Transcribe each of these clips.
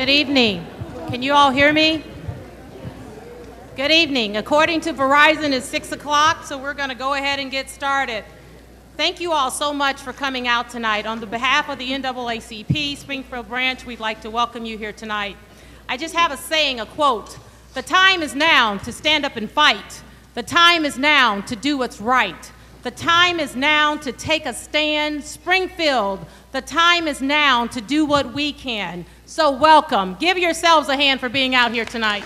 Good evening. Can you all hear me? Good evening. According to Verizon, it's 6 o'clock, so we're going to go ahead and get started. Thank you all so much for coming out tonight. On the behalf of the NAACP Springfield branch, we'd like to welcome you here tonight. I just have a saying, a quote. The time is now to stand up and fight. The time is now to do what's right. The time is now to take a stand. Springfield, the time is now to do what we can. So welcome. Give yourselves a hand for being out here tonight.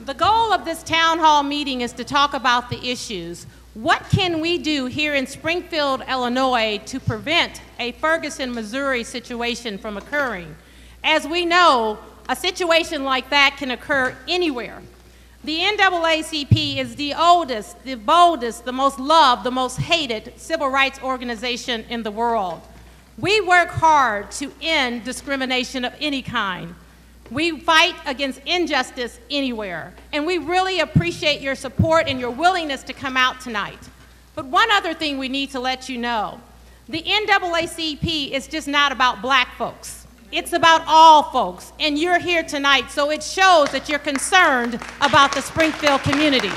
The goal of this town hall meeting is to talk about the issues. What can we do here in Springfield, Illinois to prevent a Ferguson, Missouri situation from occurring? As we know, a situation like that can occur anywhere. The NAACP is the oldest, the boldest, the most loved, the most hated civil rights organization in the world. We work hard to end discrimination of any kind. We fight against injustice anywhere, and we really appreciate your support and your willingness to come out tonight. But one other thing we need to let you know, the NAACP is just not about black folks. It's about all folks, and you're here tonight, so it shows that you're concerned about the Springfield community.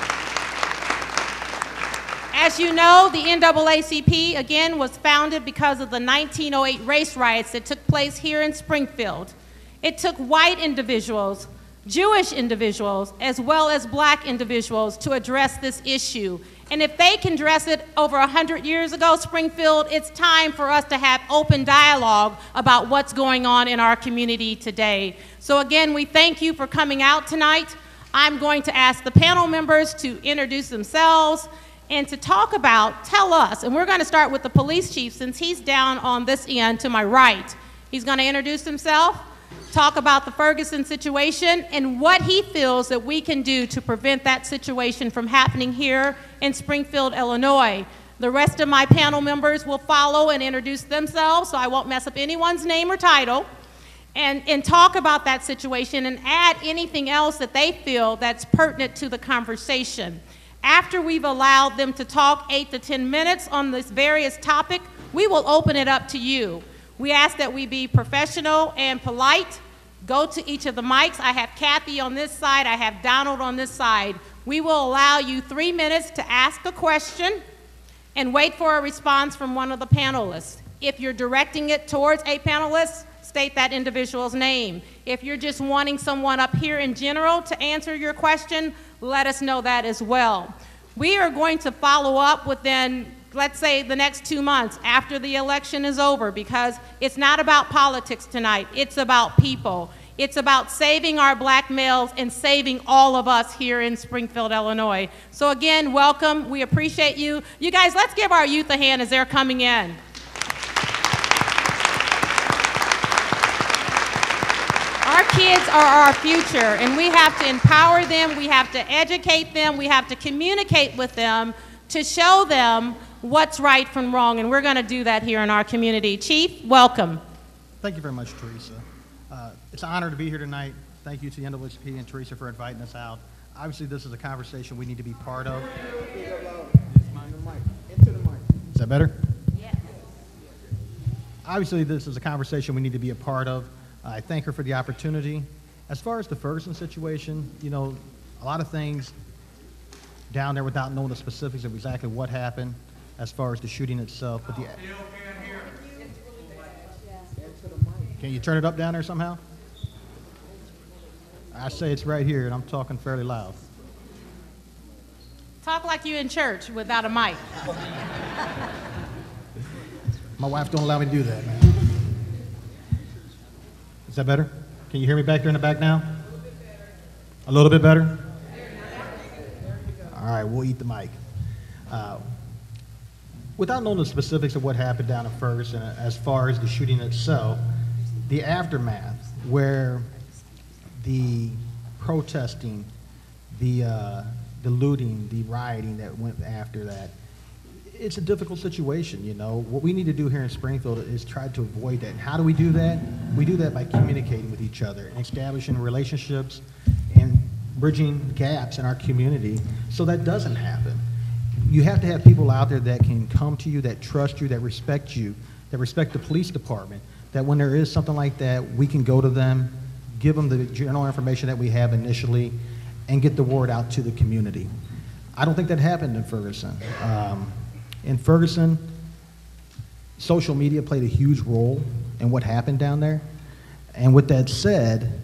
As you know, the NAACP, again, was founded because of the 1908 race riots that took place here in Springfield. It took white individuals, Jewish individuals, as well as black individuals to address this issue. And if they can address it over 100 years ago, Springfield, it's time for us to have open dialogue about what's going on in our community today. So again, we thank you for coming out tonight. I'm going to ask the panel members to introduce themselves and to tell us, and we're going to start with the police chief since he's down on this end to my right. He's going to introduce himself, talk about the Ferguson situation and what he feels that we can do to prevent that situation from happening here in Springfield, Illinois. The rest of my panel members will follow and introduce themselves, so I won't mess up anyone's name or title, and talk about that situation and add anything else that they feel that's pertinent to the conversation. After we've allowed them to talk 8 to 10 minutes on this various topic, we will open it up to you. We ask that we be professional and polite. Go to each of the mics. I have Kathy on this side. I have Donald on this side. We will allow you 3 minutes to ask a question and wait for a response from one of the panelists. If you're directing it towards a panelist, state that individual's name. If you're just wanting someone up here in general to answer your question, let us know that as well. We are going to follow up within, let's say, the next 2 months after the election is over, because it's not about politics tonight. It's about people. It's about saving our black males and saving all of us here in Springfield, Illinois. So again, welcome. We appreciate you. You guys, let's give our youth a hand as they're coming in. Our kids are our future, and we have to empower them. We have to educate them. We have to communicate with them to show them what's right from wrong, and we're going to do that here in our community. Chief, welcome. Thank you very much, Teresa. It's an honor to be here tonight. Thank you to the NAACP and Teresa for inviting us out. Obviously, this is a conversation we need to be part of. Is that better? Yes. Obviously, this is a conversation we need to be a part of. I thank her for the opportunity. As far as the Ferguson situation, you know, a lot of things down there without knowing the specifics of exactly what happened as far as the shooting itself. But can you turn it up down there somehow? I say it's right here, and I'm talking fairly loud. Talk like you in church without a mic. My wife don't allow me to do that, man. Is that better? Can you hear me back there in the back now? A little bit better? All right, we'll eat the mic. Without knowing the specifics of what happened down in Ferguson as far as the shooting itself, the aftermath, where the protesting, the looting, the rioting that went after that, it's a difficult situation, you know. What we need to do here in Springfield is try to avoid that. And how do we do that? We do that by communicating with each other and establishing relationships and bridging gaps in our community so that doesn't happen. You have to have people out there that can come to you, that trust you, that respect you, that respect the police department, that when there is something like that, we can go to them, give them the general information that we have initially, and get the word out to the community. I don't think that happened in Ferguson. In Ferguson, social media played a huge role in what happened down there. And with that said,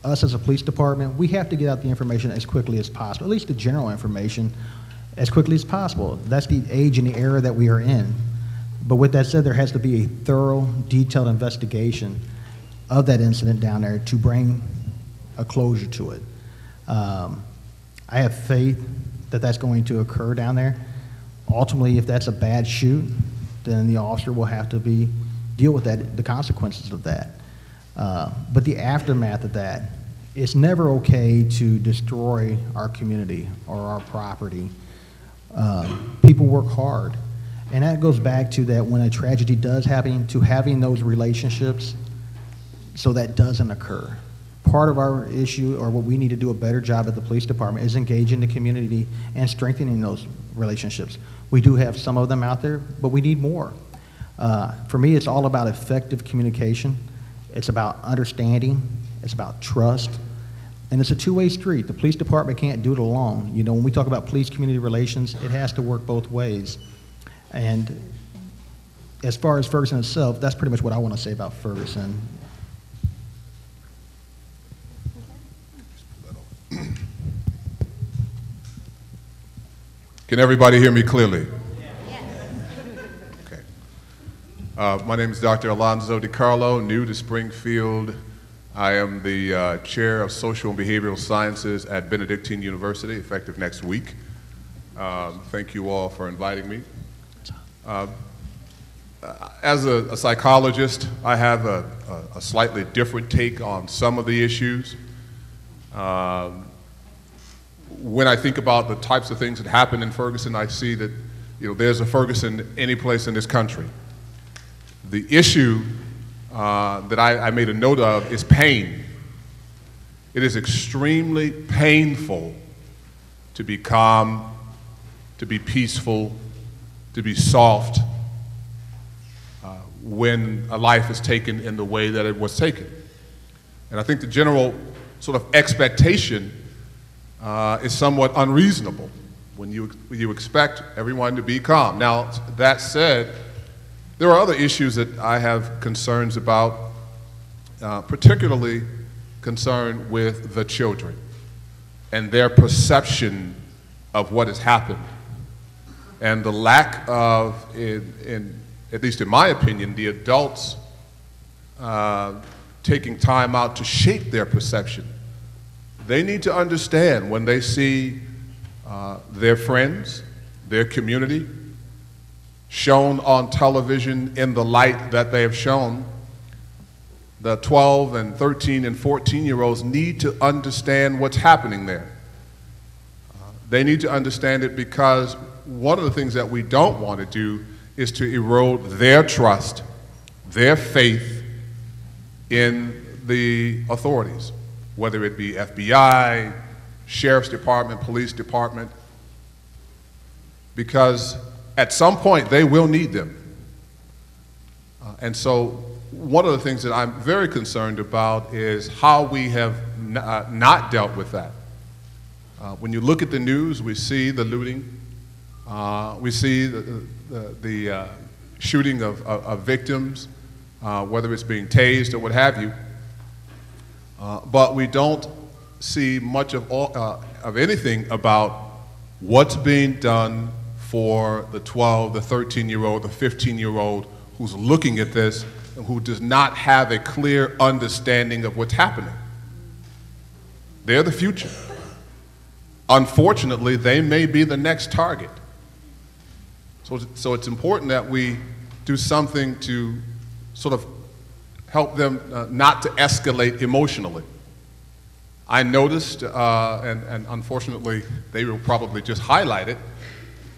us as a police department, we have to get out the information as quickly as possible, at least the general information, as quickly as possible. That's the age and the era that we are in. But with that said, there has to be a thorough, detailed investigation of that incident down there to bring a closure to it. I have faith that that's going to occur down there. Ultimately, if that's a bad shoot, then the officer will have to deal with that, the consequences of that. But the aftermath of that, it's never okay to destroy our community or our property. People work hard. And that goes back to that when a tragedy does happen, to having those relationships so that doesn't occur. Part of our issue, or what we need to do a better job at the police department, is engaging the community and strengthening those relationships. We do have some of them out there, but we need more. For me, it's all about effective communication. It's about understanding. It's about trust. And it's a two-way street. The police department can't do it alone. You know, when we talk about police-community relations, it has to work both ways. And as far as Ferguson itself, that's pretty much what I want to say about Ferguson. Can everybody hear me clearly? Okay. My name is Dr. Alonzo DiCarlo, new to Springfield. I am the chair of social and behavioral sciences at Benedictine University, effective next week. Thank you all for inviting me. As a psychologist, I have a slightly different take on some of the issues. When I think about the types of things that happen in Ferguson, I see that, you know, there's a Ferguson any place in this country. The issue that I made a note of is pain. It is extremely painful to be calm, to be peaceful, to be soft when a life is taken in the way that it was taken. And I think the general sort of expectation is somewhat unreasonable when you expect everyone to be calm. Now, that said, there are other issues that I have concerns about, particularly concerned with the children and their perception of what has happened, and the lack of, at least in my opinion, the adults taking time out to shape their perception. They need to understand when they see their friends, their community, shown on television in the light that they have shown, the 12 and 13 and 14-year-olds need to understand what's happening there. They need to understand it because one of the things that we don't want to do is to erode their trust, their faith in the authorities, whether it be FBI, Sheriff's Department, Police Department, because at some point they will need them. And so one of the things that I'm very concerned about is how we have not dealt with that. When you look at the news, we see the looting, we see the shooting of victims, whether it's being tased or what have you, but we don't see much of anything about what's being done for the 12, the 13-year-old, the 15-year-old who's looking at this and who does not have a clear understanding of what's happening. They're the future. Unfortunately, they may be the next target. So it's important that we do something to sort of help them not to escalate emotionally. I noticed, and unfortunately they will probably just highlight it,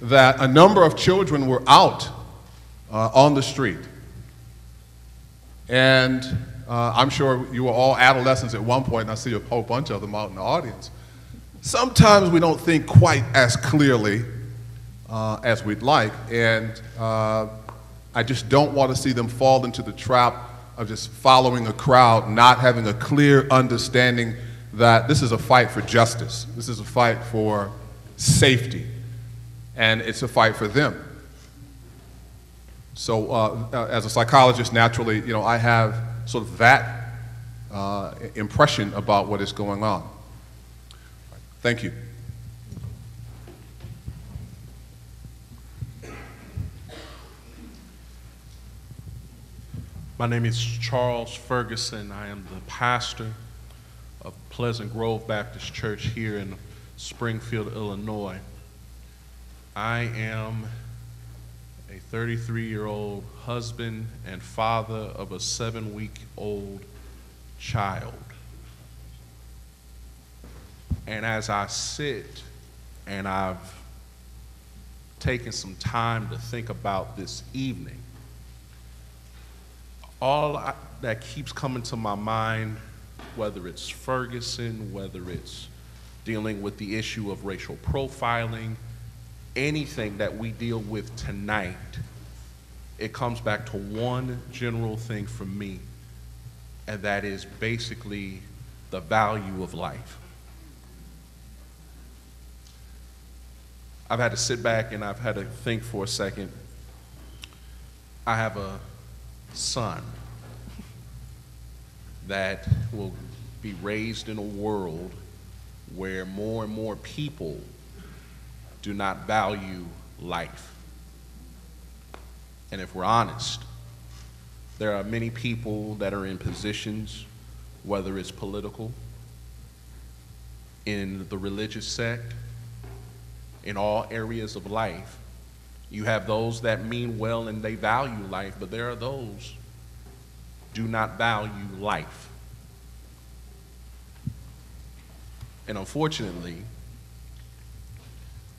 that a number of children were out on the street. And I'm sure you were all adolescents at one point, and I see a whole bunch of them out in the audience. Sometimes we don't think quite as clearly as we'd like, and I just don't want to see them fall into the trap of just following a crowd, not having a clear understanding that this is a fight for justice. This is a fight for safety, and it's a fight for them. So as a psychologist, naturally, I have sort of that impression about what is going on. Thank you. My name is Charles Ferguson. I am the pastor of Pleasant Grove Baptist Church here in Springfield, Illinois. I am a 33-year-old husband and father of a 7-week-old child. And as I sit and I've taken some time to think about this evening, that keeps coming to my mind, whether it's Ferguson, whether it's dealing with the issue of racial profiling, anything that we deal with tonight, it comes back to one general thing for me, and that is basically the value of life. I've had to sit back and I've had to think for a second. I have a son that will be raised in a world where more and more people do not value life. And if we're honest, there are many people that are in positions, whether it's political, in the religious sect, in all areas of life. You have those that mean well and they value life, but there are those do not value life. And unfortunately,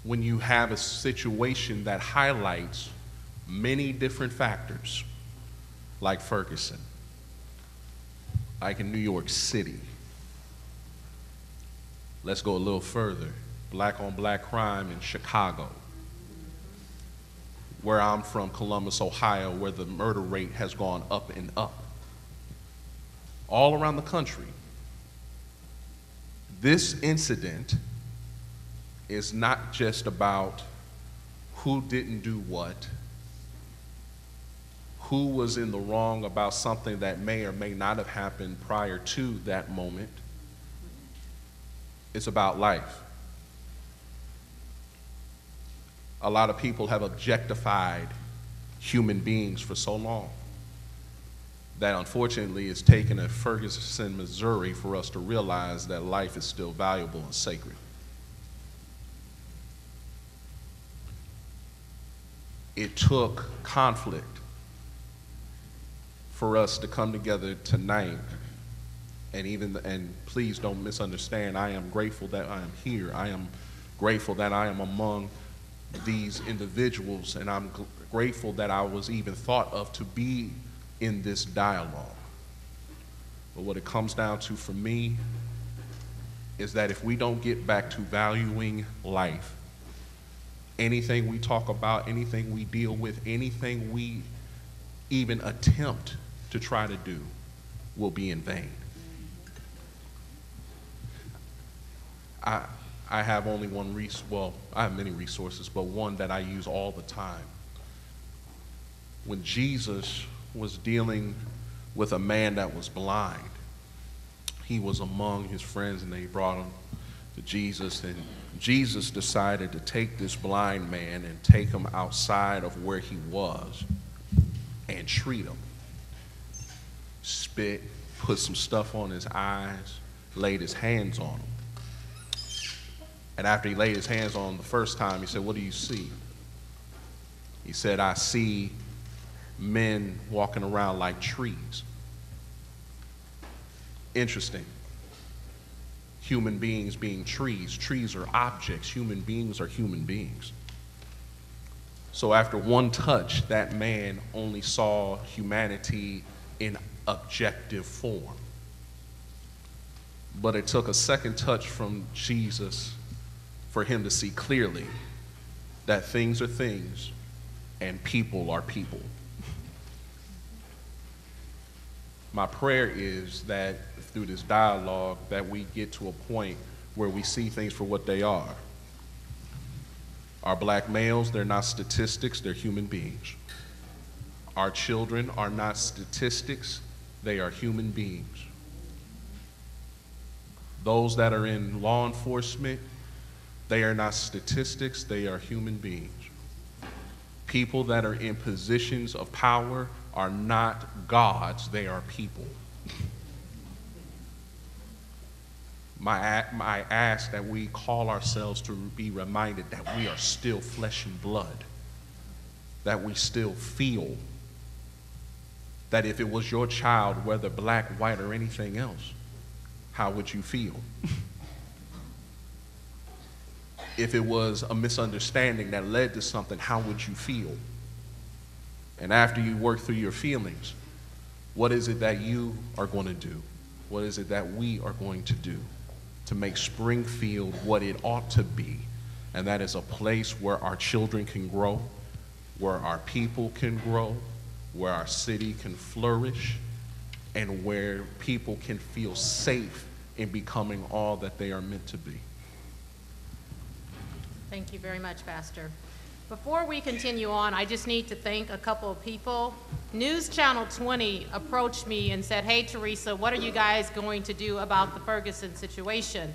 when you have a situation that highlights many different factors, like Ferguson, like in New York City, let's go a little further, black on black crime in Chicago, where I'm from, Columbus, Ohio, where the murder rate has gone up and up. All around the country, this incident is not just about who didn't do what, who was in the wrong about something that may or may not have happened prior to that moment. It's about life. A lot of people have objectified human beings for so long that unfortunately it's taken a Ferguson, Missouri for us to realize that life is still valuable and sacred. It took conflict for us to come together tonight, and please don't misunderstand, I am grateful that I am here. I am grateful that I am among these individuals, and I'm grateful that I was even thought of to be in this dialogue. But what it comes down to for me is that if we don't get back to valuing life, anything we talk about, anything we deal with, anything we even attempt to try to do will be in vain. I have only one well, I have many resources, but one that I use all the time. When Jesus was dealing with a man that was blind, he was among his friends and they brought him to Jesus, and Jesus decided to take this blind man and take him outside of where he was and treat him. Spit, put some stuff on his eyes, laid his hands on him. And after he laid his hands on him the first time, he said, "What do you see?" He said, "I see men walking around like trees." Interesting. Human beings being trees. Trees are objects. Human beings are human beings. So after one touch, that man only saw humanity in objective form. But it took a second touch from Jesus for him to see clearly that things are things and people are people. My prayer is that through this dialogue that we get to a point where we see things for what they are. Our black males, they're not statistics, they're human beings. Our children are not statistics, they are human beings. Those that are in law enforcement, they are not statistics, they are human beings. People that are in positions of power are not gods, they are people. I ask that we call ourselves to be reminded that we are still flesh and blood, that we still feel, that if it was your child, whether black, white, or anything else, how would you feel? If it was a misunderstanding that led to something, how would you feel? And after you work through your feelings, what is it that you are going to do? What is it that we are going to do to make Springfield what it ought to be? And that is a place where our children can grow, where our people can grow, where our city can flourish, and where people can feel safe in becoming all that they are meant to be. Thank you very much, Pastor. Before we continue on, I just need to thank a couple of people. News Channel 20 approached me and said, hey, Teresa, what are you guys going to do about the Ferguson situation?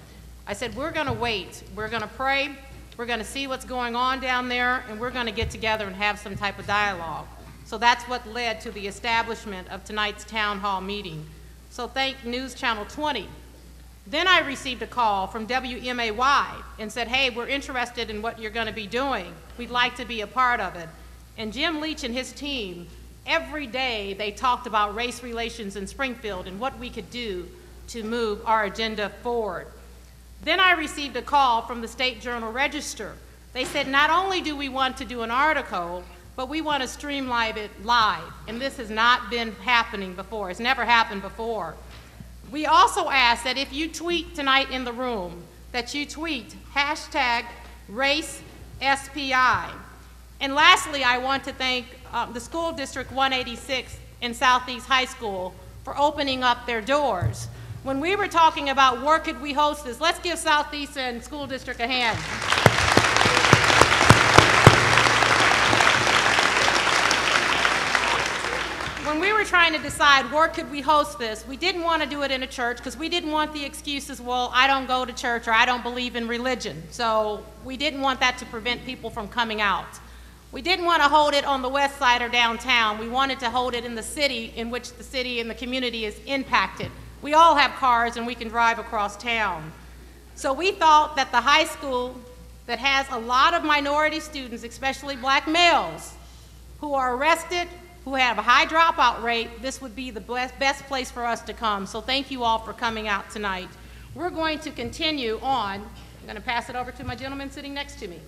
I said, we're going to wait. We're going to pray. We're going to see what's going on down there, and we're going to get together and have some type of dialogue. So that's what led to the establishment of tonight's town hall meeting. So thank News Channel 20. Then I received a call from WMAY and said, hey, we're interested in what you're going to be doing. We'd like to be a part of it. And Jim Leach and his team, every day they talked about race relations in Springfield and what we could do to move our agenda forward. Then I received a call from the State Journal-Register. They said, not only do we want to do an article, but we want to streamline it live. And this has not been happening before. It's never happened before. We also ask that if you tweet tonight in the room, that you tweet #RaceSPI. And lastly, I want to thank the School District 186 in Southeast High School for opening up their doors. When we were talking about where could we host this, let's give Southeast and School District a hand. When we were trying to decide where could we host this, we didn't want to do it in a church because we didn't want the excuses, well, I don't go to church or I don't believe in religion. So we didn't want that to prevent people from coming out. We didn't want to hold it on the west side or downtown. We wanted to hold it in the city in which the city and the community is impacted. We all have cars and we can drive across town. So we thought that the high school that has a lot of minority students, especially black males, who are arrested, who have a high dropout rate, this would be the best place for us to come. So thank you all for coming out tonight. We're going to continue on. I'm going to pass it over to my gentleman sitting next to me.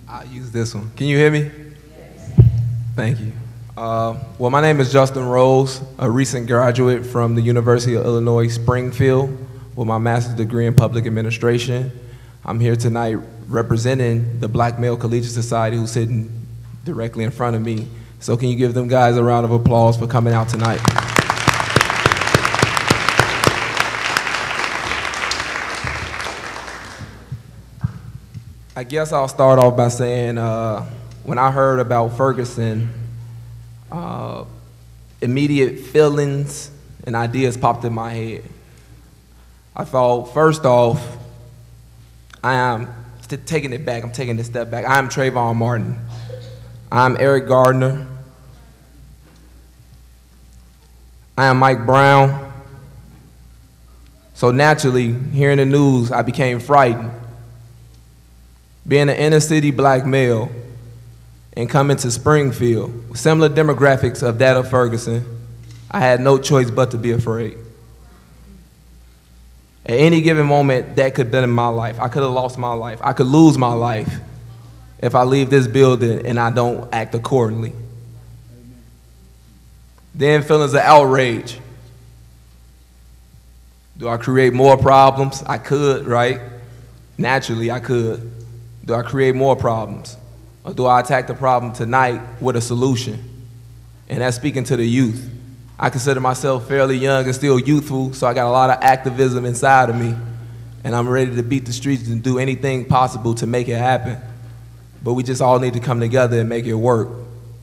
I'll use this one. Can you hear me? Yes. Thank you. Well, my name is Justin Rose, a recent graduate from the University of Illinois, Springfield, with my master's degree in public administration. I'm here tonight representing the Black Male Collegiate Society, who's sitting directly in front of me. So can you give them guys a round of applause for coming out tonight? I guess I'll start off by saying when I heard about Ferguson, immediate feelings and ideas popped in my head. I thought, first off, I am taking it back, I'm taking a step back. I am Trayvon Martin. I'm Eric Gardner. I am Mike Brown. So naturally, hearing the news, I became frightened. Being an inner city black male and coming to Springfield, with similar demographics of that of Ferguson, I had no choice but to be afraid. At any given moment, that could have been in my life. I could have lost my life. I could lose my life if I leave this building and I don't act accordingly. Then feelings of outrage. Do I create more problems? I could, right? Naturally, I could. Do I create more problems? Or do I attack the problem tonight with a solution? and that's speaking to the youth. I consider myself fairly young and still youthful, so I got a lot of activism inside of me, and I'm ready to beat the streets and do anything possible to make it happen. But we just all need to come together and make it work.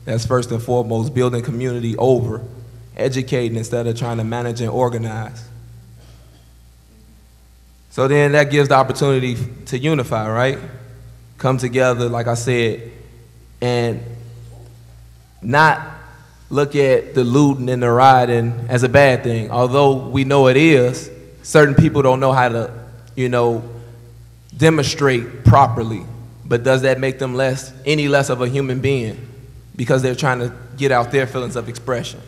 That's first and foremost, building community over, educating instead of trying to manage and organize. So then that gives the opportunity to unify, right? Come together, like I said, and not look at the looting and the rioting as a bad thing. Although we know it is, certain people don't know how to, demonstrate properly. But does that make them any less of a human being because they're trying to get out their feelings of expression?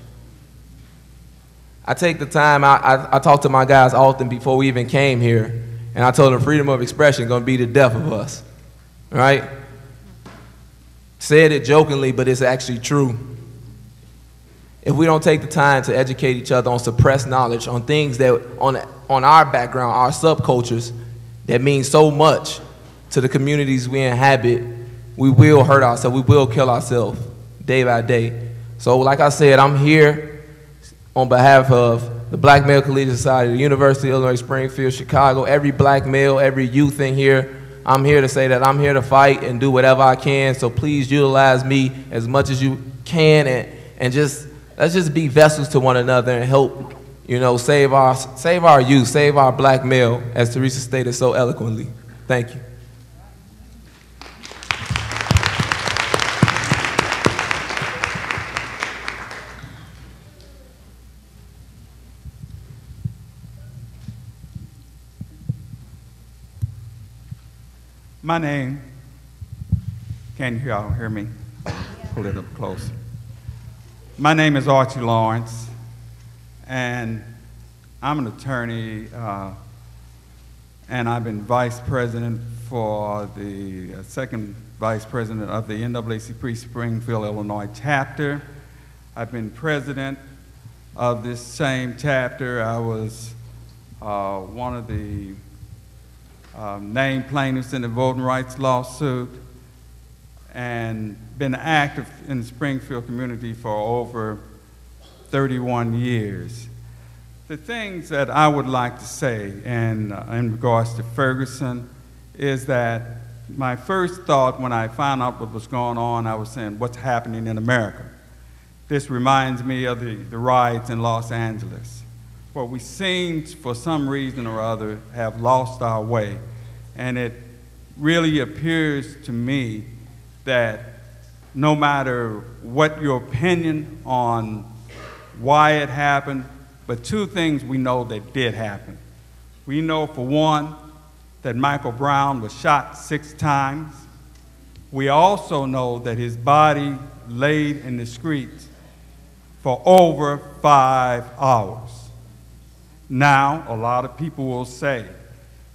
I take the time, I talk to my guys often before we even came here, and I told them freedom of expression is going to be the death of us, right? Said it jokingly, but it's actually true. If we don't take the time to educate each other on suppressed knowledge, on things that, on our background, our subcultures, that mean so much to the communities we inhabit, we will hurt ourselves, we will kill ourselves day by day. So like I said, I'm here on behalf of the Black Male Collegiate Society, the University of Illinois, Springfield, Chicago, every black male, every youth in here. I'm here to say that I'm here to fight and do whatever I can, so please utilize me as much as you can, and let's just be vessels to one another and help, save our youth, save our black male, as Teresa stated so eloquently. Thank you. My name, can you all hear me? Pull it up close. My name is Archie Lawrence, and I'm an attorney, and I've been vice president for the second vice president of the NAACP Springfield, Illinois chapter. I've been president of this same chapter. I was one of the named plaintiffs in the voting rights lawsuit, and been active in the Springfield community for over 31 years. The things that I would like to say in regards to Ferguson is that my first thought when I found out what was going on, I was saying, what's happening in America? This reminds me of the riots in Los Angeles, where we seem, for some reason or other, have lost our way. And it really appears to me that no matter what your opinion on why it happened, but two things we know that did happen. We know, for one, that Michael Brown was shot 6 times. We also know that his body laid in the streets for over 5 hours. Now, a lot of people will say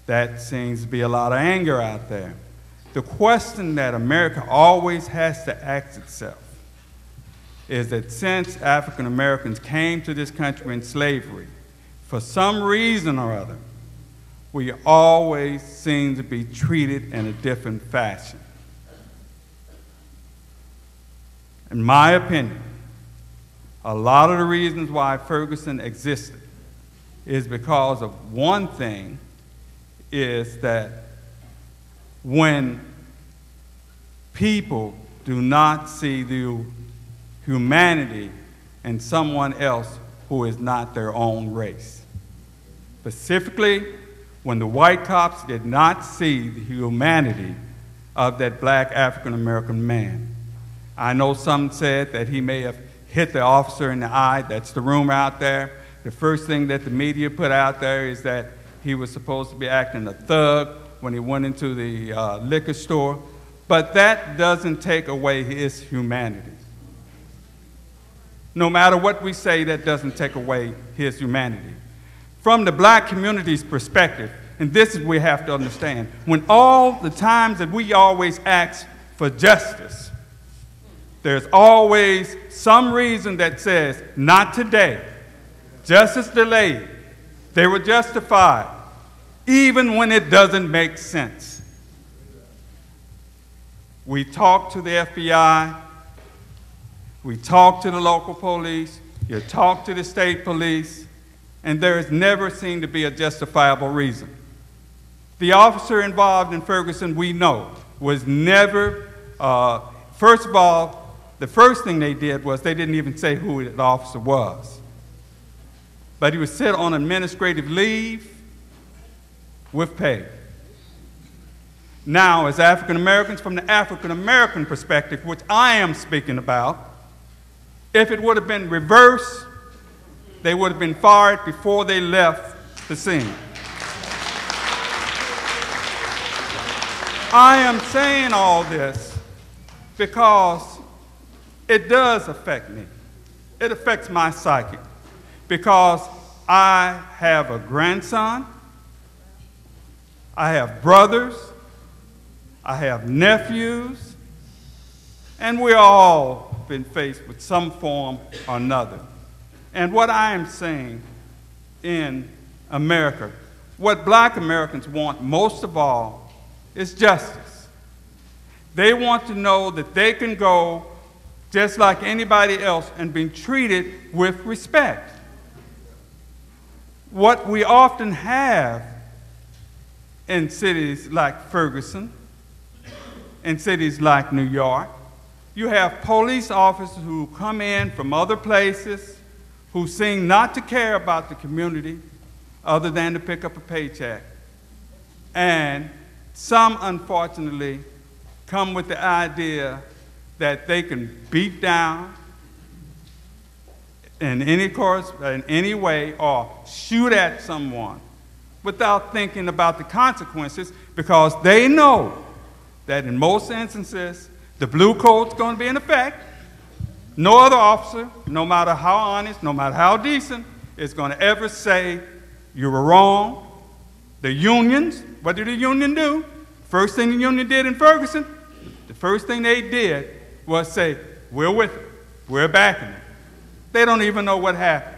that seems to be a lot of anger out there. The question that America always has to ask itself is that since African Americans came to this country in slavery, for some reason or other, we always seem to be treated in a different fashion. In my opinion, a lot of the reasons why Ferguson existed is because of one thing, is that when people do not see the humanity in someone else who is not their own race. Specifically, when the white cops did not see the humanity of that black African-American man. I know some said that he may have hit the officer in the eye. That's the rumor out there. The first thing that the media put out there is that he was supposed to be acting a thug when he went into the liquor store. But that doesn't take away his humanity. No matter what we say, that doesn't take away his humanity. From the black community's perspective, and this is what we have to understand, when all the times that we always ask for justice, there's always some reason that says, not today, justice delayed, they were justified, even when it doesn't make sense. We talked to the FBI. We talk to the local police, you talk to the state police, and there has never seemed to be a justifiable reason. The officer involved in Ferguson, we know, was never, first of all, the first thing they did was they didn't even say who the officer was. But he was set on administrative leave with pay. Now, as African Americans, from the African American perspective, which I am speaking about, if it would have been reversed, they would have been fired before they left the scene. I am saying all this because it does affect me. It affects my psyche because I have a grandson, I have brothers, I have nephews, and we all been faced with some form or another. And what I am saying in America, what black Americans want most of all is justice. They want to know that they can go just like anybody else and be treated with respect. What we often have in cities like Ferguson, in cities like New York, you have police officers who come in from other places who seem not to care about the community other than to pick up a paycheck. And some, unfortunately, come with the idea that they can beat down in any course, in any way, or shoot at someone without thinking about the consequences, because they know that in most instances, the blue coat's going to be in effect. No other officer, no matter how honest, no matter how decent, is going to ever say you were wrong. The unions, what did the union do? First thing the union did in Ferguson, the first thing they did was say, we're with it, we're backing it. They don't even know what happened.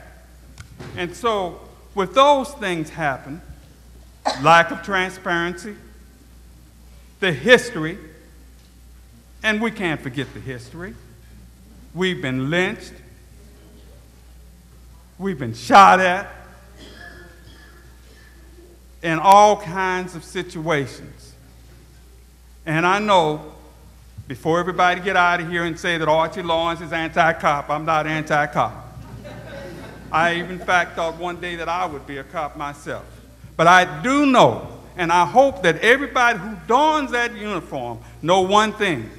And so, with those things happen, lack of transparency, the history, and we can't forget the history. We've been lynched, we've been shot at, in all kinds of situations. And I know, before everybody get out of here and say that Archie Lawrence is anti-cop, I'm not anti-cop. I even, in fact, thought one day that I would be a cop myself. But I do know, and I hope that everybody who dons that uniform know one thing.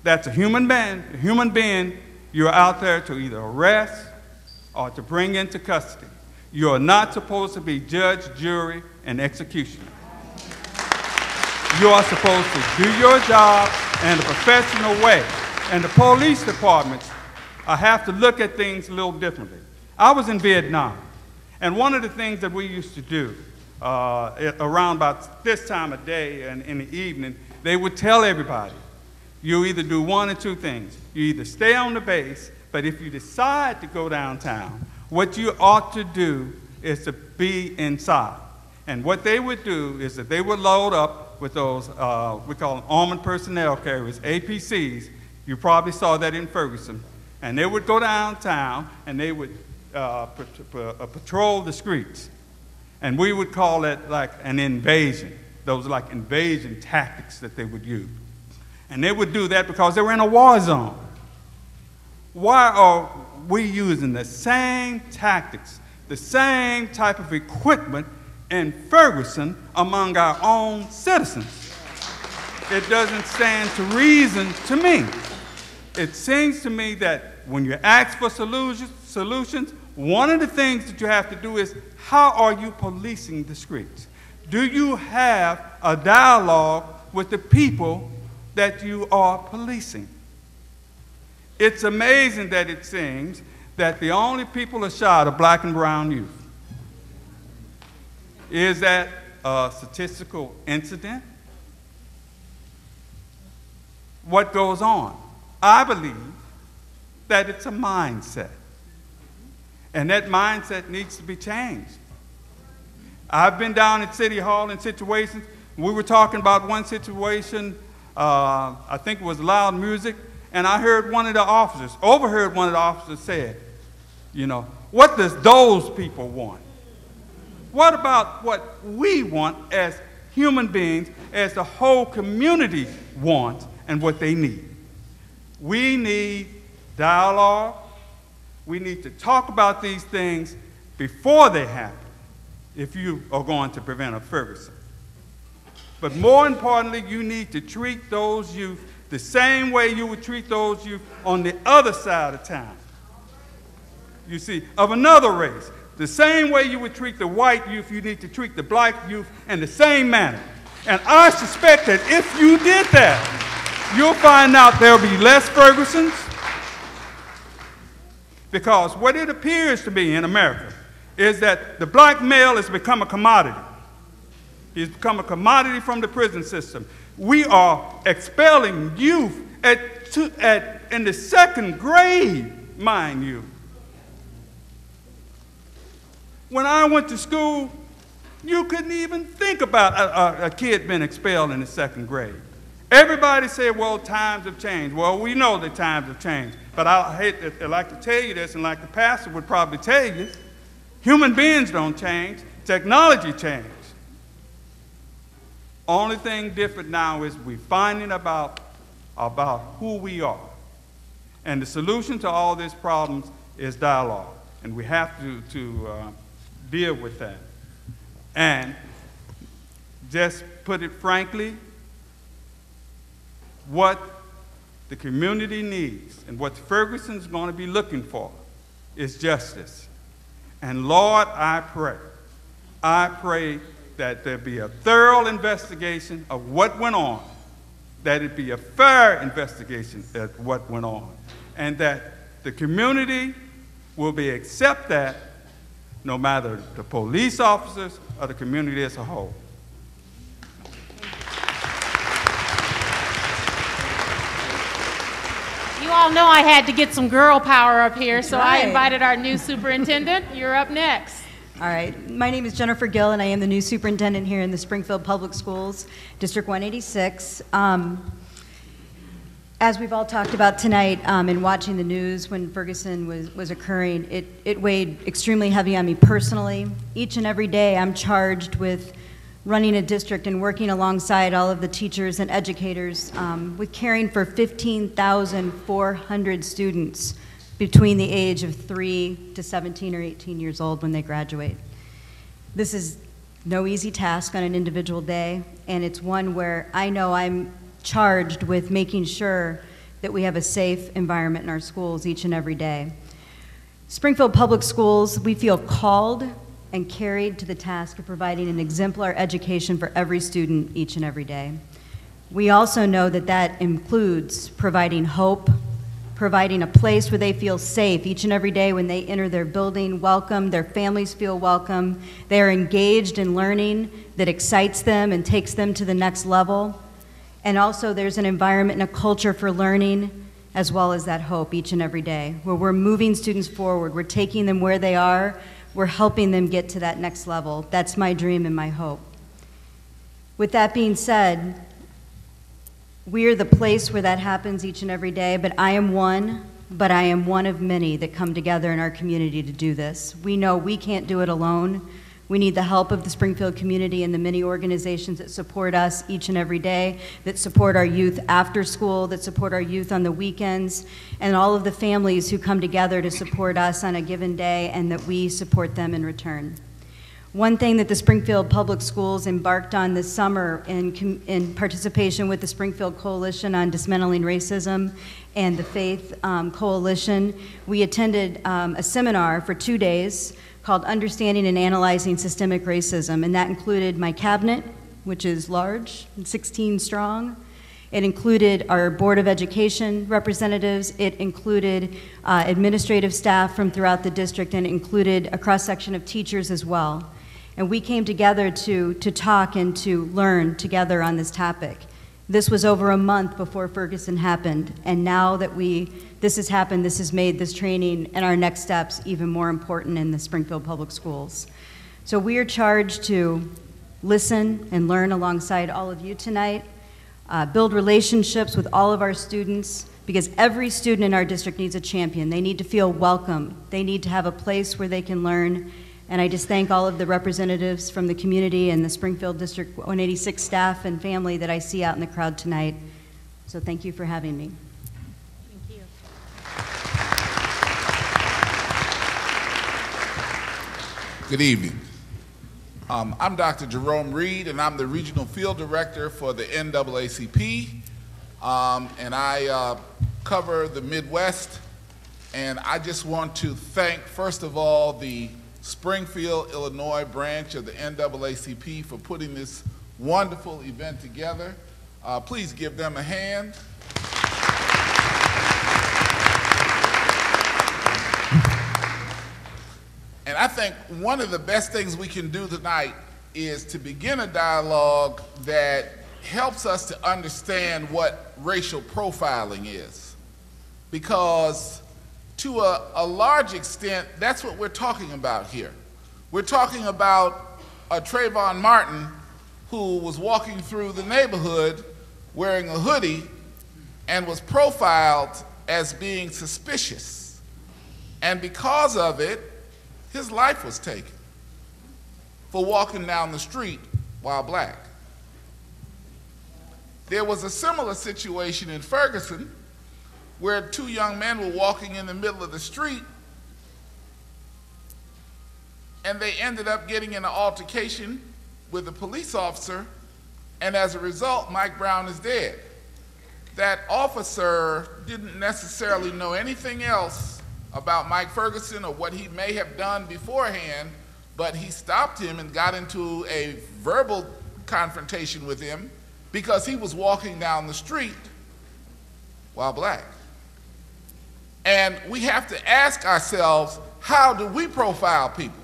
That's a human being, you're out there to either arrest or to bring into custody. You're not supposed to be judge, jury, and executioner. You are supposed to do your job in a professional way. And the police departments have to look at things a little differently. I was in Vietnam, and one of the things that we used to do around about this time of day and in the evening, they would tell everybody, you either do one or two things. You either stay on the base, but if you decide to go downtown, what you ought to do is to be inside. And what they would do is that they would load up with those, we call them armored personnel carriers, APCs. You probably saw that in Ferguson. And they would go downtown and they would patrol the streets. And we would call it like an invasion. Those are like invasion tactics that they would use. And they would do that because they were in a war zone. Why are we using the same tactics, the same type of equipment in Ferguson among our own citizens? It doesn't stand to reason to me. It seems to me that when you ask for solutions, one of the things that you have to do is, how are you policing the streets? Do you have a dialogue with the people that you are policing? It's amazing that it seems that the only people are shot are black and brown youth. Is that a statistical incident? What goes on? I believe that it's a mindset. And that mindset needs to be changed. I've been down at City Hall in situations. We were talking about one situation, I think it was loud music, and I heard one of the officers, overheard one of the officers said, you know, what does those people want? What about what we want as human beings, as the whole community wants and what they need? We need dialogue. We need to talk about these things before they happen if you are going to prevent a Ferguson. But more importantly, you need to treat those youth the same way you would treat those youth on the other side of town. You see, of another race. The same way you would treat the white youth, you need to treat the black youth in the same manner. And I suspect that if you did that, you'll find out there'll be less Fergusons, because what it appears to be in America is that the black male has become a commodity. He's become a commodity from the prison system. We are expelling youth in the second grade, mind you. When I went to school, you couldn't even think about a kid being expelled in the second grade. Everybody said, well, times have changed. Well, we know that times have changed. But I like to tell you this, and like the pastor would probably tell you, human beings don't change. Technology changed. Only thing different now is we're finding about who we are. And the solution to all these problems is dialogue. And we have to deal with that. And just put it frankly, what the community needs and what Ferguson's going to be looking for is justice. And Lord, I pray that there be a thorough investigation of what went on, that it be a fair investigation of what went on, and that the community will accept that, no matter the police officers or the community as a whole. You all know I had to get some girl power up here, so right. I invited our new superintendent. You're up next. All right, my name is Jennifer Gill, and I am the new superintendent here in the Springfield Public Schools, District 186. As we've all talked about tonight, in watching the news when Ferguson was occurring, it weighed extremely heavy on me personally. Each and every day I'm charged with running a district and working alongside all of the teachers and educators with caring for 15,400 students between the age of 3 to 17 or 18 years old when they graduate. This is no easy task on an individual day, and it's one where I know I'm charged with making sure that we have a safe environment in our schools each and every day. Springfield Public Schools, we feel called and carried to the task of providing an exemplar education for every student each and every day. We also know that that includes providing hope, providing a place where they feel safe each and every day when they enter their building, welcome, their families feel welcome, they are engaged in learning that excites them and takes them to the next level. And also there's an environment and a culture for learning, as well as that hope each and every day, where we're moving students forward, we're taking them where they are, we're helping them get to that next level. That's my dream and my hope. With that being said, we are the place where that happens each and every day, but I am one of many that come together in our community to do this. We know we can't do it alone. We need the help of the Springfield community and the many organizations that support us each and every day, that support our youth after school, that support our youth on the weekends, and all of the families who come together to support us on a given day and that we support them in return. One thing that the Springfield Public Schools embarked on this summer in participation with the Springfield Coalition on Dismantling Racism and the Faith Coalition, we attended a seminar for 2 days called Understanding and Analyzing Systemic Racism, and that included my cabinet, which is large, 16 strong. It included our Board of Education representatives, it included administrative staff from throughout the district, and it included a cross-section of teachers as well. And we came together to talk and to learn together on this topic. This was over a month before Ferguson happened, and now that this has happened, this has made this training and our next steps even more important in the Springfield Public Schools. So we are charged to listen and learn alongside all of you tonight, build relationships with all of our students, because every student in our district needs a champion. They need to feel welcome. They need to have a place where they can learn. And I just thank all of the representatives from the community and the Springfield District 186 staff and family that I see out in the crowd tonight. So thank you for having me. Thank you. Good evening. I'm Dr. Jerome Reed, and I'm the Regional Field Director for the NAACP. And I cover the Midwest. And I just want to thank, first of all, the Springfield, Illinois branch of the NAACP for putting this wonderful event together. Please give them a hand. And I think one of the best things we can do tonight is to begin a dialogue that helps us to understand what racial profiling is. Because to a large extent, that's what we're talking about here. We're talking about Trayvon Martin, who was walking through the neighborhood wearing a hoodie and was profiled as being suspicious. And because of it, his life was taken for walking down the street while black. There was a similar situation in Ferguson where two young men were walking in the middle of the street and they ended up getting in an altercation with a police officer, and as a result, Mike Brown is dead. That officer didn't necessarily know anything else about Mike Ferguson or what he may have done beforehand, but he stopped him and got into a verbal confrontation with him because he was walking down the street while black. And we have to ask ourselves, how do we profile people?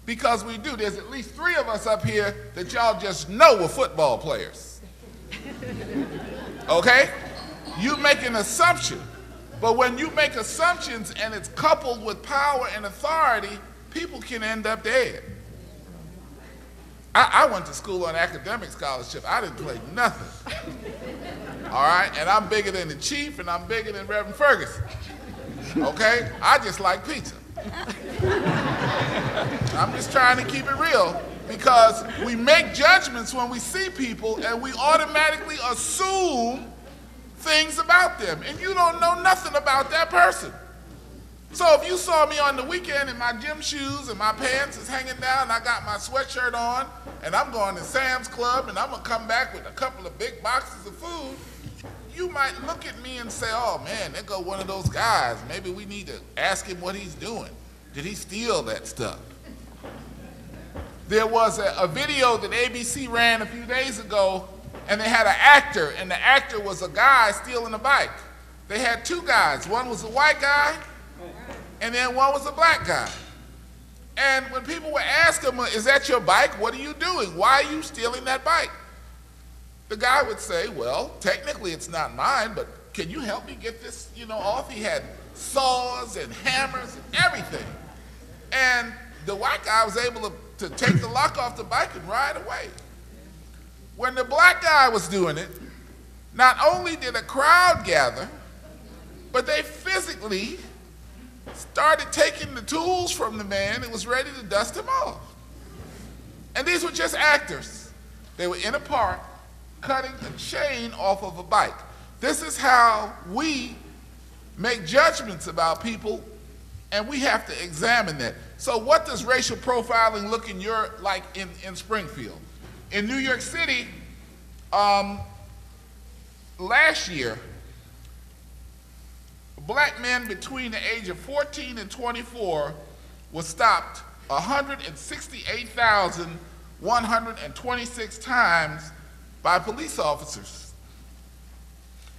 Because we do. There's at least 3 of us up here that y'all just know were football players. Okay? You make an assumption. But when you make assumptions and it's coupled with power and authority, people can end up dead. I went to school on academic scholarship. I didn't play nothing. All right? And I'm bigger than the chief and I'm bigger than Reverend Ferguson. Okay? I just like pizza. I'm just trying to keep it real because we make judgments when we see people and we automatically assume things about them, and you don't know nothing about that person. So if you saw me on the weekend in my gym shoes and my pants is hanging down and I got my sweatshirt on and I'm going to Sam's Club and I'm gonna come back with a couple of big boxes of food, you might look at me and say, oh man, there go one of those guys. Maybe we need to ask him what he's doing. Did he steal that stuff? There was a video that ABC ran a few days ago, and they had an actor, and the actor was a guy stealing a bike. They had 2 guys. One was a white guy, and then one was a black guy. And when people would ask him, is that your bike? What are you doing? Why are you stealing that bike? The guy would say, well, technically it's not mine, but can you help me get this, off? He had saws and hammers and everything. And the white guy was able to take the lock off the bike and ride away. When the black guy was doing it, not only did a crowd gather, but they physically started taking the tools from the man and was ready to dust him off. And these were just actors. They were in a park cutting a chain off of a bike. This is how we make judgments about people, and we have to examine that. So what does racial profiling look like in Springfield? In New York City, last year, black men between the age of 14 and 24 were stopped 168,126 times by police officers.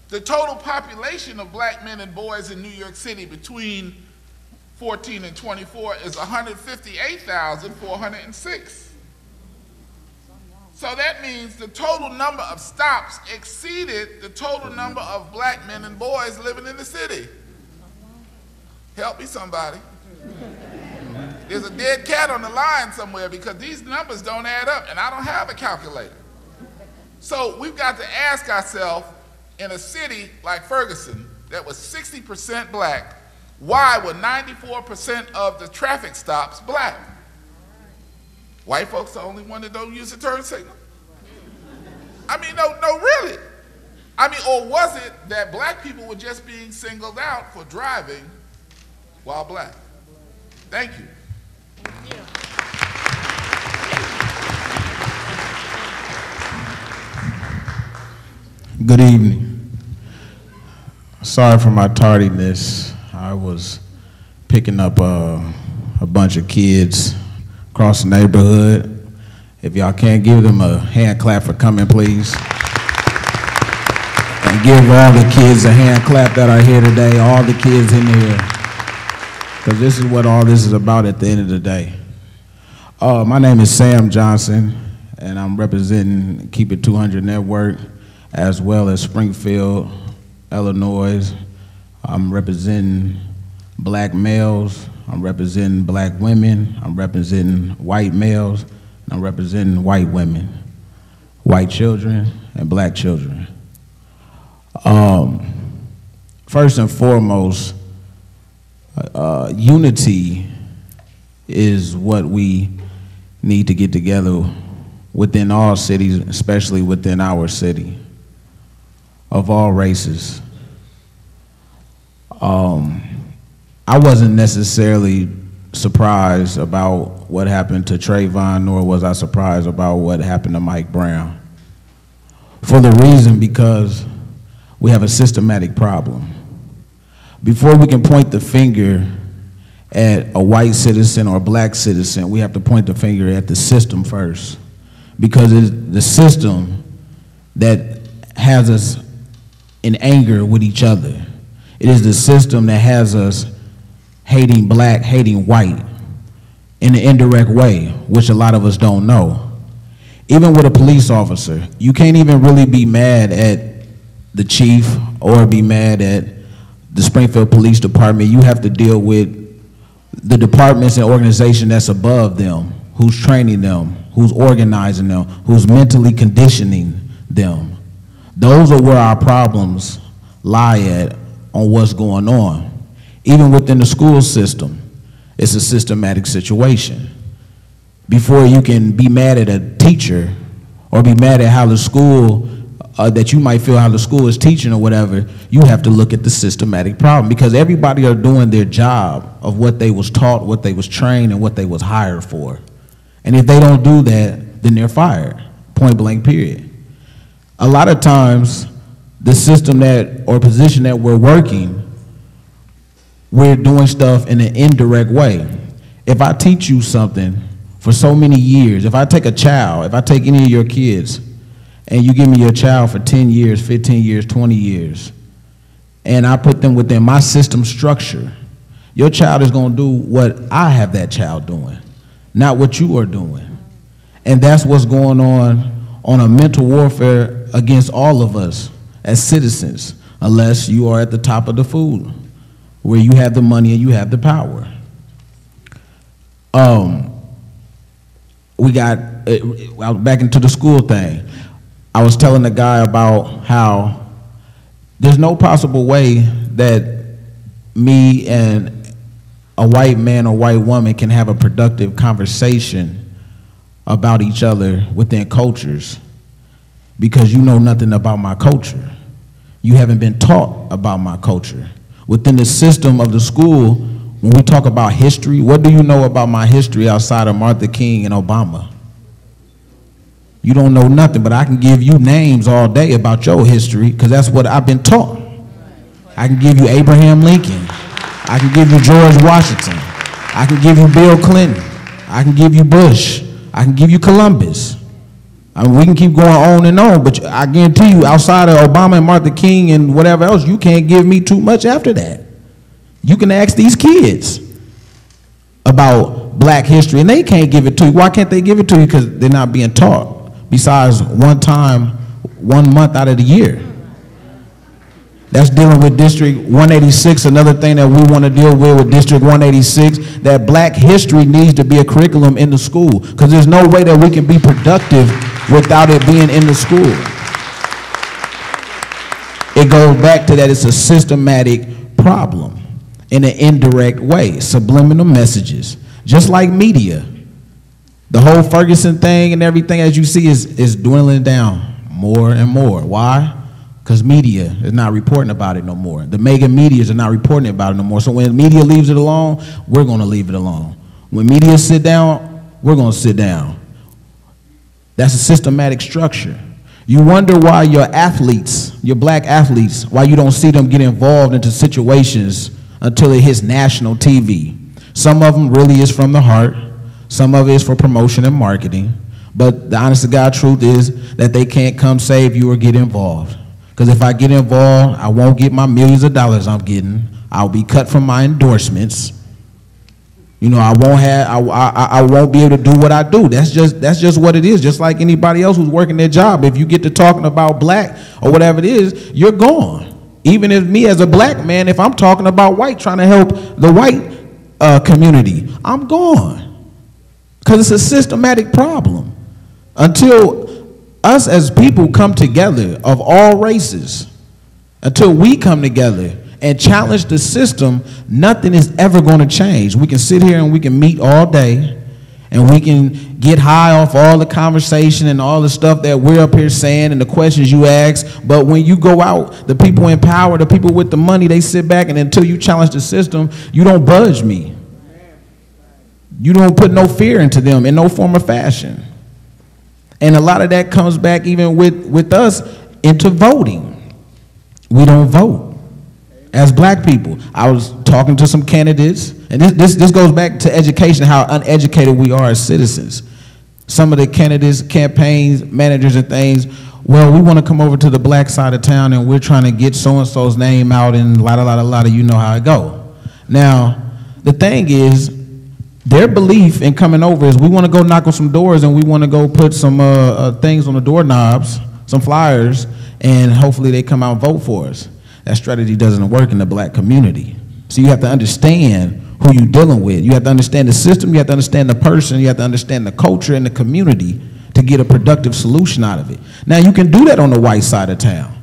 The total population of black men and boys in New York City between 14 and 24 is 158,406. So that means the total number of stops exceeded the total number of black men and boys living in the city. Help me, somebody. There's a dead cat on the line somewhere because these numbers don't add up, and I don't have a calculator. So we've got to ask ourselves, in a city like Ferguson that was 60% black, why were 94% of the traffic stops black? White folks the only one that don't use the turn signal? I mean, no, really. I mean, or was it that black people were just being singled out for driving while black? Thank you. Good evening. Sorry for my tardiness. I was picking up a bunch of kids across the neighborhood. If y'all can't give them a hand clap for coming, please. And give all the kids a hand clap that are here today, all the kids in here. Because this is what all this is about at the end of the day. My name is Sam Johnson, and I'm representing Keep It 200 Network, as well as Springfield, Illinois. I'm representing black males, I'm representing black women, I'm representing white males, and I'm representing white women, white children, and black children. First and foremost, unity is what we need to get together within all cities, especially within our city, of all races. I wasn't necessarily surprised about what happened to Trayvon, nor was I surprised about what happened to Mike Brown. For the reason because we have a systematic problem. Before we can point the finger at a white citizen or a black citizen, we have to point the finger at the system first. Because it's the system that has us in anger with each other. It is the system that has us hating black, hating white in an indirect way, which a lot of us don't know. Even with a police officer, you can't even really be mad at the chief or be mad at the Springfield Police Department. You have to deal with the departments and organization that's above them, who's training them, who's organizing them, who's mentally conditioning them. Those are where our problems lie at on what's going on. Even within the school system, it's a systematic situation. Before you can be mad at a teacher or be mad at how the school, that you might feel how the school is teaching or whatever, you have to look at the systematic problem, because everybody are doing their job of what they was taught, what they was trained, and what they was hired for. And if they don't do that, then they're fired, point blank period. A lot of times, the system that, or position that we're working, we're doing stuff in an indirect way. If I teach you something for so many years, if I take a child, if I take any of your kids, and you give me your child for 10 years, 15 years, 20 years, and I put them within my system structure, your child is gonna do what I have that child doing, not what you are doing. And that's what's going on a mental warfare against all of us as citizens, unless you are at the top of the food, where you have the money and you have the power. We got, back into the school thing, I was telling the guy about how there's no possible way that me and a white man or white woman can have a productive conversation about each other within cultures, because you know nothing about my culture. You haven't been taught about my culture. Within the system of the school, when we talk about history, what do you know about my history outside of Martin Luther King and Obama? You don't know nothing, but I can give you names all day about your history, because that's what I've been taught. I can give you Abraham Lincoln. I can give you George Washington. I can give you Bill Clinton. I can give you Bush. I can give you Columbus. I mean, we can keep going on and on, but I guarantee you, outside of Obama and Martin Luther King and whatever else, you can't give me too much after that. You can ask these kids about black history, and they can't give it to you. Why can't they give it to you? Because they're not being taught, besides one time, 1 month out of the year. That's dealing with District 186, another thing that we want to deal with District 186, that black history needs to be a curriculum in the school, because there's no way that we can be productive without it being in the school. It goes back to that it's a systematic problem in an indirect way, subliminal messages, just like media. The whole Ferguson thing and everything, as you see, is dwindling down more and more. Why? Because media is not reporting about it no more. The mega medias are not reporting about it no more. So when media leaves it alone, we're going to leave it alone. When media sit down, we're going to sit down. That's a systematic structure. You wonder why your athletes, your black athletes, why you don't see them get involved into situations until it hits national TV. Some of them really is from the heart. Some of it is for promotion and marketing. But the honest to God truth is that they can't come save you or get involved. Because if I get involved, I won't get my millions of dollars I'm getting. I'll be cut from my endorsements. You know, I won't be able to do what I do. That's just what it is. Just like anybody else who's working their job. If you get to talking about black or whatever it is, you're gone. Even if me as a black man, if I'm talking about white, trying to help the white community, I'm gone. Because it's a systematic problem. Until us as people come together of all races, until we come together and challenge the system, nothing is ever going to change. We can sit here and we can meet all day and we can get high off all the conversation and all the stuff that we're up here saying and the questions you ask, but when you go out, the people in power, the people with the money, they sit back, and until you challenge the system, you don't budge me. You don't put no fear into them in no form or fashion. And a lot of that comes back even with us into voting. We don't vote. As black people, I was talking to some candidates, and this goes back to education, how uneducated we are as citizens. Some of the candidates, campaigns, managers and things, well, we want to come over to the black side of town and we're trying to get so-and-so's name out and la you know how it go. Now, the thing is, their belief in coming over is we want to go knock on some doors and we want to go put some things on the doorknobs, some flyers, and hopefully they come out and vote for us. That strategy doesn't work in the black community. So you have to understand who you're dealing with. You have to understand the system, you have to understand the person, you have to understand the culture and the community to get a productive solution out of it. Now you can do that on the white side of town.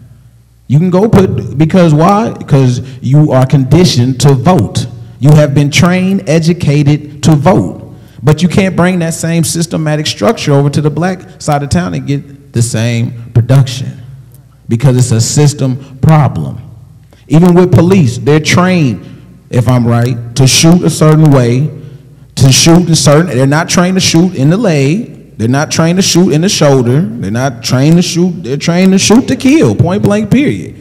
You can go because why? Because you are conditioned to vote. You have been trained, educated to vote. But you can't bring that same systematic structure over to the black side of town and get the same production because it's a system problem. Even with police, they're trained, if I'm right, to shoot a certain way, to shoot in certain, they're not trained to shoot in the leg, they're not trained to shoot in the shoulder, they're not trained to shoot, they're trained to shoot to kill, point blank period.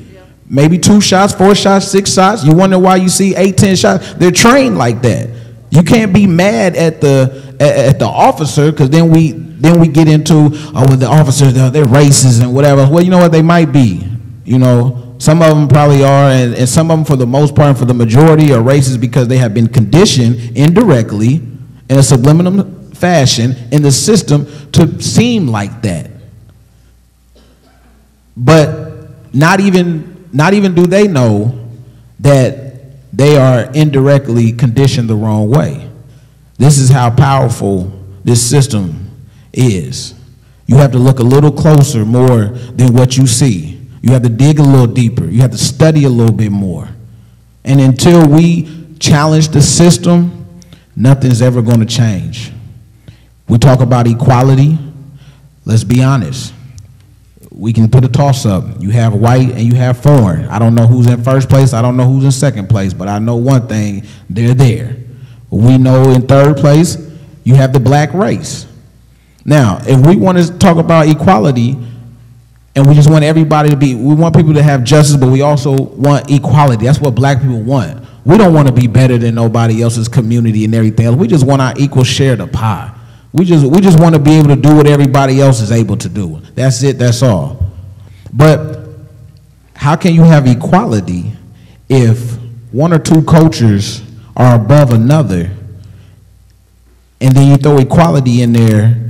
Maybe 2 shots, 4 shots, 6 shots, you wonder why you see 8, 10 shots, they're trained like that. You can't be mad at the officer, because then we get into, oh, well, the officers, they're racist and whatever. Well, you know what, they might be, you know. Some of them probably are, and some of them for the most part, and for the majority, are racist because they have been conditioned indirectly in a subliminal fashion in the system to seem like that. But not even do they know that they are indirectly conditioned the wrong way. This is how powerful this system is. You have to look a little closer more than what you see. You have to dig a little deeper. You have to study a little bit more. And until we challenge the system, nothing's ever going to change. We talk about equality. Let's be honest. We can put a toss-up. You have white and you have foreign. I don't know who's in first place. I don't know who's in second place. But I know one thing, they're there. We know in third place, you have the black race. Now, if we want to talk about equality, and we just want everybody to be, we want people to have justice, but we also want equality. That's what black people want. We don't want to be better than nobody else's community and everything else. We just want our equal share of the pie. We just want to be able to do what everybody else is able to do. That's it, that's all. But how can you have equality if 1 or 2 cultures are above another, and then you throw equality in there?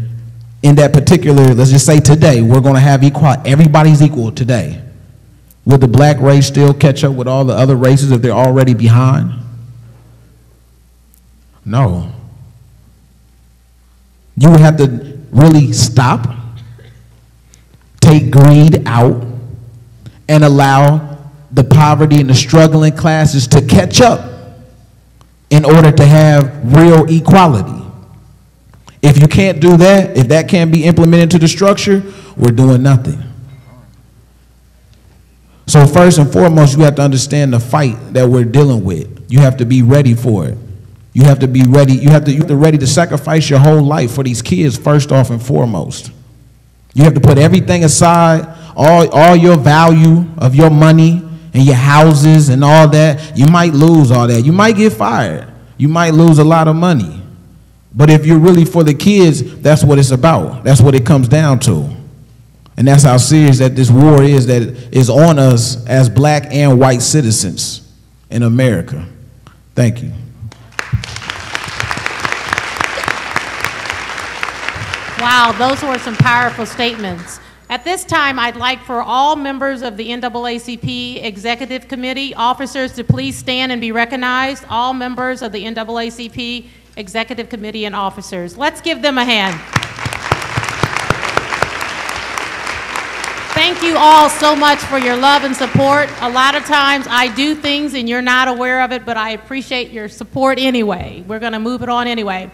In that particular, let's just say today, we're going to have equality. Everybody's equal today. Will the black race still catch up with all the other races if they're already behind? No. You would have to really stop, take greed out, and allow the poverty and the struggling classes to catch up in order to have real equality. If you can't do that, if that can't be implemented into the structure, we're doing nothing. So first and foremost, you have to understand the fight that we're dealing with. You have to be ready for it. You have to be ready. You have to ready to sacrifice your whole life for these kids first off and foremost. You have to put everything aside, all your value of your money and your houses and all that. You might lose all that. You might get fired. You might lose a lot of money. But if you're really for the kids, that's what it's about. That's what it comes down to. And that's how serious that this war is that is on us as black and white citizens in America. Thank you. Wow, those were some powerful statements. At this time, I'd like for all members of the NAACP Executive Committee officers to please stand and be recognized. All members of the NAACP Executive Committee and officers. Let's give them a hand. Thank you all so much for your love and support. A lot of times I do things and you're not aware of it, but I appreciate your support anyway. We're going to move it on anyway.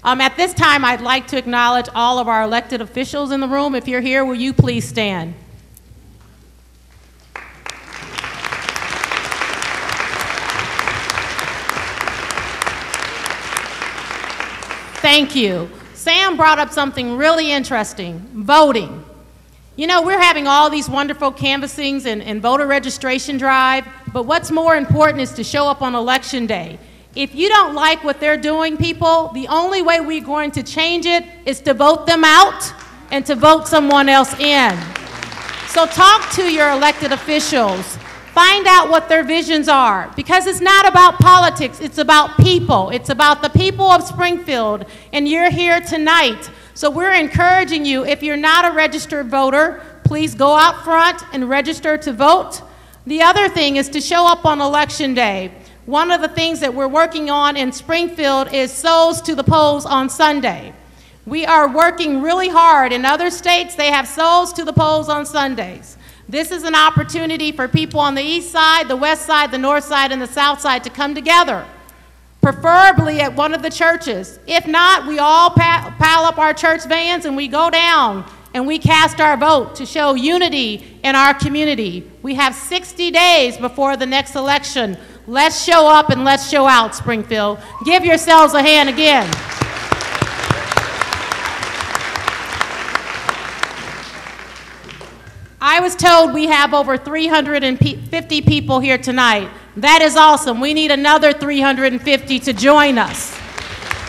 At this time, I'd like to acknowledge all of our elected officials in the room. If you're here, will you please stand? Thank you. Sam brought up something really interesting, voting. You know, we're having all these wonderful canvassings and voter registration drive, but what's more important is to show up on election day. If you don't like what they're doing, people, the only way we're going to change it is to vote them out and to vote someone else in. So talk to your elected officials. Find out what their visions are, because it's not about politics, it's about people. It's about the people of Springfield, and you're here tonight. So we're encouraging you, if you're not a registered voter, please go out front and register to vote. The other thing is to show up on election day. One of the things that we're working on in Springfield is souls to the polls on Sunday. We are working really hard. In other states, they have souls to the polls on Sundays. This is an opportunity for people on the east side, the west side, the north side, and the south side to come together, preferably at one of the churches. If not, we all pile up our church vans and we go down and we cast our vote to show unity in our community. We have 60 days before the next election. Let's show up and let's show out, Springfield. Give yourselves a hand again. I was told we have over 350 people here tonight. That is awesome. We need another 350 to join us.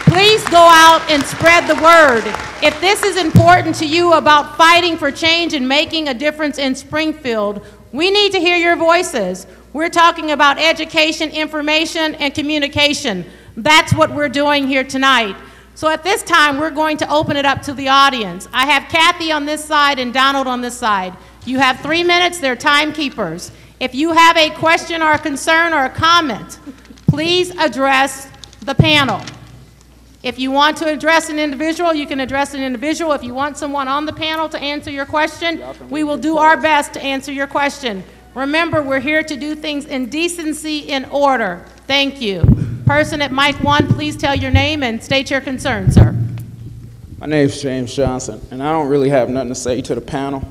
Please go out and spread the word. If this is important to you about fighting for change and making a difference in Springfield, we need to hear your voices. We're talking about education, information, and communication. That's what we're doing here tonight. So at this time, we're going to open it up to the audience. I have Kathy on this side and Donald on this side. You have 3 minutes, they're timekeepers. If you have a question or a concern or a comment, please address the panel. If you want to address an individual, you can address an individual. If you want someone on the panel to answer your question, we will do our best to answer your question. Remember, we're here to do things in decency and order. Thank you. Person at mic 1, please tell your name and state your concern, sir. My name is James Johnson, and I don't really have nothing to say to the panel.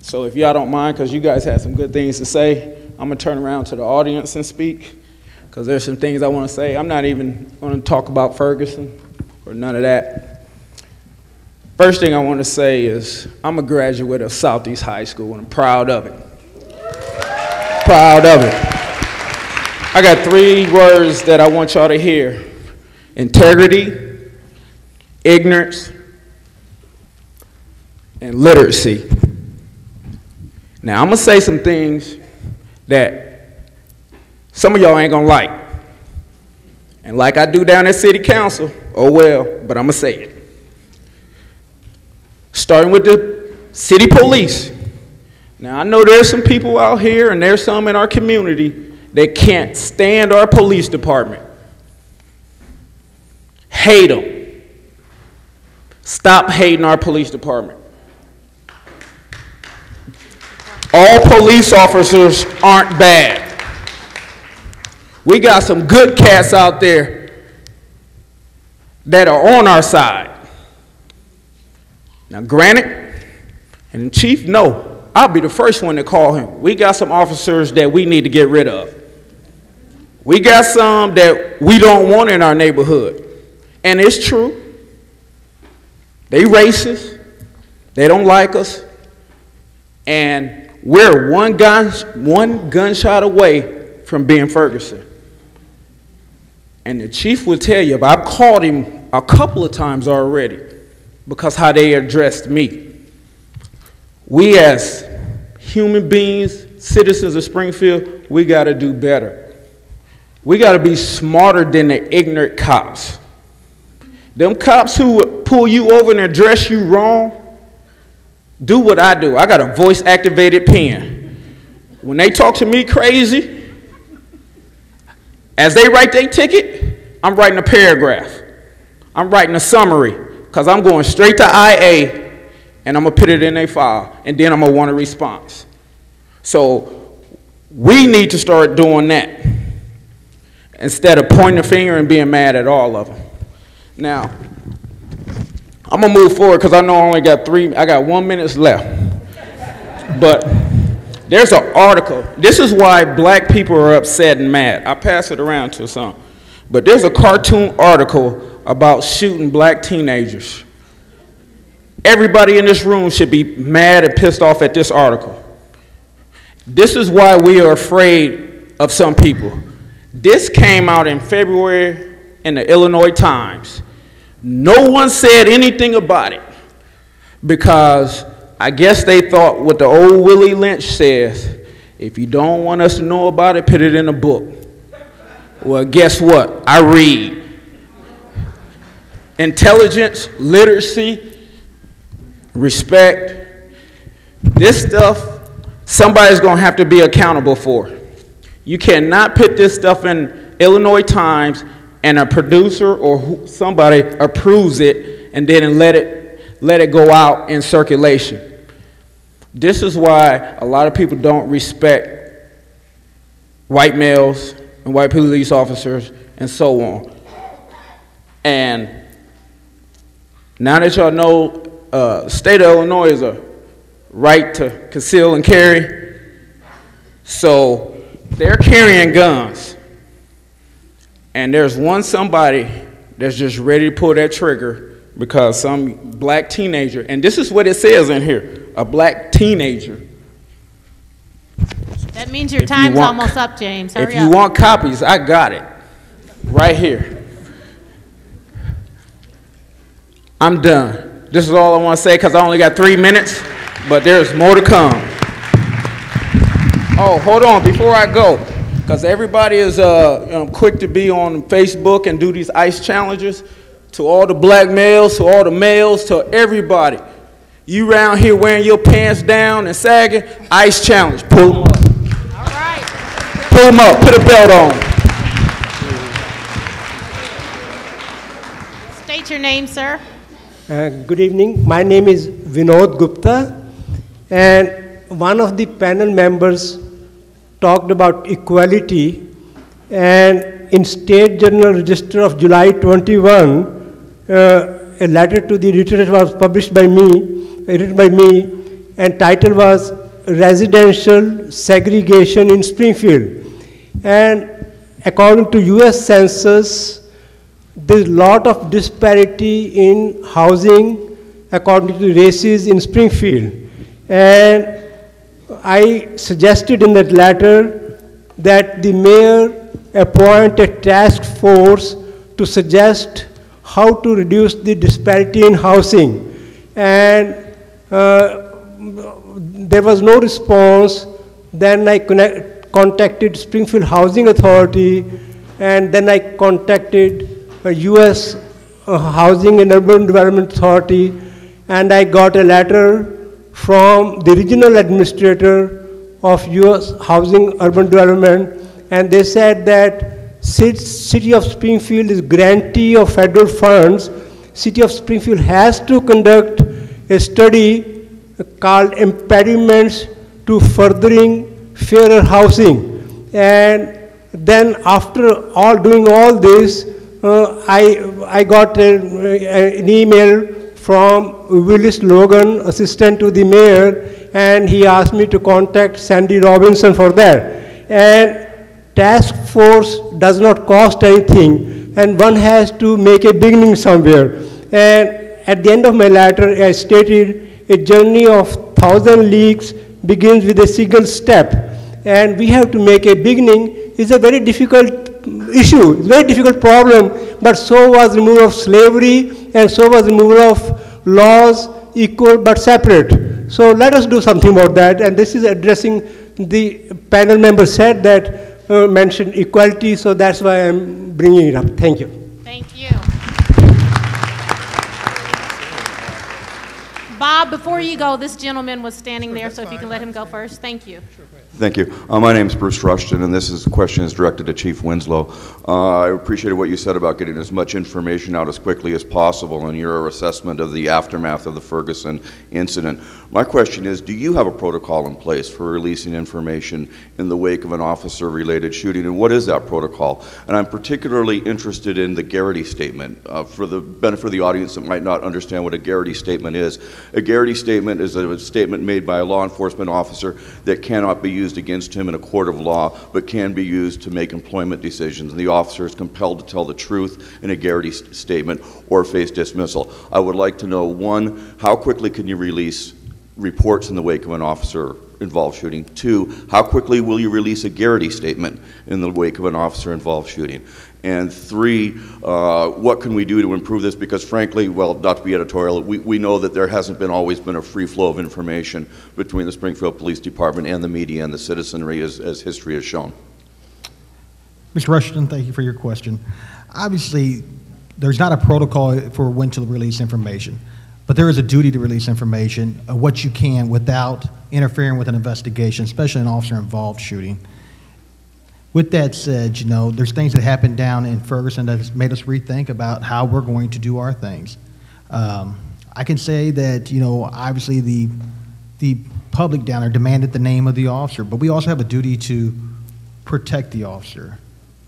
So if y'all don't mind, because you guys had some good things to say, I'm going to turn around to the audience and speak, because there's some things I want to say. I'm not even going to talk about Ferguson or none of that. First thing I want to say is I'm a graduate of Southeast High School, and I'm proud of it. Proud of it. I got 3 words that I want y'all to hear: integrity, ignorance, and literacy. Now, I'm going to say some things that some of y'all ain't going to like. And like I do down at City Council, oh well, but I'm going to say it. Starting with the city police. Now, I know there's some people out here, and there's some in our community that can't stand our police department. Hate them. Stop hating our police department. all police officers aren't bad. We got some good cats out there that are on our side. Now, granted, and Chief, no, I'll be the first one to call him. We got some officers that we need to get rid of. We got some that we don't want in our neighborhood. And it's true. They racist. They don't like us. And we're one gunshot away from being Ferguson. And the chief will tell you, but I've called him a couple of times already because how they addressed me. We as human beings, citizens of Springfield, we got to do better. We got to be smarter than the ignorant cops. Them cops who pull you over and address you wrong, do what I do. I got a voice-activated pen. When they talk to me crazy, as they write their ticket, I'm writing a paragraph. I'm writing a summary, because I'm going straight to IA, and I'm going to put it in their file, and then I'm going to want a response. So we need to start doing that instead of pointing the finger and being mad at all of them. Now, I'm going to move forward because I know I only got 1 minute left. But there's an article. This is why black people are upset and mad. I pass it around to some. But there's a cartoon article about shooting black teenagers. Everybody in this room should be mad and pissed off at this article. This is why we are afraid of some people. This came out in February in the Illinois Times. No one said anything about it because I guess they thought what the old Willie Lynch says, if you don't want us to know about it, put it in a book. Well, guess what? I read. Intelligence, literacy, respect. This stuff, somebody's going to have to be accountable for. You cannot put this stuff in Illinois Times and a producer or somebody approves it and then let it go out in circulation. This is why a lot of people don't respect white males and white police officers and so on. And now that y'all know, state of Illinois is a right to conceal and carry, so they're carrying guns. And there's somebody that's just ready to pull that trigger because some black teenager, and this is what it says in here, a black teenager. That means your time's almost up, James. Hurry up. If you want copies, I got it right here. I'm done. This is all I want to say because I only got 3 minutes, but there's more to come. Oh, hold on, before I go. Because everybody is quick to be on Facebook and do these ICE challenges. To all the black males, to all the males, to everybody. You around here wearing your pants down and sagging, ICE challenge, pull them up. All right. Pull them up, put a belt on. State your name, sir. Good evening. My name is Vinod Gupta, and one of the panel members talked about equality, and in State Journal Register of July 21, a letter to the editor was published by me, written by me, and title was Residential Segregation in Springfield. And according to US Census, there's a lot of disparity in housing according to races in Springfield. And I suggested in that letter that the mayor appoint a task force to suggest how to reduce the disparity in housing. And there was no response. Then I contacted Springfield Housing Authority, and then I contacted US Housing and Urban Development Authority, and I got a letter from the regional administrator of US Housing Urban Development, and they said that City of Springfield is grantee of federal funds. City of Springfield has to conduct a study called Impediments to furthering fairer housing. And then after doing all this, I got an email from Willis Logan, assistant to the mayor, and he asked me to contact Sandy Robinson for that. And task force does not cost anything, and one has to make a beginning somewhere. And at the end of my letter, I stated a journey of 1,000 leagues begins with a single step. And we have to make a beginning. It's a very difficult issue, very difficult problem, but so was removal of slavery, and so was removal of laws equal but separate. So let us do something about that, and this is addressing the panel member said that mentioned equality, so that's why I'm bringing it up. Thank you. Thank you. Bob, before you go, this gentleman was standing there, so if you can let him go first. Thank you. Thank you. My name is Bruce Rushton, and this question is directed to Chief Winslow. I appreciated what you said about getting as much information out as quickly as possible and your assessment of the aftermath of the Ferguson incident. My question is, do you have a protocol in place for releasing information in the wake of an officer-related shooting, and what is that protocol? And I'm particularly interested in the Garrity statement. For the benefit of the audience that might not understand what a Garrity statement is, a Garrity statement is a statement made by a law enforcement officer that cannot be used against him in a court of law, but can be used to make employment decisions. And the officer is compelled to tell the truth in a Garrity statement or face dismissal. I would like to know, one, how quickly can you release reports in the wake of an officer-involved shooting? Two, how quickly will you release a Garrity statement in the wake of an officer-involved shooting? And three, what can we do to improve this? Because frankly, well, not to be editorial, we know that there hasn't always been a free flow of information between the Springfield Police Department and the media and the citizenry, as history has shown. Mr. Rushton, thank you for your question. Obviously, there's not a protocol for when to release information, but there is a duty to release information of what you can without interfering with an investigation, especially an officer-involved shooting. With that said, you know, there's things that happened down in Ferguson that has made us rethink about how we're going to do our things. I can say that, you know, obviously the public down there demanded the name of the officer, but we also have a duty to protect the officer,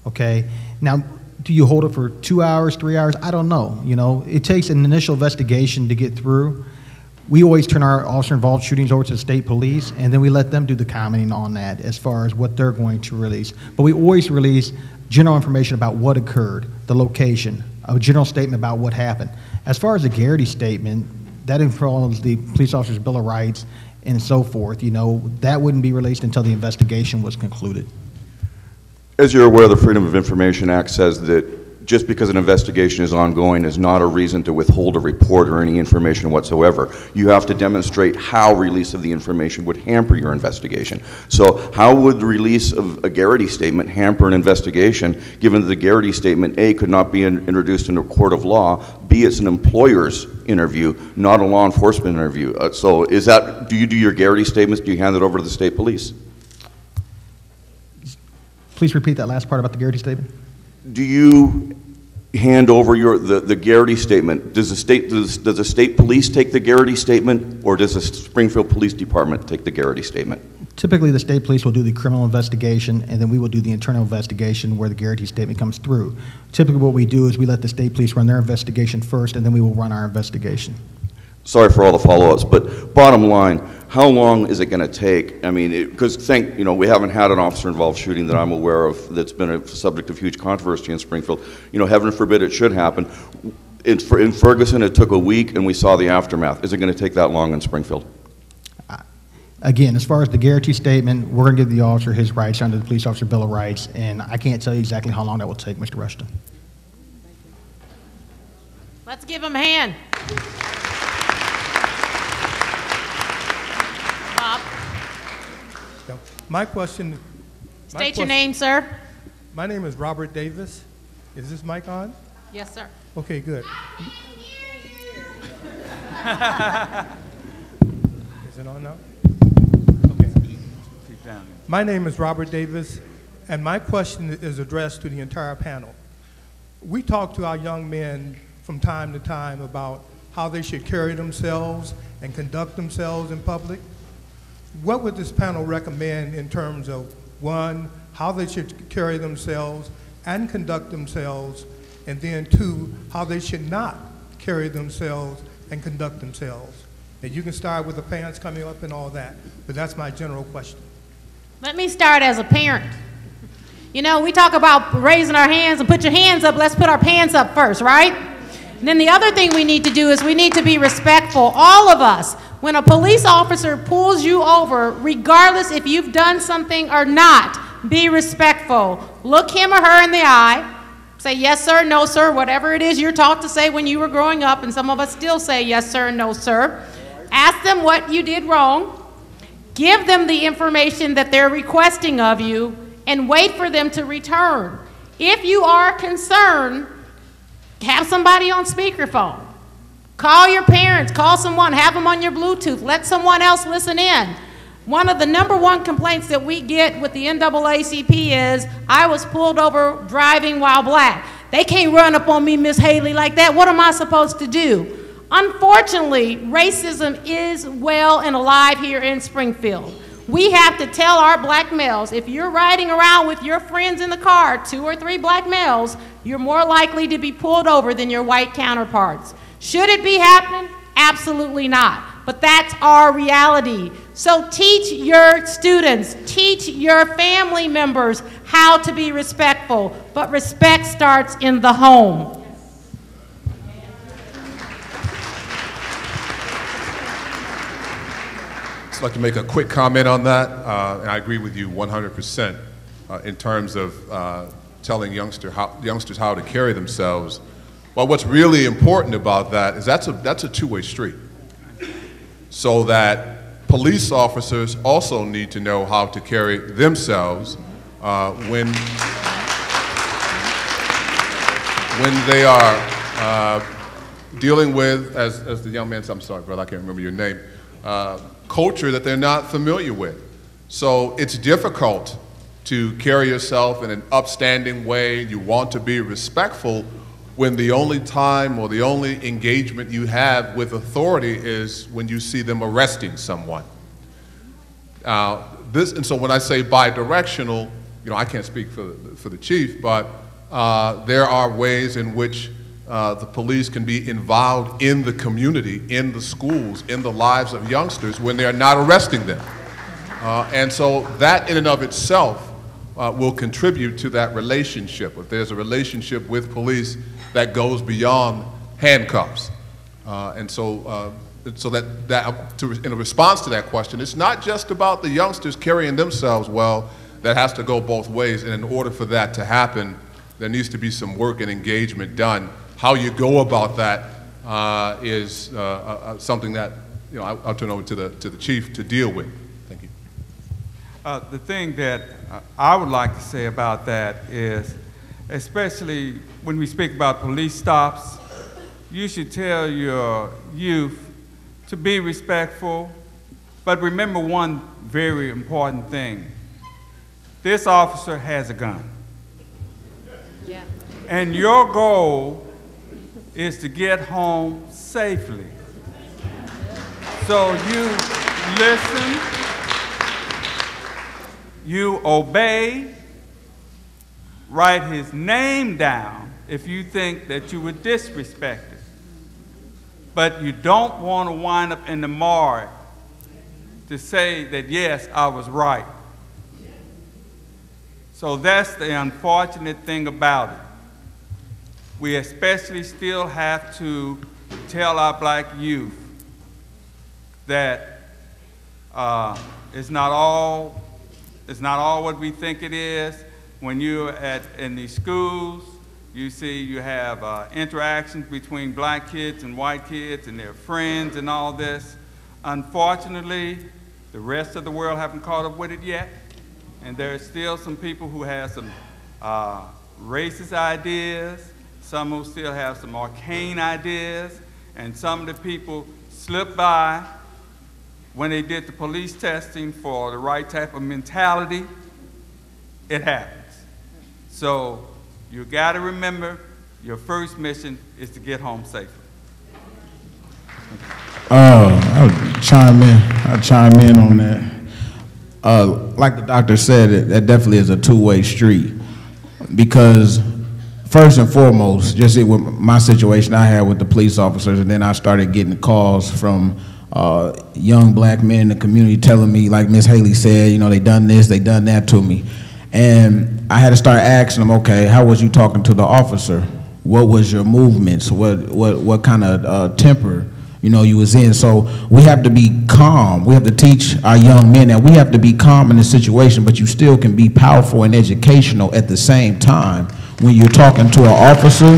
okay? Now, do you hold it for 2 hours, 3 hours? I don't know, you know. It takes an initial investigation to get through. We always turn our officer-involved shootings over to the state police, and then we let them do the commenting on that as far as what they're going to release. But we always release general information about what occurred, the location, a general statement about what happened. As far as the Garrity statement, that involves the police officer's Bill of Rights and so forth. You know, that wouldn't be released until the investigation was concluded. As you're aware, the Freedom of Information Act says that just because an investigation is ongoing is not a reason to withhold a report or any information whatsoever. You have to demonstrate how release of the information would hamper your investigation. So how would the release of a Garrity statement hamper an investigation, given that the Garrity statement, A, could not be introduced in a court of law, B, it's an employer's interview, not a law enforcement interview. So is that, do you do your Garrity statements, do you hand it over to the state police? Please repeat that last part about the Garrity statement. Do you hand over the Garrity statement? Does the state police take the Garrity statement, or does the Springfield Police Department take the Garrity statement? Typically, the state police will do the criminal investigation, and then we will do the internal investigation where the Garrity statement comes through. Typically, what we do is we let the state police run their investigation first, and then we will run our investigation. Sorry for all the follow-ups, but bottom line, how long is it going to take? I mean, because you know, we haven't had an officer-involved shooting that I'm aware of that's been a subject of huge controversy in Springfield. You know, heaven forbid it should happen. In Ferguson, it took a week, and we saw the aftermath. Is it going to take that long in Springfield? Again, as far as the Garrity statement, we're going to give the officer his rights under the Police Officer Bill of Rights, and I can't tell you exactly how long that will take, Mr. Rushton. Let's give him a hand. Bob. My question. State your name, sir. My name is Robert Davis. Is this mic on? Yes, sir. Okay, good. Is it on now? Okay. My name is Robert Davis, and my question is addressed to the entire panel. We talk to our young men from time to time about how they should carry themselves and conduct themselves in public. what would this panel recommend in terms of, one, how they should carry themselves and conduct themselves, and then two, how they should not carry themselves and conduct themselves? And you can start with the parents coming up and all that, but that's my general question. Let me start as a parent. You know, we talk about raising our hands and put your hands up, let's put our pants up first, right? And then the other thing we need to do is we need to be respectful, all of us. When a police officer pulls you over, regardless if you've done something or not, be respectful. Look him or her in the eye. Say yes, sir, no, sir, whatever it is you're taught to say when you were growing up, and some of us still say yes, sir, no, sir. Ask them what you did wrong. Give them the information that they're requesting of you, and wait for them to return. If you are concerned, have somebody on speakerphone. Call your parents, call someone, have them on your Bluetooth, let someone else listen in. One of the #1 complaints that we get with the NAACP is, I was pulled over driving while black. They can't run up on me, Miss Haley, like that. What am I supposed to do? Unfortunately, racism is well and alive here in Springfield. We have to tell our black males, if you're riding around with your friends in the car, 2 or 3 black males, you're more likely to be pulled over than your white counterparts. Should it be happening? Absolutely not. But that's our reality. So teach your students, teach your family members how to be respectful. But respect starts in the home. I'd like to make a quick comment on that, and I agree with you 100% in terms of telling youngsters how to carry themselves. Well, what's really important about that is that's a two-way street. So that police officers also need to know how to carry themselves when they are dealing with, as the young man said, I'm sorry, brother, I can't remember your name, culture that they're not familiar with. So it's difficult to carry yourself in an upstanding way. You want to be respectful when the only time or the only engagement you have with authority is when you see them arresting someone. And so when I say bi-directional, you know, I can't speak for the chief, but there are ways in which the police can be involved in the community, in the schools, in the lives of youngsters when they're not arresting them. And so that in and of itself will contribute to that relationship. If there's a relationship with police that goes beyond handcuffs. And so in response to that question, it's not just about the youngsters carrying themselves well. That has to go both ways. And in order for that to happen, there needs to be some work and engagement done. How you go about that is something that, you know, I'll turn over to the chief to deal with. Thank you. The thing that I would like to say about that is, especially when we speak about police stops, you should tell your youth to be respectful, but remember one very important thing. This officer has a gun. Yeah. And your goal is to get home safely. So you listen, you obey, write his name down if you think that you were disrespected. But you don't want to wind up in the morgue to say that, yes, I was right. So that's the unfortunate thing about it. We especially still have to tell our black youth that it's not all what we think it is. When you're in these schools, you see you have interactions between black kids and white kids and their friends and all this. Unfortunately, the rest of the world haven't caught up with it yet. And there are still some people who have some racist ideas, some who still have some arcane ideas, and some of the people slipped by when they did the police testing for the right type of mentality. It happens. So you got to remember your first mission is to get home safely. I'll chime in on that. like the doctor said, that definitely is a two-way street. Because first and foremost, just with my situation I had with the police officers, and then I started getting calls from young black men in the community telling me, like Miss Haley said, you know, they done this, they done that to me. And I had to start asking them, okay, how was you talking to the officer? What was your movements? What kind of temper, you know, you was in? So we have to be calm. We have to teach our young men that we have to be calm in the situation, but you still can be powerful and educational at the same time when you're talking to an officer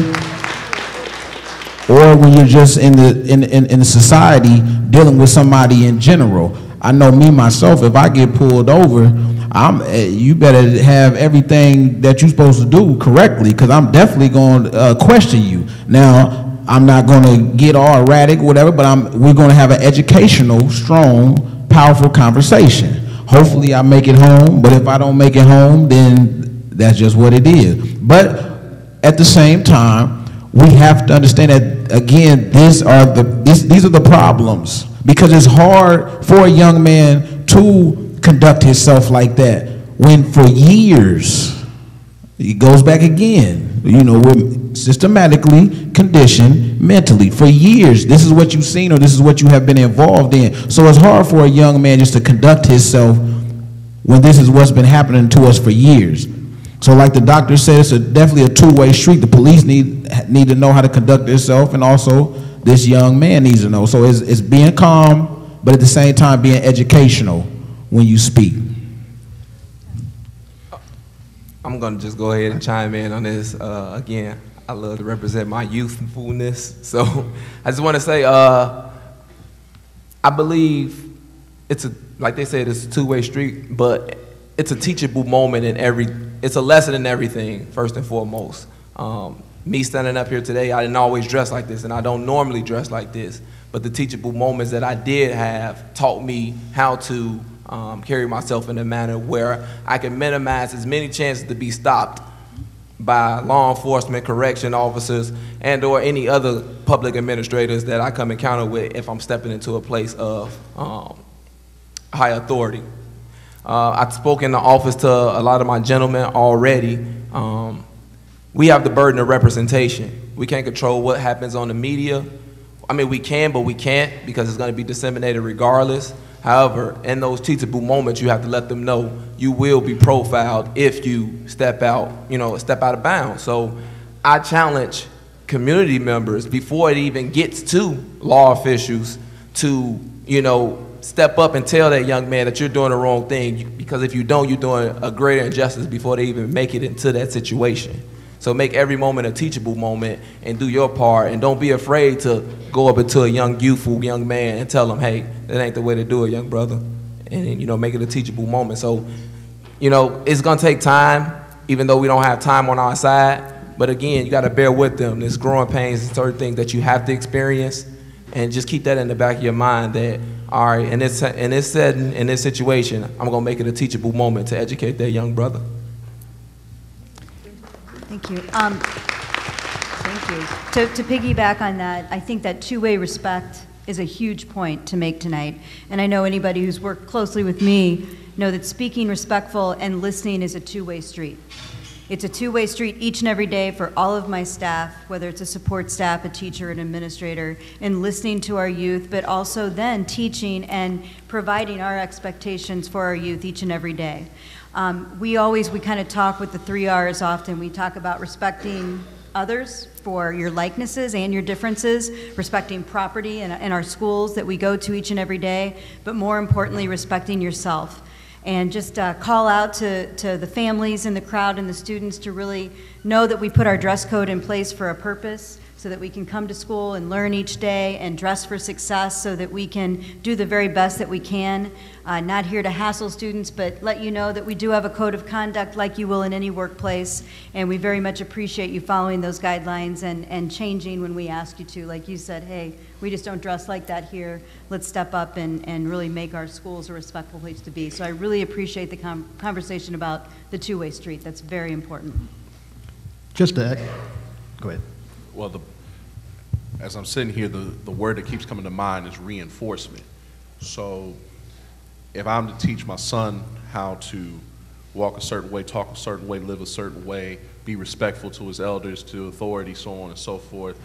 or when you're just in the society dealing with somebody in general. I know me myself, if I get pulled over, you better have everything that you're supposed to do correctly, because I'm definitely going to question you. Now, I'm not going to get all erratic, whatever, but we're going to have an educational, strong, powerful conversation. Hopefully I make it home, but if I don't make it home, then that's just what it is. But at the same time, we have to understand that, again, these are the problems, because it's hard for a young man to conduct himself like that when for years, he goes back again, you know, we're systematically conditioned mentally. For years, this is what you've seen or this is what you have been involved in. So it's hard for a young man just to conduct himself when this is what's been happening to us for years. So like the doctor said, it's definitely a two-way street. The police need to know how to conduct themselves, and also this young man needs to know. So it's being calm, but at the same time being educational when you speak. I'm gonna just go ahead and chime in on this. Again, I love to represent my youthfulness. So I just wanna say, I believe like they said, it's a two-way street, but it's a teachable moment it's a lesson in everything, first and foremost. Me standing up here today, I didn't always dress like this, and I don't normally dress like this, but the teachable moments that I did have taught me how to carry myself in a manner where I can minimize as many chances to be stopped by law enforcement, correction officers, and or any other public administrators that I come encounter with if I'm stepping into a place of high authority. I've spoken in the office to a lot of my gentlemen already. We have the burden of representation. We can't control what happens on the media. I mean, we can, but we can't, because it's going to be disseminated regardless. However, in those teachable moments, you have to let them know you will be profiled if you step out of bounds. So I challenge community members before it even gets to law officials to, step up and tell that young man that you're doing the wrong thing, because if you don't, you're doing a greater injustice before they even make it into that situation. So make every moment a teachable moment and do your part, and don't be afraid to go up into a youthful young man and tell him, hey, that ain't the way to do it, young brother, and make it a teachable moment. So, it's gonna take time, even though we don't have time on our side, but again, you gotta bear with them. There's growing pains and certain things that you have to experience, and just keep that in the back of your mind that, all right, in this setting, in this situation, I'm gonna make it a teachable moment to educate that young brother. Thank you. Thank you. To piggyback on that, I think that two-way respect is a huge point to make tonight. And I know anybody who's worked closely with me know that speaking respectful and listening is a two-way street. It's a two-way street each and every day for all of my staff, whether it's a support staff, a teacher, an administrator, and listening to our youth, but also then teaching and providing our expectations for our youth each and every day. We kind of talk with the 3 R's often. We talk about respecting others for your likenesses and your differences, respecting property in our schools that we go to each and every day, but more importantly, respecting yourself. And just call out to the families in the crowd and the students to really know that we put our dress code in place for a purpose, so that we can come to school and learn each day and dress for success, so that we can do the very best that we can. Not here to hassle students, but let you know that we do have a code of conduct like you will in any workplace, and we very much appreciate you following those guidelines and changing when we ask you to. Like you said, hey, we just don't dress like that here. Let's step up and really make our schools a respectful place to be. So I really appreciate the conversation about the two-way street. That's very important. Just to go ahead. Well, as I'm sitting here, the word that keeps coming to mind is reinforcement. So if I'm to teach my son how to walk a certain way, talk a certain way, live a certain way, be respectful to his elders, to authority, so on and so forth,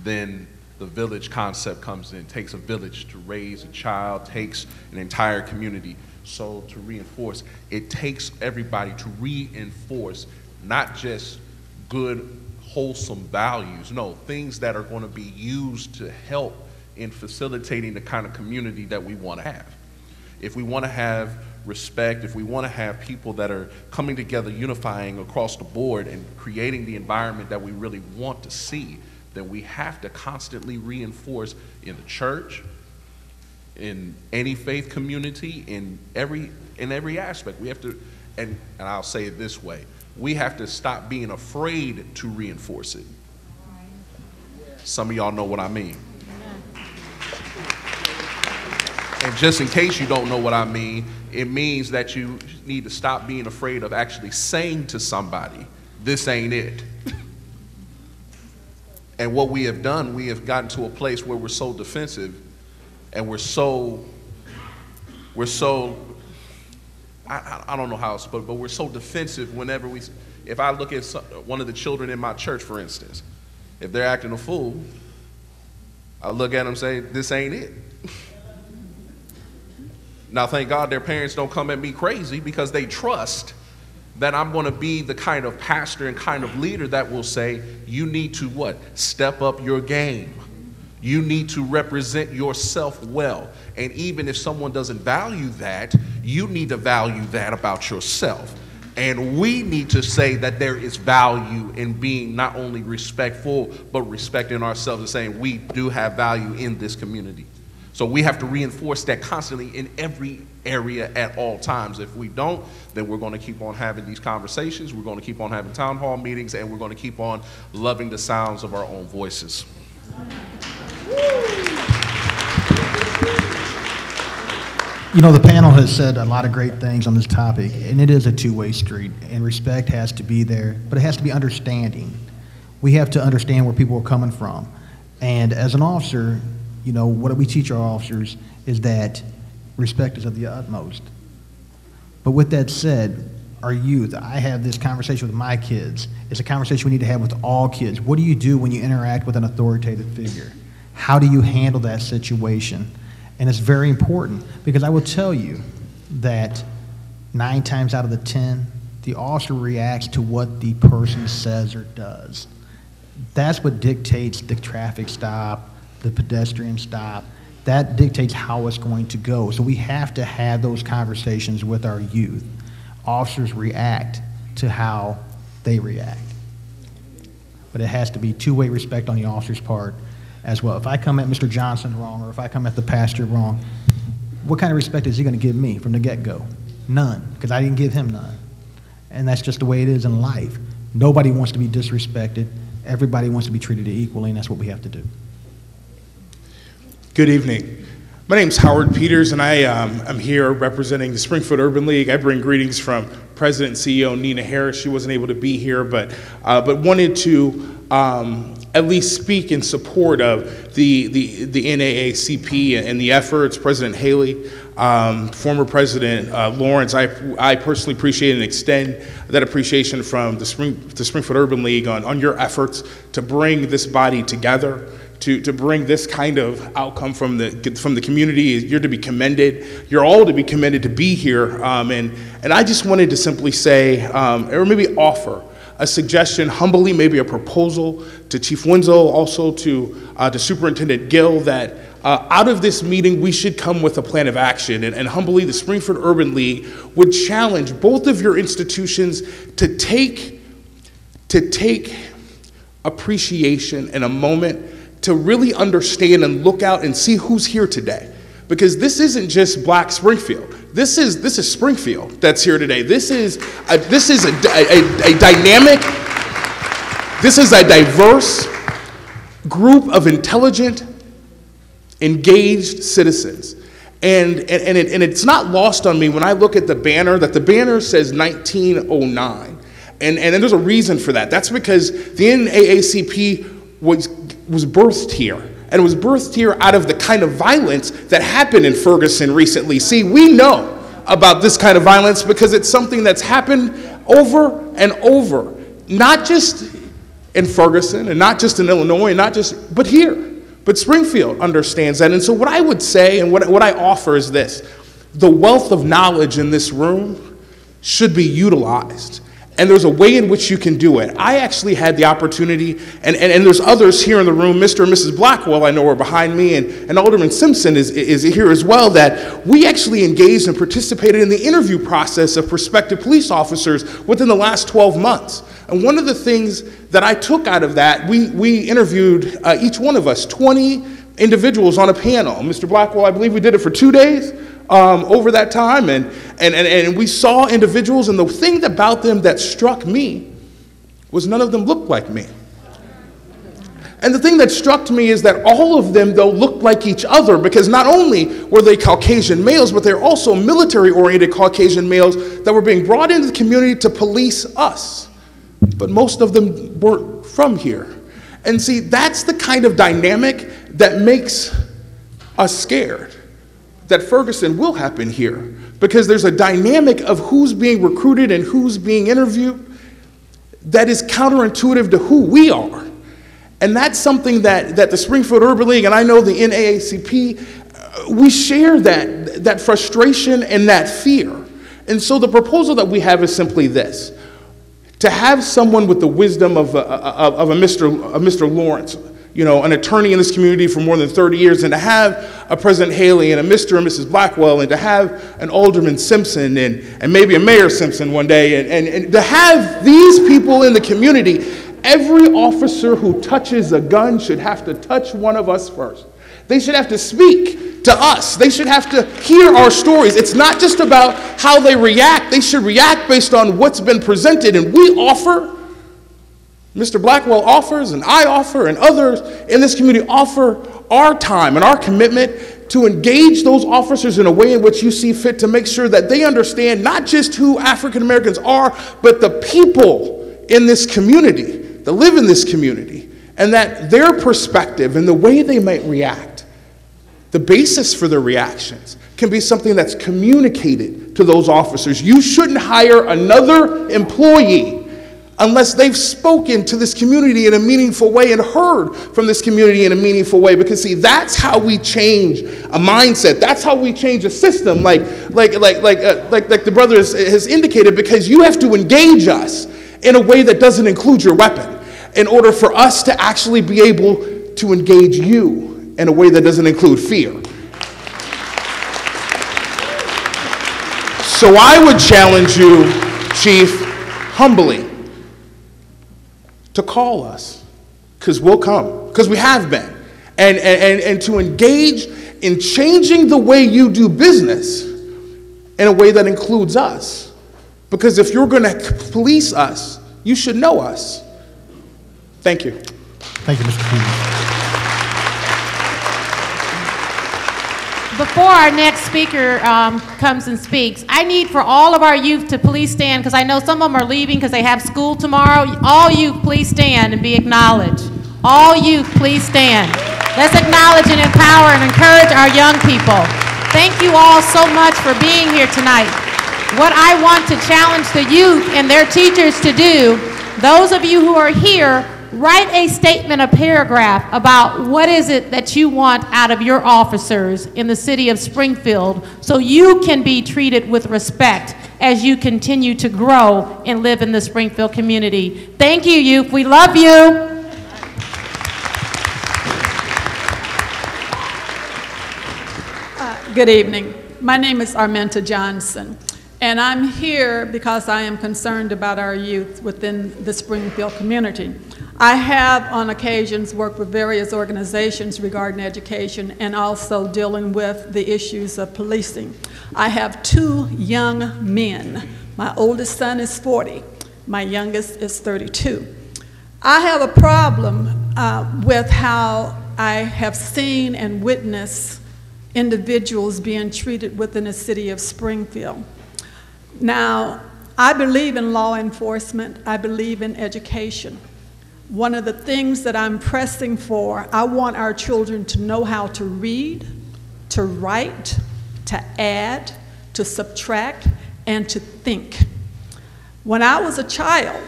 then the village concept comes in. It takes a village to raise a child, takes an entire community. So to reinforce, it takes everybody to reinforce not just good, wholesome values, no, things that are going to be used to help in facilitating the kind of community that we want to have. If we want to have respect, if we want to have people that are coming together, unifying across the board and creating the environment that we really want to see, then we have to constantly reinforce in the church, in any faith community, in every aspect. We have to, and I'll say it this way, we have to stop being afraid to reinforce it. Some of y'all know what I mean. And just in case you don't know what I mean, it means that you need to stop being afraid of actually saying to somebody, this ain't it. And what we have done, we have gotten to a place where we're so defensive and we're so, I don't know how else, but we're so defensive whenever if I look at one of the children in my church, for instance, if they're acting a fool, I look at them and say, this ain't it. Now, thank God their parents don't come at me crazy because they trust that I'm going to be the kind of pastor and kind of leader that will say, you need to what? Step up your game. You need to represent yourself well. And even if someone doesn't value that, you need to value that about yourself. And we need to say that there is value in being not only respectful, but respecting ourselves and saying we do have value in this community. So we have to reinforce that constantly in every area at all times. If we don't, then we're going to keep on having these conversations, we're going to keep on having town hall meetings, and we're going to keep on loving the sounds of our own voices. You know, the panel has said a lot of great things on this topic, and it is a two-way street, and respect has to be there, but it has to be understanding. We have to understand where people are coming from. And as an officer, you know, what we teach our officers is that respect is of the utmost. But with that said, our youth, I have this conversation with my kids. It's a conversation we need to have with all kids. What do you do when you interact with an authoritative figure? How do you handle that situation? And it's very important because I will tell you that 9 times out of the 10, the officer reacts to what the person says or does. That's what dictates the traffic stop, the pedestrian stop. That dictates how it's going to go. So we have to have those conversations with our youth. Officers react to how they react. But it has to be two-way respect on the officer's part as well. If I come at Mr. Johnson wrong, or if I come at the pastor wrong, what kind of respect is he going to give me from the get-go? None, because I didn't give him none. And that's just the way it is in life. Nobody wants to be disrespected. Everybody wants to be treated equally, and that's what we have to do. Good evening. My name's Howard Peters, and I'm here representing the Springfield Urban League. I bring greetings from President and CEO Nina Harris. She wasn't able to be here, but wanted to at least speak in support of the NAACP and the efforts. President Haley, former President Lawrence, I personally appreciate and extend that appreciation from the Springfield Urban League on your efforts to bring this body together, to bring this kind of outcome from the community. You're to be commended. You're all to be commended to be here. And I just wanted to simply say, or maybe offer a suggestion, humbly, maybe a proposal to Chief Winslow, also to Superintendent Gill, that out of this meeting, we should come with a plan of action. And humbly, the Springfield Urban League would challenge both of your institutions to take appreciation in a moment to really understand and look out and see who's here today. Because this isn't just Black Springfield. This is Springfield that's here today. This is a dynamic, this is a diverse group of intelligent, engaged citizens. And it's not lost on me when I look at the banner, that the banner says 1909. And there's a reason for that. That's because the NAACP was birthed here. And it was birthed here out of the kind of violence that happened in Ferguson recently. See, we know about this kind of violence because it's something that's happened over and over, not just in Ferguson and not just in Illinois, and not just, but here. But Springfield understands that. And so what I would say and what I offer is this: the wealth of knowledge in this room should be utilized. And there's a way in which you can do it. I actually had the opportunity, and there's others here in the room, Mr. and Mrs. Blackwell, I know, are behind me, and Alderman Simpson is here as well, that we actually engaged and participated in the interview process of prospective police officers within the last 12 months. And one of the things that I took out of that, we interviewed, each one of us, 20 individuals on a panel. Mr. Blackwell, I believe we did it for 2 days. Over that time, and we saw individuals, and the thing about them that struck me was none of them looked like me. And the thing that struck me is that all of them, though, looked like each other, because not only were they Caucasian males, but they're also military-oriented Caucasian males that were being brought into the community to police us. But most of them weren't from here. And see, that's the kind of dynamic that makes us scared that Ferguson will happen here, because there's a dynamic of who's being recruited and who's being interviewed that is counterintuitive to who we are. And that's something that the Springfield Urban League, and I know the NAACP, we share that frustration and that fear. And so the proposal that we have is simply this: to have someone with the wisdom of a Mr. Lawrence, you know, an attorney in this community for more than 30 years, and to have a President Haley and a Mr. and Mrs. Blackwell, and to have an Alderman Simpson and maybe a Mayor Simpson one day, and to have these people in the community. Every officer who touches a gun should have to touch one of us first. They should have to speak to us. They should have to hear our stories. It's not just about how they react. They should react based on what's been presented, and we offer, Mr. Blackwell offers, and I offer, and others in this community offer our time and our commitment to engage those officers in a way in which you see fit, to make sure that they understand not just who African Americans are, but the people in this community that live in this community, and that their perspective and the way they might react, the basis for their reactions, can be something that's communicated to those officers. You shouldn't hire another employee unless they've spoken to this community in a meaningful way and heard from this community in a meaningful way. Because see, that's how we change a mindset. That's how we change a system, like the brother has indicated, because you have to engage us in a way that doesn't include your weapon in order for us to actually be able to engage you in a way that doesn't include fear. So I would challenge you, Chief, humbly, to call us, because we'll come, because we have been, and to engage in changing the way you do business in a way that includes us. Because if you're going to police us, you should know us. Thank you. Thank you, Mr. Peters. Before our next speaker comes and speaks, I need for all of our youth to please stand, because I know some of them are leaving because they have school tomorrow. All youth, please stand and be acknowledged. All youth, please stand. Let's acknowledge and empower and encourage our young people. Thank you all so much for being here tonight. What I want to challenge the youth and their teachers to do, those of you who are here, write a statement, a paragraph about what is it that you want out of your officers in the city of Springfield, so you can be treated with respect as you continue to grow and live in the Springfield community. Thank you, youth. We love you. Good evening. My name is Arminta Johnson, and I'm here because I am concerned about our youth within the Springfield community. I have on occasions worked with various organizations regarding education and also dealing with the issues of policing. I have 2 young men. My oldest son is 40. My youngest is 32. I have a problem with how I have seen and witnessed individuals being treated within the city of Springfield. Now, I believe in law enforcement. I believe in education. One of the things that I'm pressing for, I want our children to know how to read, to write, to add, to subtract, and to think. When I was a child,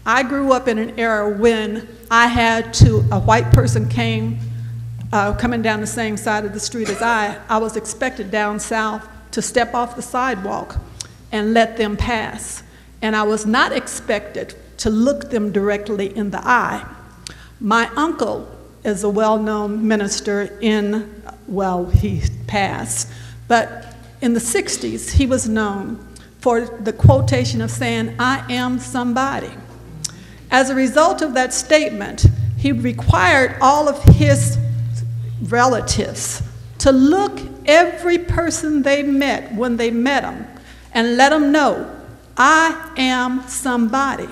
I grew up in an era when a white person came coming down the same side of the street as I was expected down south to step off the sidewalk and let them pass. And I was not expected to look them directly in the eye. My uncle is a well-known minister he passed, but in the 60s, he was known for the quotation of saying, "I am somebody." As a result of that statement, he required all of his relatives to look every person they met when they met him and let them know, "I am somebody."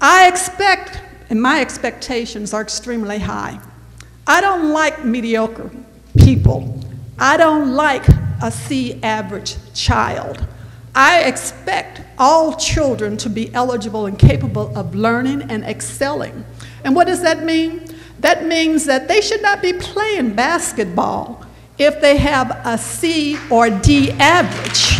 I expect, and my expectations are extremely high. I don't like mediocre people. I don't like a C average child. I expect all children to be eligible and capable of learning and excelling. And what does that mean? That means that they should not be playing basketball if they have a C or D average.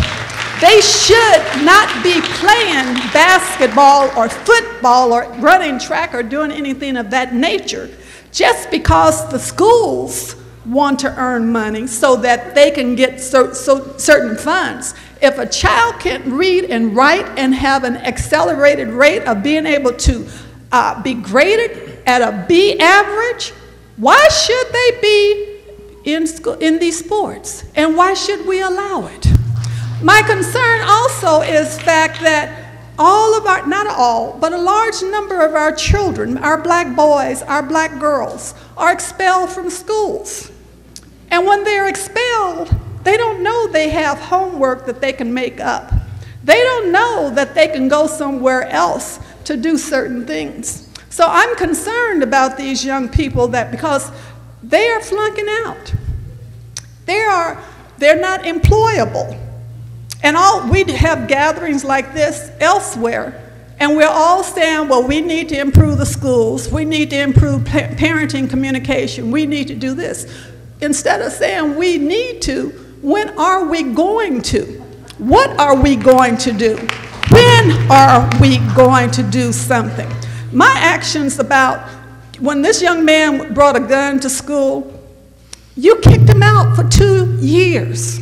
They should not be playing basketball or football or running track or doing anything of that nature just because the schools want to earn money so that they can get certain funds. If a child can't read and write and have an accelerated rate of being able to be graded at a B average, why should they be in these sports? And why should we allow it? My concern also is the fact that all of our, not all, but a large number of our children, our black boys, our black girls, are expelled from schools. And when they're expelled, they don't know they have homework that they can make up. They don't know that they can go somewhere else to do certain things. So I'm concerned about these young people that because they are flunking out. They're not employable. And we have gatherings like this elsewhere, and we're all saying, well, we need to improve the schools, we need to improve parenting communication, we need to do this. Instead of saying we need to, when are we going to? What are we going to do? When are we going to do something? My actions about when this young man brought a gun to school, you kicked him out for 2 years.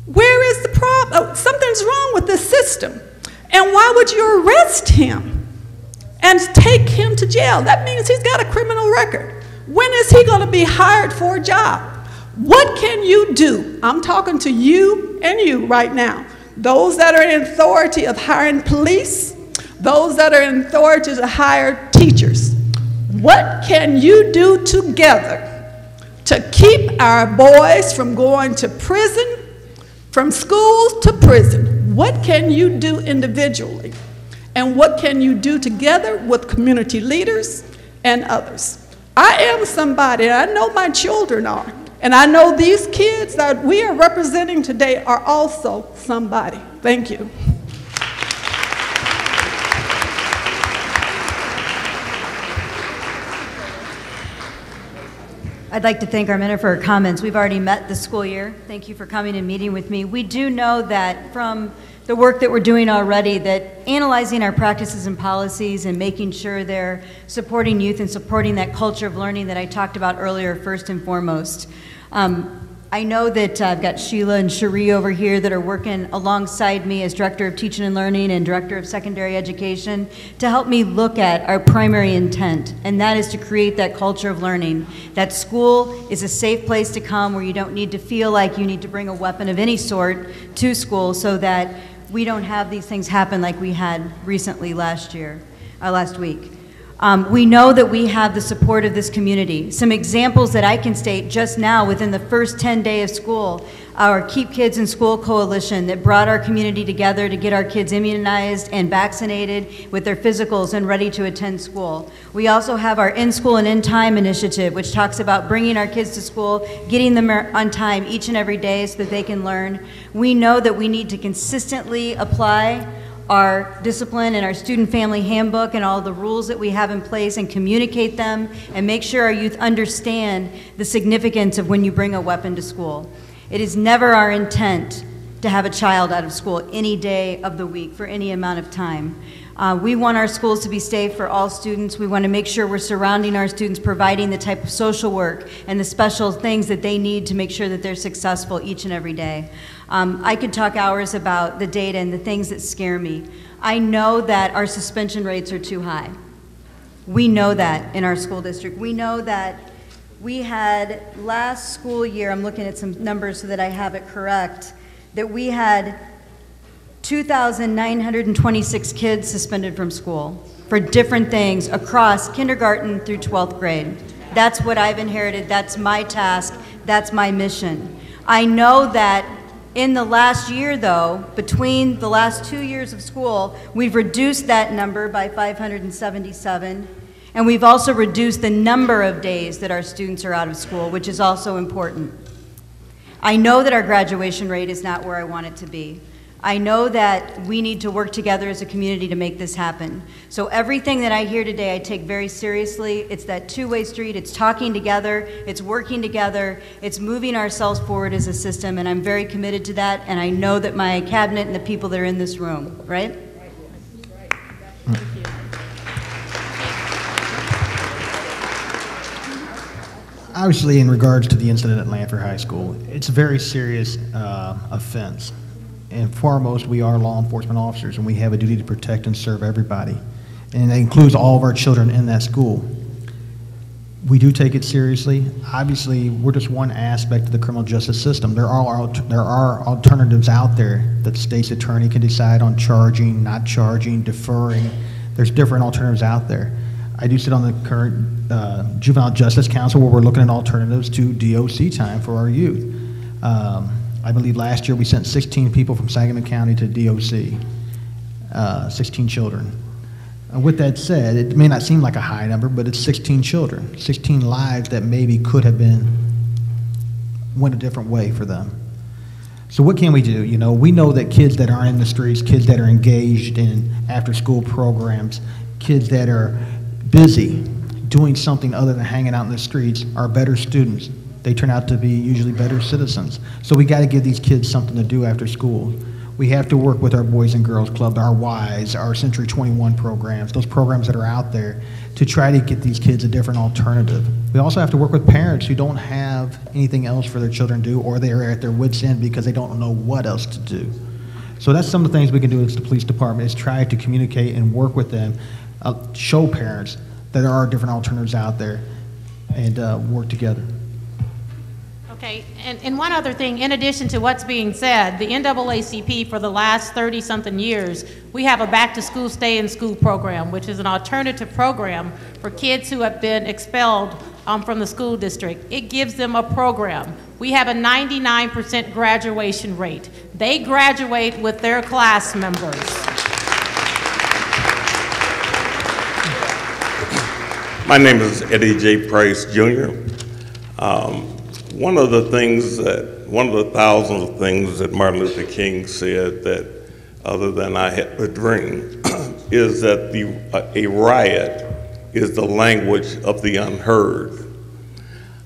Where is the problem? Oh, something's wrong with this system. And why would you arrest him and take him to jail? That means he's got a criminal record. When is he going to be hired for a job? What can you do? I'm talking to you and you right now. Those that are in authority of hiring police, those that are in authority to hire teachers. What can you do together to keep our boys from going to prison, from schools to prison? What can you do individually? And what can you do together with community leaders and others? I am somebody, and I know my children are. And I know these kids that we are representing today are also somebody. Thank you. I'd like to thank our minister for her comments. We've already met this school year. Thank you for coming and meeting with me. We do know that from the work that we're doing already, that analyzing our practices and policies and making sure they're supporting youth and supporting that culture of learning that I talked about earlier first and foremost. I know that I've got Sheila and Cherie over here that are working alongside me as Director of Teaching and Learning and Director of Secondary Education to help me look at our primary intent, and that is to create that culture of learning. That school is a safe place to come where you don't need to feel like you need to bring a weapon of any sort to school so that we don't have these things happen like we had recently last week. We know that we have the support of this community. Some examples that I can state just now within the first 10 days of school, our Keep Kids in School Coalition that brought our community together to get our kids immunized and vaccinated with their physicals and ready to attend school. We also have our In School and In Time initiative, which talks about bringing our kids to school, getting them on time each and every day so that they can learn. We know that we need to consistently apply our discipline and our student family handbook and all the rules that we have in place and communicate them and make sure our youth understand the significance of when you bring a weapon to school. It is never our intent to have a child out of school any day of the week for any amount of time. We want our schools to be safe for all students. We want to make sure we're surrounding our students, providing the type of social work and the special things that they need to make sure that they're successful each and every day. I could talk hours about the data and the things that scare me. I know that our suspension rates are too high. We know that in our school district. We know that we had last school year, I'm looking at some numbers so that I have it correct, that we had 2,926 kids suspended from school for different things across kindergarten through 12th grade. That's what I've inherited. That's my task. That's my mission. I know that in the last year, though, between the last 2 years of school, we've reduced that number by 577, and we've also reduced the number of days that our students are out of school, which is also important. I know that our graduation rate is not where I want it to be. I know that we need to work together as a community to make this happen. So everything that I hear today I take very seriously. It's that two-way street. It's talking together. It's working together. It's moving ourselves forward as a system, and I'm very committed to that, and I know that my cabinet and the people that are in this room, right? Obviously, in regards to the incident at Lanford High School, it's a very serious offense. And foremost, we are law enforcement officers, and we have a duty to protect and serve everybody. And that includes all of our children in that school. We do take it seriously. Obviously, we're just one aspect of the criminal justice system. There are alternatives out there that the state's attorney can decide on charging, not charging, deferring. There's different alternatives out there. I do sit on the current Juvenile Justice Council where we're looking at alternatives to DOC time for our youth. I believe last year we sent 16 people from Sangamon County to DOC, 16 children. With that said, it may not seem like a high number, but it's 16 children, 16 lives that maybe could have went a different way for them. So what can we do? You know, we know that kids that aren't in the streets, kids that are engaged in after-school programs, kids that are busy doing something other than hanging out in the streets are better students. They turn out to be usually better citizens. So we got to give these kids something to do after school. We have to work with our Boys and Girls Club, our WISE, our Century 21 programs, those programs that are out there to try to get these kids a different alternative. We also have to work with parents who don't have anything else for their children to do, or they are at their wits' end because they don't know what else to do. So that's some of the things we can do as the police department, is try to communicate and work with them, show parents that there are different alternatives out there, and work together. Okay, and one other thing, in addition to what's being said, the NAACP for the last 30-something years, we have a back-to-school, stay-in-school program, which is an alternative program for kids who have been expelled from the school district. It gives them a program. We have a 99% graduation rate. They graduate with their class members. My name is Eddie J. Price, Jr. One of the thousands of things that Martin Luther King said that, other than I had a dream, is that a riot is the language of the unheard.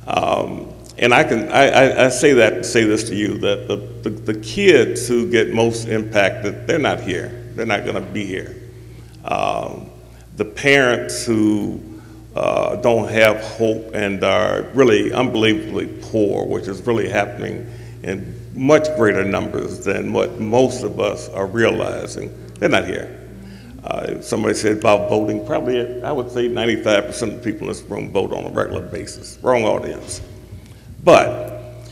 And I say this to you, that the kids who get most impacted, they're not here. They're not going to be here. The parents who don't have hope and are really unbelievably poor, which is really happening in much greater numbers than what most of us are realizing. They're not here. Somebody said about voting, probably I would say 95% of the people in this room vote on a regular basis. Wrong audience. But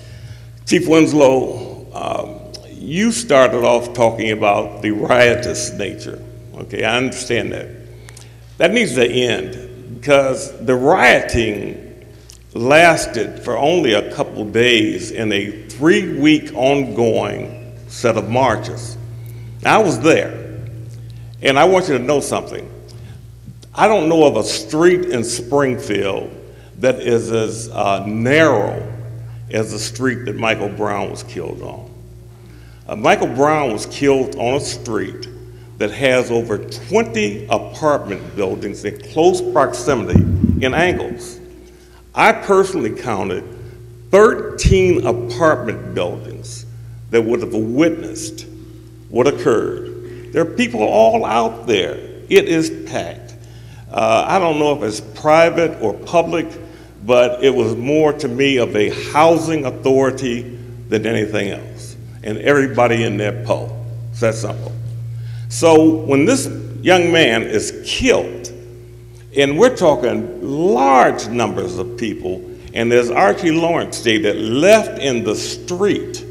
Chief Winslow, you started off talking about the riotous nature. Okay, I understand that. That needs to end, because the rioting lasted for only a couple days in a 3-week ongoing set of marches. I was there, and I want you to know something. I don't know of a street in Springfield that is as narrow as the street that Michael Brown was killed on. Michael Brown was killed on a street that has over 20 apartment buildings in close proximity in angles. I personally counted 13 apartment buildings that would have witnessed what occurred. There are people all out there. It is packed. I don't know if it's private or public, but it was more to me of a housing authority than anything else. And everybody in their poll. It's that simple. So when this young man is killed, and we're talking large numbers of people, and as Archie Lawrence stated, left in the street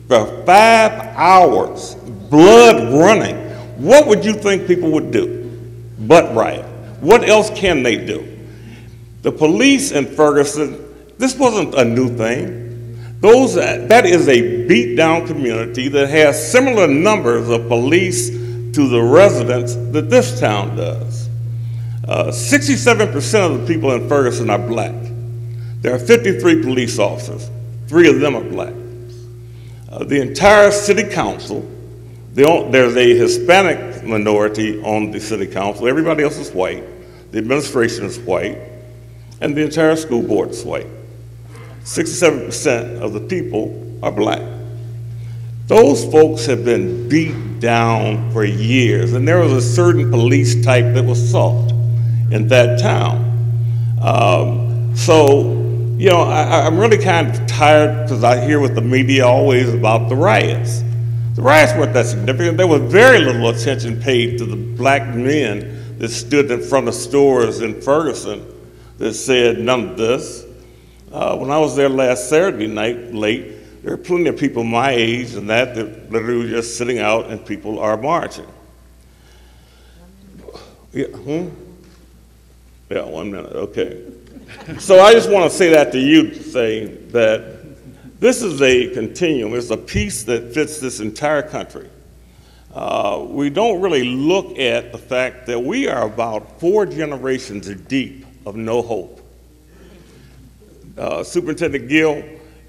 for 5 hours, blood running, what would you think people would do but riot? What else can they do? The police in Ferguson, this wasn't a new thing. That is a beat-down community that has similar numbers of police to the residents that this town does. 67% of the people in Ferguson are black. There are 53 police officers. 3 of them are black. The entire city council, there's a Hispanic minority on the city council. Everybody else is white. The administration is white. And the entire school board is white. 67% of the people are black. Those folks have been beat down for years, and there was a certain police type that was sought in that town. You know, I'm really kind of tired because I hear with the media always about the riots. The riots weren't that significant. There was very little attention paid to the black men that stood in front of stores in Ferguson that said none of this. When I was there last Saturday night, late, there were plenty of people my age and that literally were just sitting out and people are marching. Yeah, Yeah, 1 minute, okay. So I just want to say that to you, to say that this is a continuum. It's a piece that fits this entire country. We don't really look at the fact that we are about 4 generations deep of no hope. Superintendent Gill,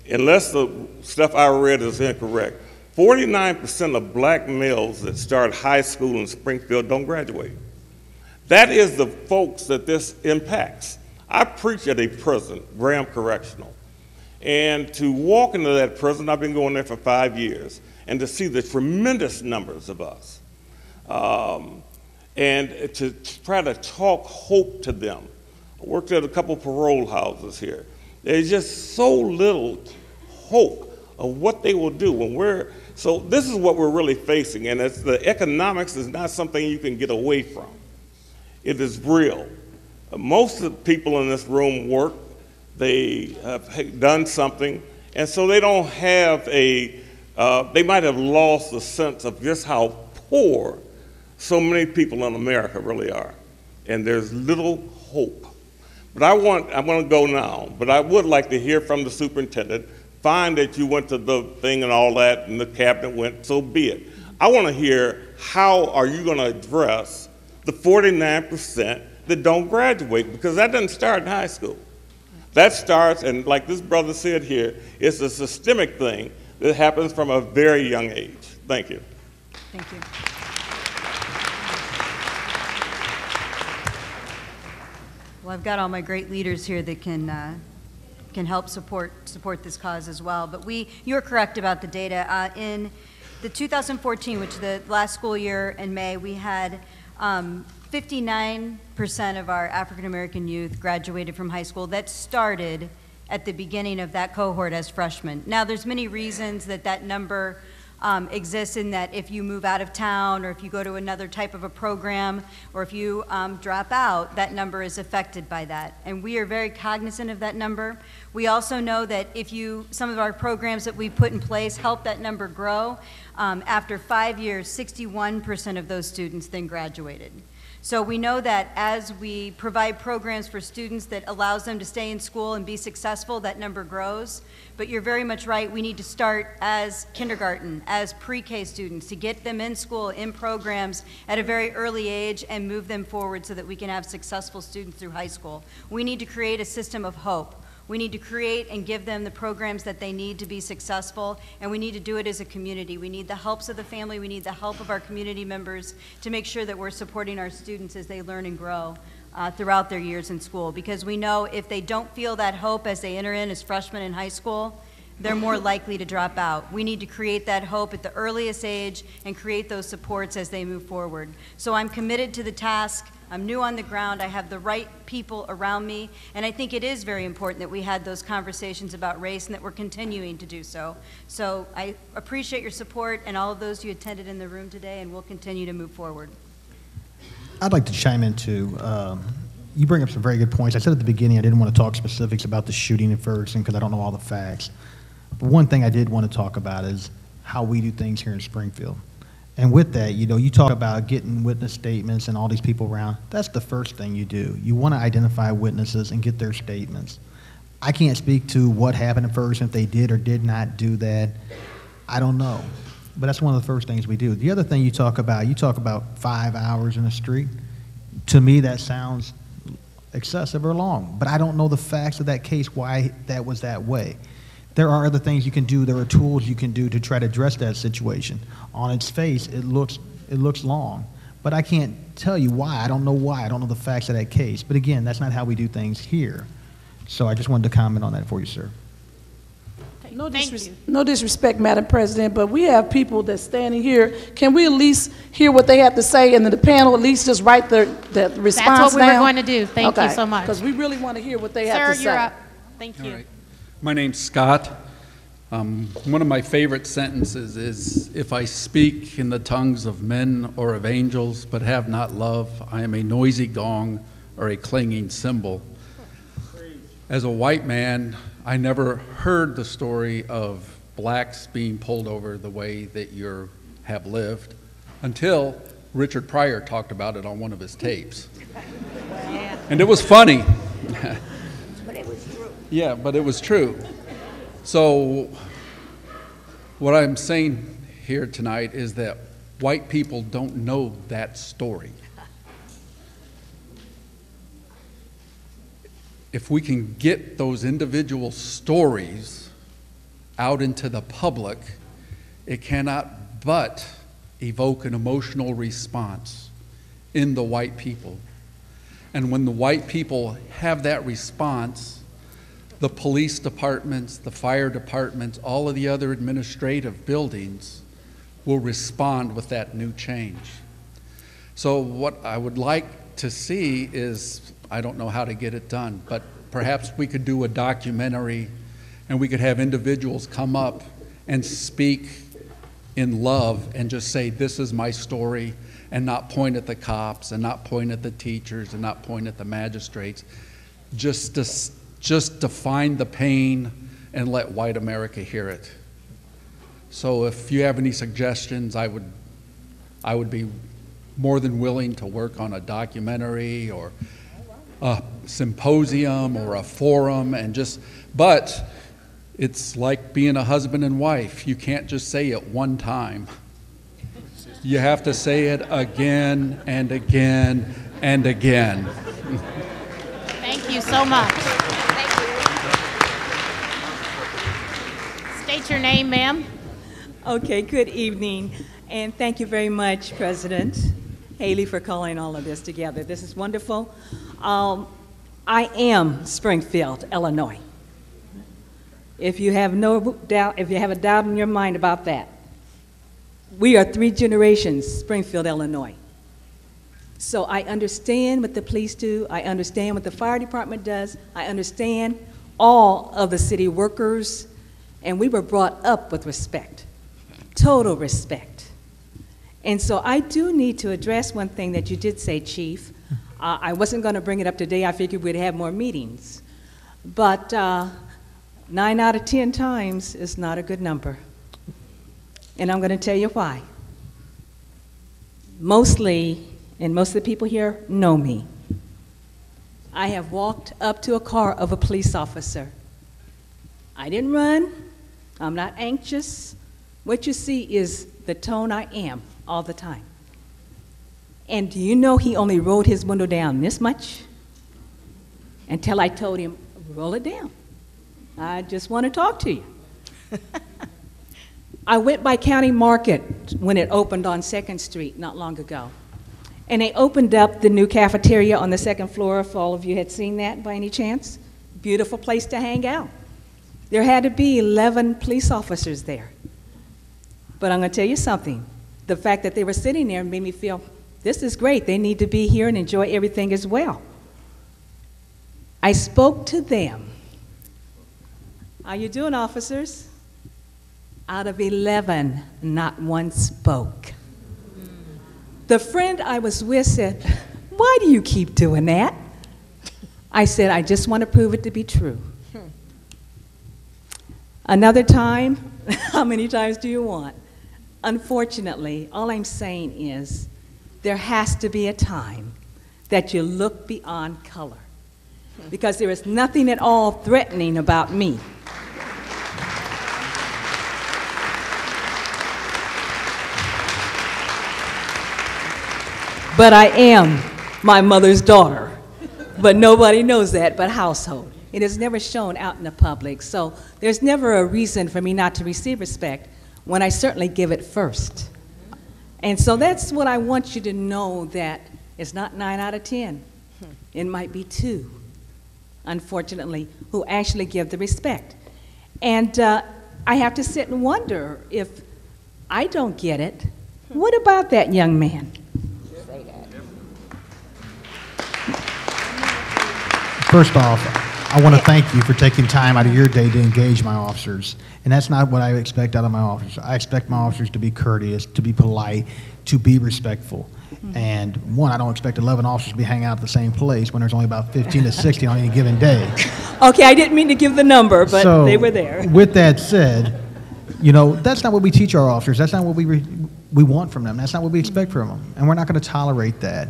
unless the stuff I read is incorrect, 49% of black males that start high school in Springfield don't graduate. That is the folks that this impacts. I preach at a prison, Graham Correctional, and to walk into that prison, I've been going there for 5 years, and to see the tremendous numbers of us, and to try to talk hope to them. I worked at a couple parole houses here. There's just so little hope of what they will do so this is what we're really facing, and it's the economics is not something you can get away from. It is real. Most of the people in this room work, they have done something, and so they don't have they might have lost the sense of just how poor so many people in America really are, and there's little hope. But I want to go now, but I would like to hear from the superintendent. Fine that you went to the thing and all that, and the cabinet went, so be it. I want to hear how are you going to address the 49% that don't graduate, because that doesn't start in high school. That starts, and like this brother said here, it's a systemic thing that happens from a very young age. Thank you. Thank you. Well, I've got all my great leaders here that can help support this cause as well. But you're correct about the data. In the 2014, which is the last school year in May, we had 59% of our African American youth graduated from high school. That started at the beginning of that cohort as freshmen. Now, there's many reasons that number exists, in that if you move out of town, or if you go to another type of a program, or if you drop out, that number is affected by that. And we are very cognizant of that number. We also know that some of our programs that we put in place help that number grow. After 5 years, 61% of those students then graduated. So we know that as we provide programs for students that allows them to stay in school and be successful, that number grows. But you're very much right, we need to start as kindergarten, as pre-K students, to get them in school, in programs at a very early age and move them forward so that we can have successful students through high school. We need to create a system of hope. We need to create and give them the programs that they need to be successful, and we need to do it as a community. We need the helps of the family, we need the help of our community members to make sure that we're supporting our students as they learn and grow throughout their years in school, because we know if they don't feel that hope as they enter in as freshmen in high school, they're more likely to drop out. We need to create that hope at the earliest age and create those supports as they move forward. So I'm committed to the task. I'm new on the ground. I have the right people around me, and I think it is very important that we had those conversations about race and that we're continuing to do so. So I appreciate your support and all of those who attended in the room today, and we'll continue to move forward. I'd like to chime in too. You bring up some very good points. I said at the beginning I didn't want to talk specifics about the shooting in Ferguson because I don't know all the facts. But one thing I did want to talk about is how we do things here in Springfield. And with that, you know, you talk about getting witness statements and all these people around. That's the first thing you do. You want to identify witnesses and get their statements. I can't speak to what happened in Ferguson, if they did or did not do that. I don't know. But that's one of the first things we do. The other thing you talk about 5 hours in the street. To me, that sounds excessive or long. But I don't know the facts of that case, why that was that way. There are other things you can do. There are tools you can do to try to address that situation. On its face, it looks long. But I can't tell you why. I don't know why. I don't know the facts of that case. But again, that's not how we do things here. So I just wanted to comment on that for you, sir. No disrespect, Madam President, but we have people that's standing here. Can we at least hear what they have to say, and then the panel at least just write the response down? That's what we were going to do. Thank you so much. Because we really want to hear what they have to say. Sir, you're up. Thank you. All right. My name's Scott. One of my favorite sentences is, if I speak in the tongues of men or of angels, but have not love, I am a noisy gong or a clanging cymbal. As a white man, I never heard the story of blacks being pulled over the way that you have lived until Richard Pryor talked about it on one of his tapes. Yeah. And it was funny. But it was true. Yeah, but it was true. So what I'm saying here tonight is that white people don't know that story. If we can get those individual stories out into the public, it cannot but evoke an emotional response in the white people. And when the white people have that response, the police departments, the fire departments, all of the other administrative buildings will respond with that new change. So what I would like to see is, I don't know how to get it done, but perhaps we could do a documentary and we could have individuals come up and speak in love and just say, this is my story, and not point at the cops and not point at the teachers and not point at the magistrates. Just define the pain and let white America hear it. So if you have any suggestions, I would be more than willing to work on a documentary or a symposium or a forum, and but it's like being a husband and wife. You can't just say it one time. You have to say it again and again and again. Thank you so much. State your name, ma'am. Okay, good evening, and thank you very much, President Haley, for calling all of this together. This is wonderful. I am Springfield, Illinois. If you have no doubt, if you have a doubt in your mind about that, we are 3 generations Springfield, Illinois. So I understand what the police do. I understand what the fire department does. I understand all of the city workers, and we were brought up with respect, total respect. And so I do need to address one thing that you did say, Chief. I wasn't going to bring it up today. I figured we'd have more meetings. But 9 out of 10 times is not a good number. And I'm going to tell you why. Mostly, and most of the people here know me, I have walked up to a car of a police officer. I didn't run. I'm not anxious. What you see is the tone I am all the time. And do you know he only rolled his window down this much? Until I told him, roll it down. I just want to talk to you. I went by County Market when it opened on 2nd Street not long ago. And they opened up the new cafeteria on the 2nd floor, if all of you had seen that by any chance. Beautiful place to hang out. There had to be 11 police officers there. But I'm going to tell you something. The fact that they were sitting there made me feel, this is great. They need to be here and enjoy everything as well. I spoke to them. How you doing, officers? Out of 11, not one spoke. The friend I was with said, why do you keep doing that? I said, I just want to prove it to be true. Another time, how many times do you want? Unfortunately, all I'm saying is there has to be a time that you look beyond color, because there is nothing at all threatening about me. But I am my mother's daughter. But nobody knows that but household. It is never shown out in the public, so there's never a reason for me not to receive respect when I certainly give it first. And so that's what I want you to know, that it's not 9 out of 10. It might be 2, unfortunately, who actually give the respect. And I have to sit and wonder, if I don't get it, what about that young man? First off, I want to thank you for taking time out of your day to engage my officers. And that's not what I expect out of my officers. I expect my officers to be courteous, to be polite, to be respectful. And one, I don't expect 11 officers to be hanging out at the same place when there's only about 15 to 16 on any given day. Okay, I didn't mean to give the number, but So, they were there. With that said, you know, that's not what we teach our officers. That's not what we want from them. That's not what we expect from them. And we're not going to tolerate that.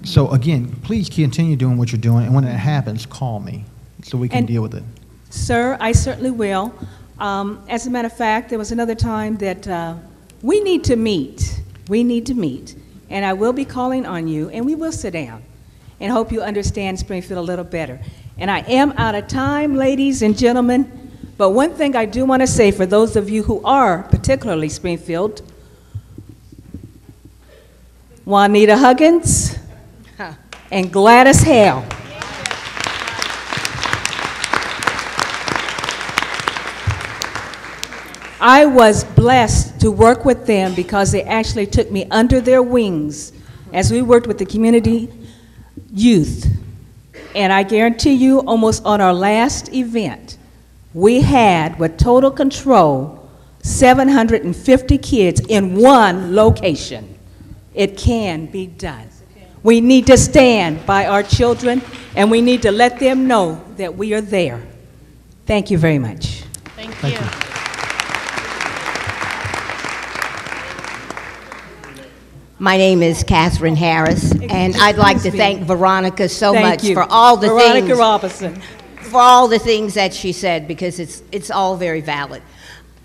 So again, please continue doing what you're doing, and when it happens, call me so we can deal with it. Sir, I certainly will. As a matter of fact, there was another time that we need to meet. We need to meet. And I will be calling on you, and we will sit down and hope you understand Springfield a little better. And I am out of time, ladies and gentlemen, but one thing I do want to say for those of you who are particularly Springfield, Juanita Huggins and Gladys Hale. I was blessed to work with them because they actually took me under their wings as we worked with the community youth. And I guarantee you, almost on our last event, we had, with total control, 750 kids in one location. It can be done. We need to stand by our children, and we need to let them know that we are there. Thank you very much. Thank you. My name is Catherine Harris, and I'd like to thank Veronica so much for all the Veronica things. Robinson. For all the things that she said, because it's all very valid.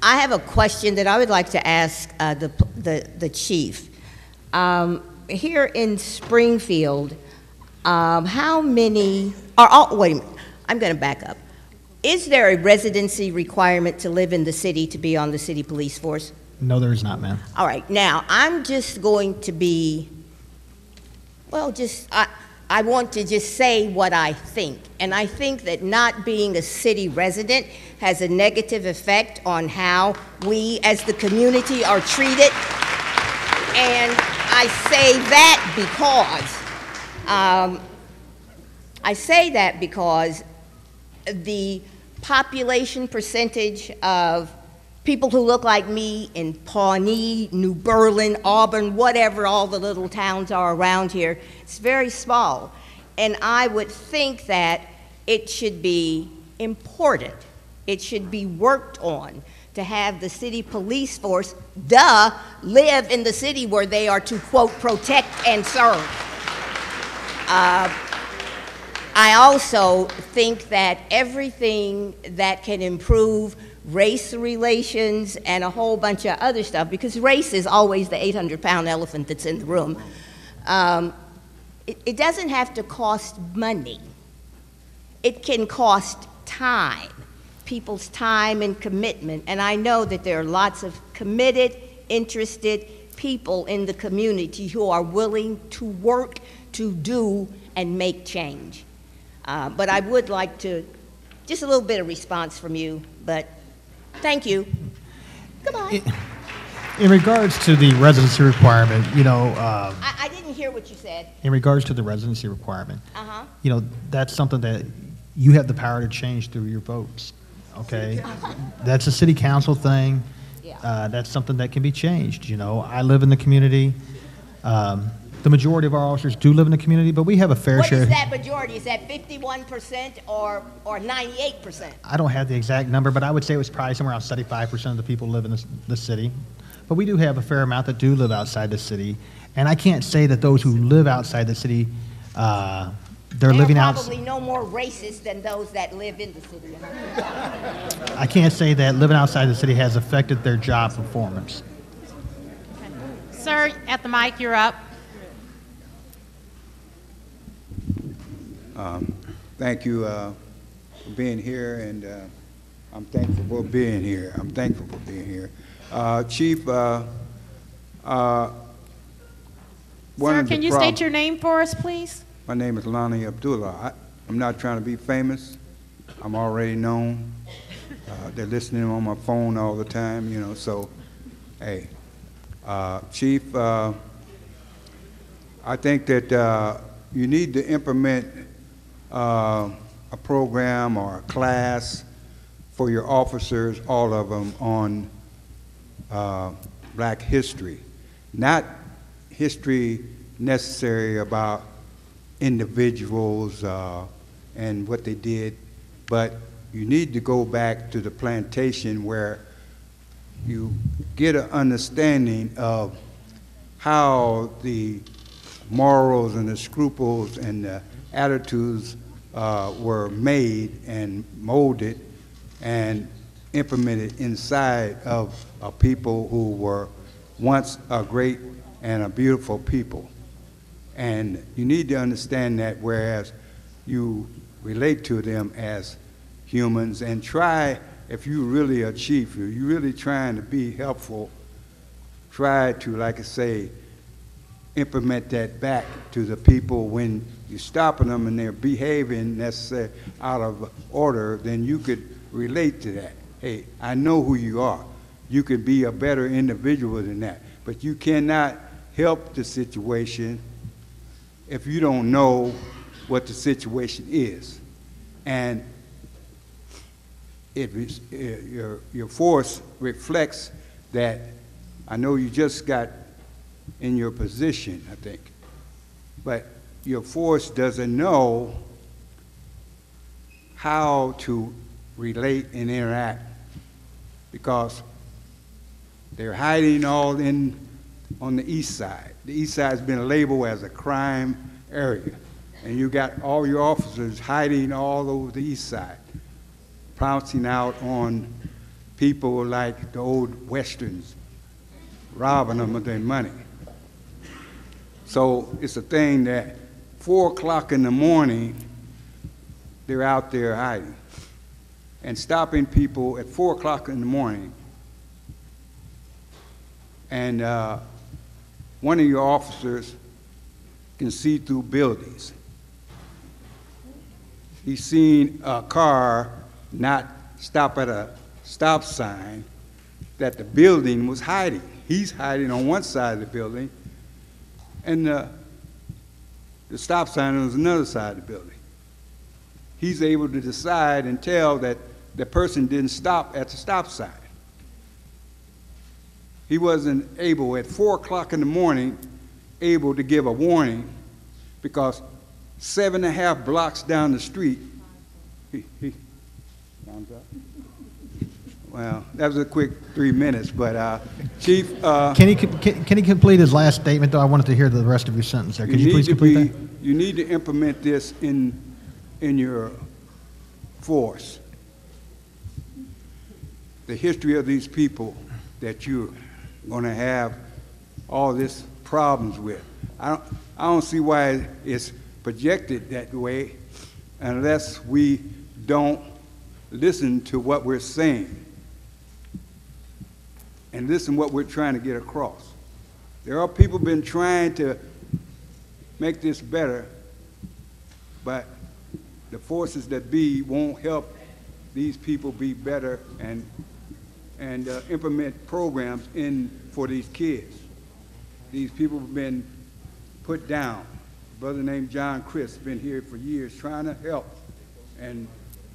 I have a question that I would like to ask the chief. Here in Springfield, how many are all, wait a minute, I'm going to back up. Is there a residency requirement to live in the city to be on the city police force? No, there is not, ma'am. All right, now I'm just going to be, well, I want to just say what I think. And I think that not being a city resident has a negative effect on how we as the community are treated. And I say that because the population percentage of people who look like me in Pawnee, New Berlin, Auburn, whatever all the little towns are around here, it's very small. And I would think that it should be important. It should be worked on to have the city police force, live in the city where they are to, quote, protect and serve. I also think that everything that can improve race relations and a whole bunch of other stuff, because race is always the 800-pound elephant that's in the room, it doesn't have to cost money. It can cost time. people's time and commitment, and I know that there are lots of committed, interested people in the community who are willing to work, to do, and make change. But I would like to, just a little bit of response from you, but thank you. Goodbye. In regards to the residency requirement, you know, I didn't hear what you said. in regards to the residency requirement, Uh-huh. you know, that's something that you have the power to change through your votes, okay? That's a city council thing. That's something that can be changed, you know. I live in the community. The majority of our officers do live in the community, but we have a fair share. What is that majority? Is that 51% or 98%? I don't have the exact number, but I would say it was probably somewhere around 75% of the people live in the city. But we do have a fair amount that do live outside the city. And I can't say that those who live outside the city, they're living out. Probably no more racist than those that live in the city. I can't say that living outside the city has affected their job performance. Sir, at the mic, you're up. Thank you for being here, and I'm thankful for being here. I'm thankful for being here. Chief, Sir, can you state your name for us, please? My name is Lani Abdullah. I'm not trying to be famous. I'm already known. They're listening on my phone all the time, you know, so, hey. Chief, I think that you need to implement a program or a class for your officers, all of them, on black history. Not history necessary about individuals and what they did, but you need to go back to the plantation where you get an understanding of how the morals and the scruples and the attitudes were made and molded and implemented inside of people who were once a great and a beautiful people. And you need to understand that, whereas you relate to them as humans, and try, if you really a chief, you're really trying to be helpful, try to, like I say, implement that back to the people. When you're stopping them and they're behaving necessarily out of order, then you could relate to that. Hey, I know who you are. You could be a better individual than that. But you cannot help the situation if you don't know what the situation is. And your force reflects that. I know you just got in your position, I think, but your force doesn't know how to relate and interact, because they're hiding all in on the east side. The east side has been labeled as a crime area, and you got all your officers hiding all over the east side, pouncing out on people like the old westerns, robbing them of their money. So it's a thing that 4 o'clock in the morning, they're out there hiding and stopping people at 4 o'clock in the morning. And one of your officers can see through buildings. He's seen a car not stop at a stop sign that the building was hiding. He's hiding on one side of the building, and the stop sign was another side of the building. He's able to decide and tell that the person didn't stop at the stop sign. He wasn't able at 4 o'clock in the morning able to give a warning, because 7.5 blocks down the street, well, that was a quick 3 minutes, but Chief. Can he complete his last statement, though? I wanted to hear the rest of your sentence there. Could you please complete that? You need to implement this in your force. The history of these people that you're going to have all this problems with. I don't see why it's projected that way unless we don't listen to what we're saying and listen what we're trying to get across. There are people been trying to make this better, but the forces that be won't help these people be better and implement programs for these kids. These people have been put down. A brother named John Chris has been here for years trying to help, and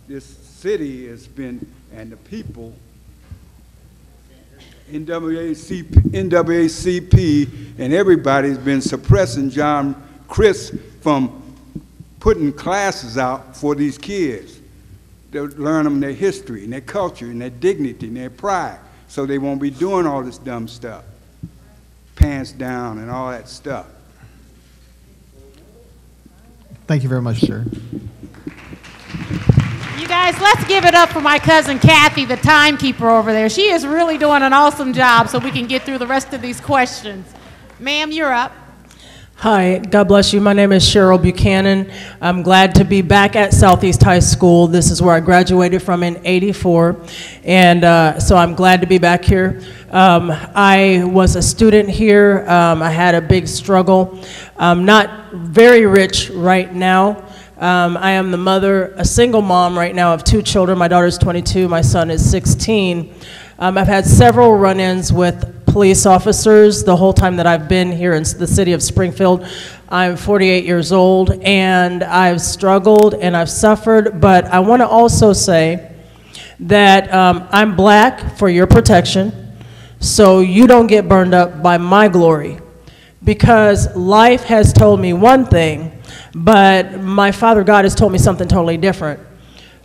this city has been, and the people, NAACP and everybody's been suppressing John Chris from putting classes out for these kids to learn them their history and their culture and their dignity and their pride, so they won't be doing all this dumb stuff, pants down and all that stuff. Thank you very much, sir. You guys, let's give it up for my cousin Kathy, the timekeeper over there. She is really doing an awesome job so we can get through the rest of these questions. Ma'am, you're up. Hi, God bless you. My name is Cheryl Buchanan. I'm glad to be back at Southeast High School. This is where I graduated from in '84, and so I'm glad to be back here. I was a student here. I had a big struggle. I'm not very rich right now. I am the mother, a single mom right now of 2 children. My daughter's 22, my son is 16. I've had several run-ins with police officers the whole time that I've been here in the city of Springfield. I'm 48 years old, and I've struggled and I've suffered, but I want to also say that I'm black for your protection, so you don't get burned up by my glory, because life has told me one thing, but my Father God has told me something totally different.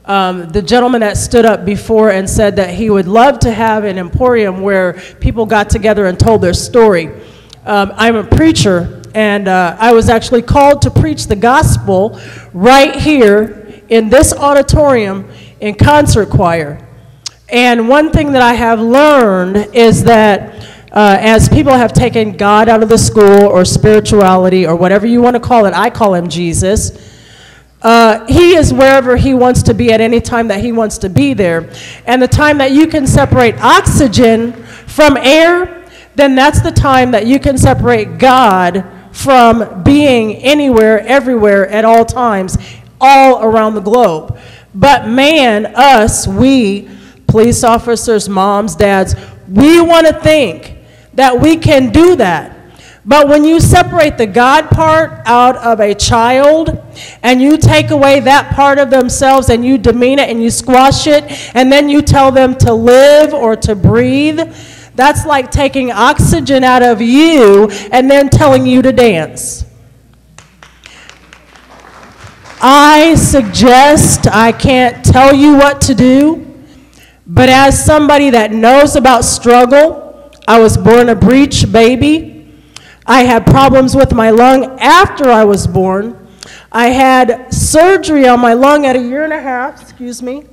The gentleman that stood up before and said that he would love to have an emporium where people got together and told their story. I'm a preacher, and I was actually called to preach the gospel right here in this auditorium in concert choir. And one thing that I have learned is that as people have taken God out of the school, or spirituality, or whatever you want to call it, I call him Jesus. He is wherever he wants to be at any time that he wants to be there. And the time that you can separate oxygen from air, then that's the time that you can separate God from being anywhere, everywhere, at all times, all around the globe. But man, us, we, police officers, moms, dads, we want to think that we can do that. But when you separate the God part out of a child, and you take away that part of themselves and you demean it and you squash it, and then you tell them to live or to breathe, that's like taking oxygen out of you and then telling you to dance. I suggest, I can't tell you what to do, but as somebody that knows about struggle, I was born a breech baby. I had problems with my lung after I was born. I had surgery on my lung at 1.5 years, excuse me,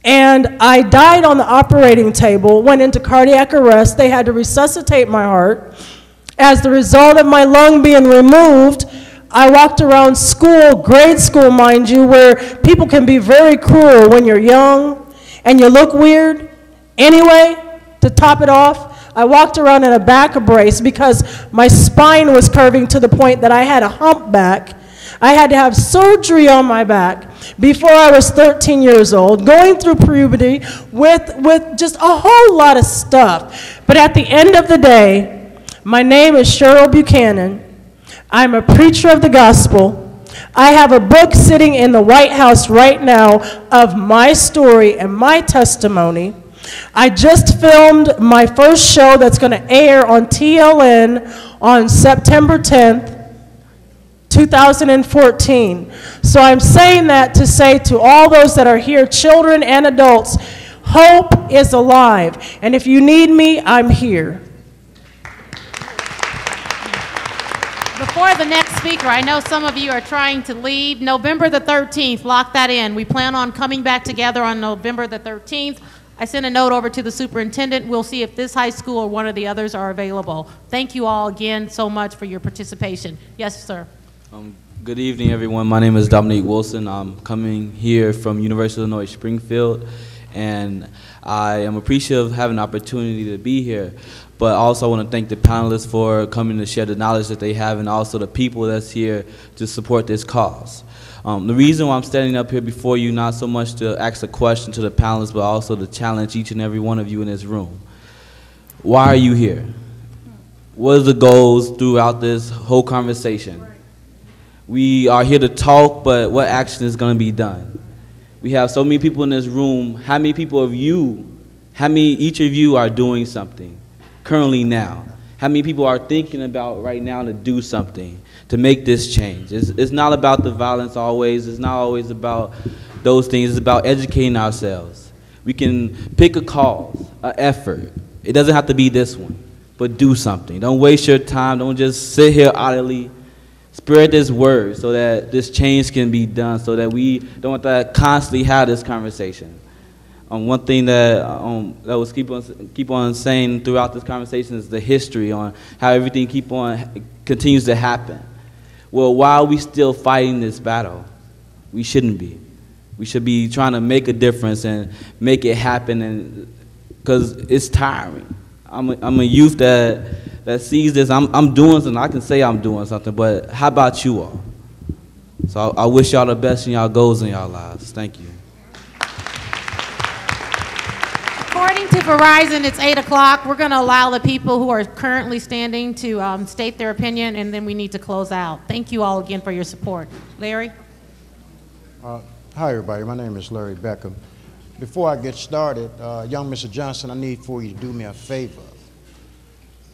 and I died on the operating table, went into cardiac arrest. They had to resuscitate my heart. As the result of my lung being removed, I walked around school, grade school, mind you, where people can be very cruel when you're young and you look weird. Anyway, to top it off, I walked around in a back brace because my spine was curving to the point that I had a humpback. I had to have surgery on my back before I was 13 years old, going through puberty with just a whole lot of stuff. But at the end of the day, my name is Cheryl Buchanan. I'm a preacher of the gospel. I have a book sitting in the White House right now of my story and my testimony. I just filmed my first show that's going to air on TLN on September 10th, 2014. So I'm saying that to say to all those that are here, children and adults, hope is alive. And if you need me, I'm here. Before the next speaker, I know some of you are trying to leave. November the 13th, lock that in. We plan on coming back together on November the 13th. I sent a note over to the superintendent. We'll see if this high school or one of the others are available. Thank you all again so much for your participation. Yes, sir. Good evening, everyone. My name is Dominique Wilson. I'm coming here from University of Illinois Springfield, and I am appreciative of having the opportunity to be here. But also I want to thank the panelists for coming to share the knowledge that they have, and also the people that's here to support this cause. The reason why I'm standing up here before you, not so much to ask a question to the panelists, but also to challenge each and every one of you in this room. Why are you here? What are the goals throughout this whole conversation? We are here to talk, but what action is going to be done? We have so many people in this room. How many people of you, each of you are doing something currently now? How many people are thinking about right now to do something, to make this change? It's not about the violence always. It's not always about those things. It's about educating ourselves. We can pick a cause, an effort. It doesn't have to be this one, but do something. Don't waste your time. Don't just sit here idly. Spread this word so that this change can be done, so that we don't have to constantly have this conversation. One thing that was keep on saying throughout this conversation is the history on how everything continues to happen. Well, why are we still fighting this battle? We shouldn't be. We should be trying to make a difference and make it happen, and because it's tiring. I'm a youth that sees this. I'm doing something. I can say I'm doing something, but how about you all? So I wish y'all the best in y'all goals in y'all lives. Thank you. According to Verizon, it's 8 o'clock. We're going to allow the people who are currently standing to state their opinion, and then we need to close out. Thank you all again for your support. Larry? Hi, everybody. My name is Larry Beckham. Before I get started, young Mr. Johnson, I need for you to do me a favor.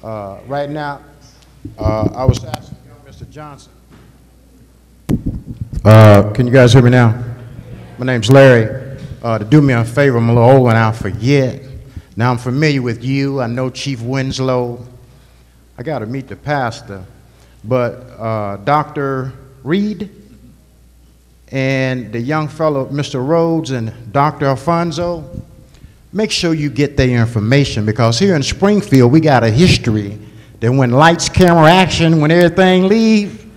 Right now, I was asking young Mr. Johnson. Can you guys hear me now? My name's Larry. To do me a favor, I'm a little old and I forget. Now I'm familiar with you. I know Chief Winslow. I got to meet the pastor. But Dr. Reed and the young fellow, Mr. Rhodes and Dr. Alfonso, make sure you get their information, because here in Springfield, we got a history that when lights, camera, action, when everything leave,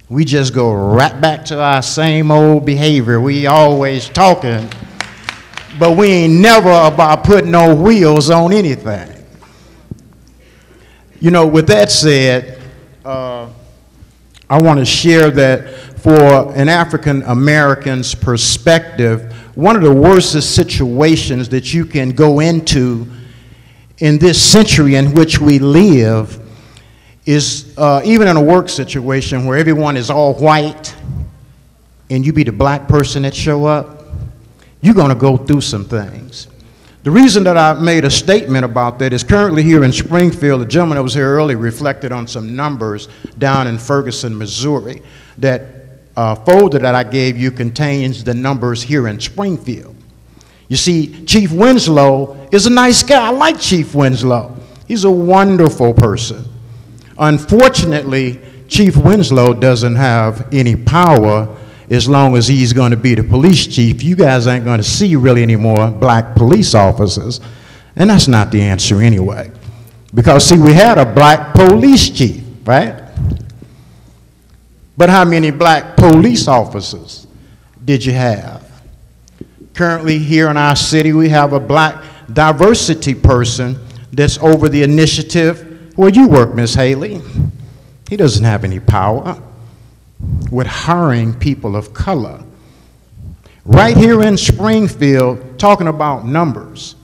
we just go right back to our same old behavior. We always talking, but we ain't never about putting no wheels on anything. You know, with that said, I want to share that for an African American's perspective, one of the worstest situations that you can go into in this century in which we live is even in a work situation where everyone is all white and you be the black person that show up, you're going to go through some things. The reason that I made a statement about that is currently here in Springfield, the gentleman that was here earlier reflected on some numbers down in Ferguson, Missouri. That folder that I gave you contains the numbers here in Springfield. You see, Chief Winslow is a nice guy. I like Chief Winslow. He's a wonderful person. Unfortunately, Chief Winslow doesn't have any power as long as he's going to be the police chief. You guys ain't going to see really any more black police officers. And that's not the answer anyway. Because, see, we had a black police chief, right? But how many black police officers did you have? Currently here in our city, we have a black diversity person that's over the initiative where you work, Ms. Haley. He doesn't have any power with hiring people of color. Right here in Springfield, talking about numbers.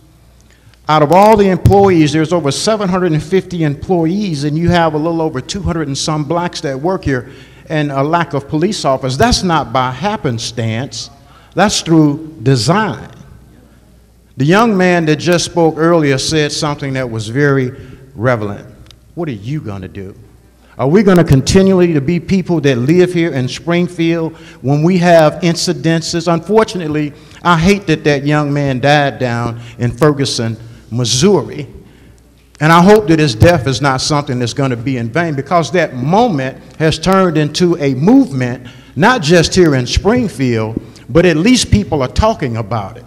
Out of all the employees, there's over 750 employees, and you have a little over 200 and some blacks that work here, and a lack of police officers. That's not by happenstance. That's through design. The young man that just spoke earlier said something that was very relevant. What are you going to do? Are we going to continually to be people that live here in Springfield when we have incidences? Unfortunately, I hate that that young man died down in Ferguson, Missouri. And I hope that his death is not something that's going to be in vain, because that moment has turned into a movement, not just here in Springfield, but at least people are talking about it.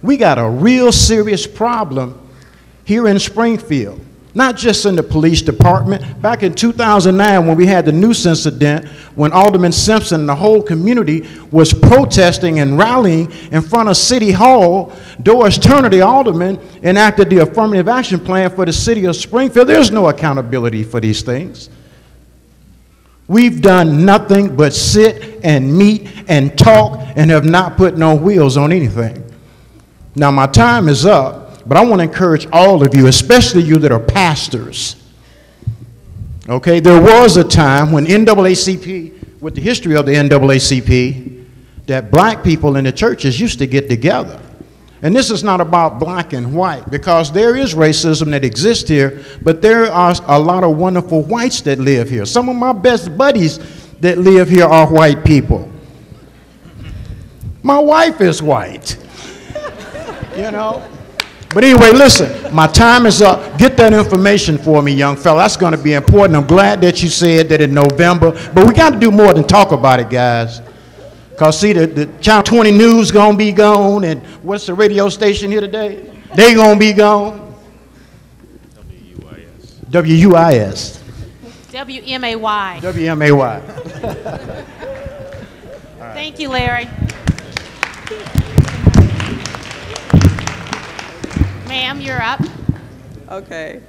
We got a real serious problem here in Springfield. Not just in the police department. Back in 2009, when we had the nuisance incident, when Alderman Simpson and the whole community was protesting and rallying in front of City Hall, Doris Turner, the alderman, enacted the affirmative action plan for the city of Springfield. There's no accountability for these things. We've done nothing but sit and meet and talk and have not put no wheels on anything. Now, my time is up, but I want to encourage all of you, especially you that are pastors. Okay, there was a time when NAACP, with the history of the NAACP, that black people in the churches used to get together. And this is not about black and white, because there is racism that exists here, but there are a lot of wonderful whites that live here. Some of my best buddies that live here are white people. My wife is white, you know. But anyway, listen, my time is up. Get that information for me, young fella. That's going to be important. I'm glad that you said that in November, but we got to do more than talk about it, guys. Because, see, the Channel 20 News going to be gone, and what's the radio station here today? They going to be gone. WUIS. WMAY. WMAY. Thank you, Larry. Ma'am, you're up. Okay.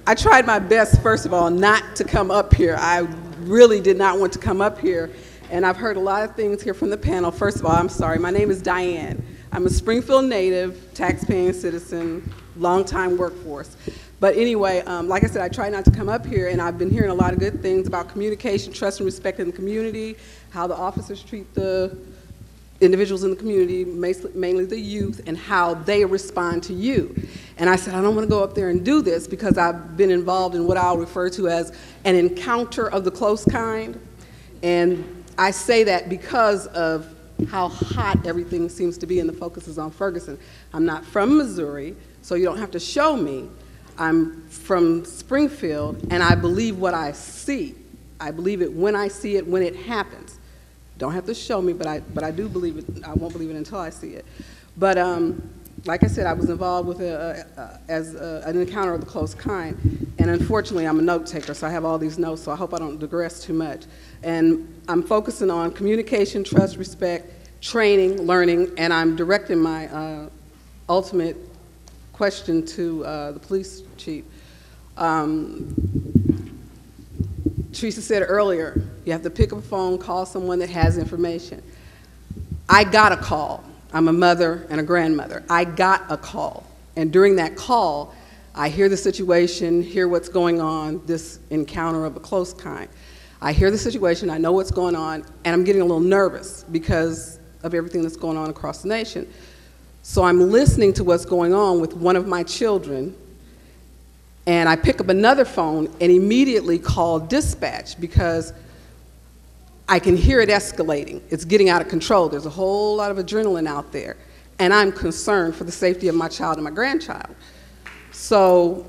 I tried my best, first of all, not to come up here. I really did not want to come up here. And I've heard a lot of things here from the panel. First of all, I'm sorry. My name is Diane. I'm a Springfield native, tax-paying citizen, long-time workforce. But anyway, like I said, I try not to come up here, and I've been hearing a lot of good things about communication, trust, and respect in the community, how the officers treat the individuals in the community, mainly the youth, and how they respond to you. And I said, I don't want to go up there and do this because I've been involved in what I'll refer to as an encounter of the close kind. And I say that because of how hot everything seems to be, and the focus is on Ferguson. I'm not from Missouri, so you don't have to show me. I'm from Springfield, and I believe what I see. I believe it when I see it, when it happens. Don't have to show me, but I do believe it. I won't believe it until I see it. But like I said, I was involved with an encounter of the close kind, and unfortunately, I'm a note taker, so I have all these notes, so I hope I don't digress too much. And I'm focusing on communication, trust, respect, training, learning, and I'm directing my ultimate question to the police chief. Teresa said earlier, you have to pick up a phone, call someone that has information. I got a call. I'm a mother and a grandmother. I got a call, and during that call, I hear the situation, hear what's going on, this encounter of a close kind. I hear the situation, I know what's going on, and I'm getting a little nervous because of everything that's going on across the nation. So I'm listening to what's going on with one of my children, and I pick up another phone and immediately call dispatch because I can hear it escalating. It's getting out of control. There's a whole lot of adrenaline out there, and I'm concerned for the safety of my child and my grandchild. So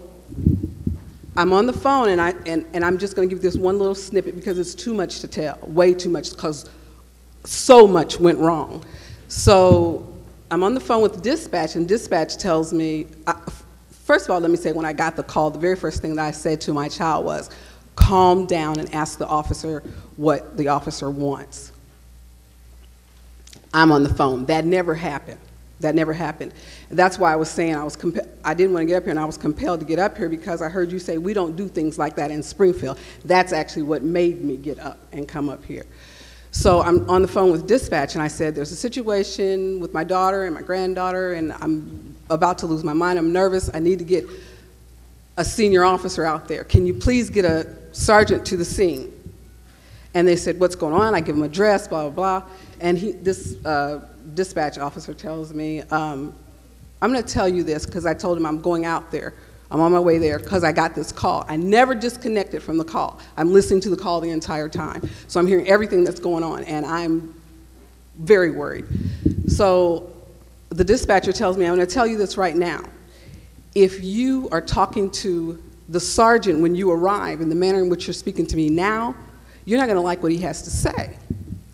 I'm on the phone, and I'm just going to give this one little snippet because it's too much to tell, way too much, because so much went wrong. So I'm on the phone with dispatch, and dispatch tells me, first of all, let me say, when I got the call, the very first thing that I said to my child was, calm down and ask the officer what the officer wants. I'm on the phone. That never happened. That never happened. That's why I was saying I didn't want to get up here, and I was compelled to get up here because I heard you say we don't do things like that in Springfield. That's actually what made me get up and come up here. So I'm on the phone with dispatch, and I said, there's a situation with my daughter and my granddaughter, and I'm about to lose my mind. I'm nervous. I need to get a senior officer out there. Can you please get a sergeant to the scene? And they said, what's going on? I give them address, blah, blah, blah. And this dispatch officer tells me, I'm going to tell you this because I told him I'm going out there. I'm on my way there because I got this call. I never disconnected from the call. I'm listening to the call the entire time. So I'm hearing everything that's going on, and I'm very worried. So the dispatcher tells me, I'm going to tell you this right now. If you are talking to the sergeant when you arrive in the manner in which you're speaking to me now, you're not going to like what he has to say.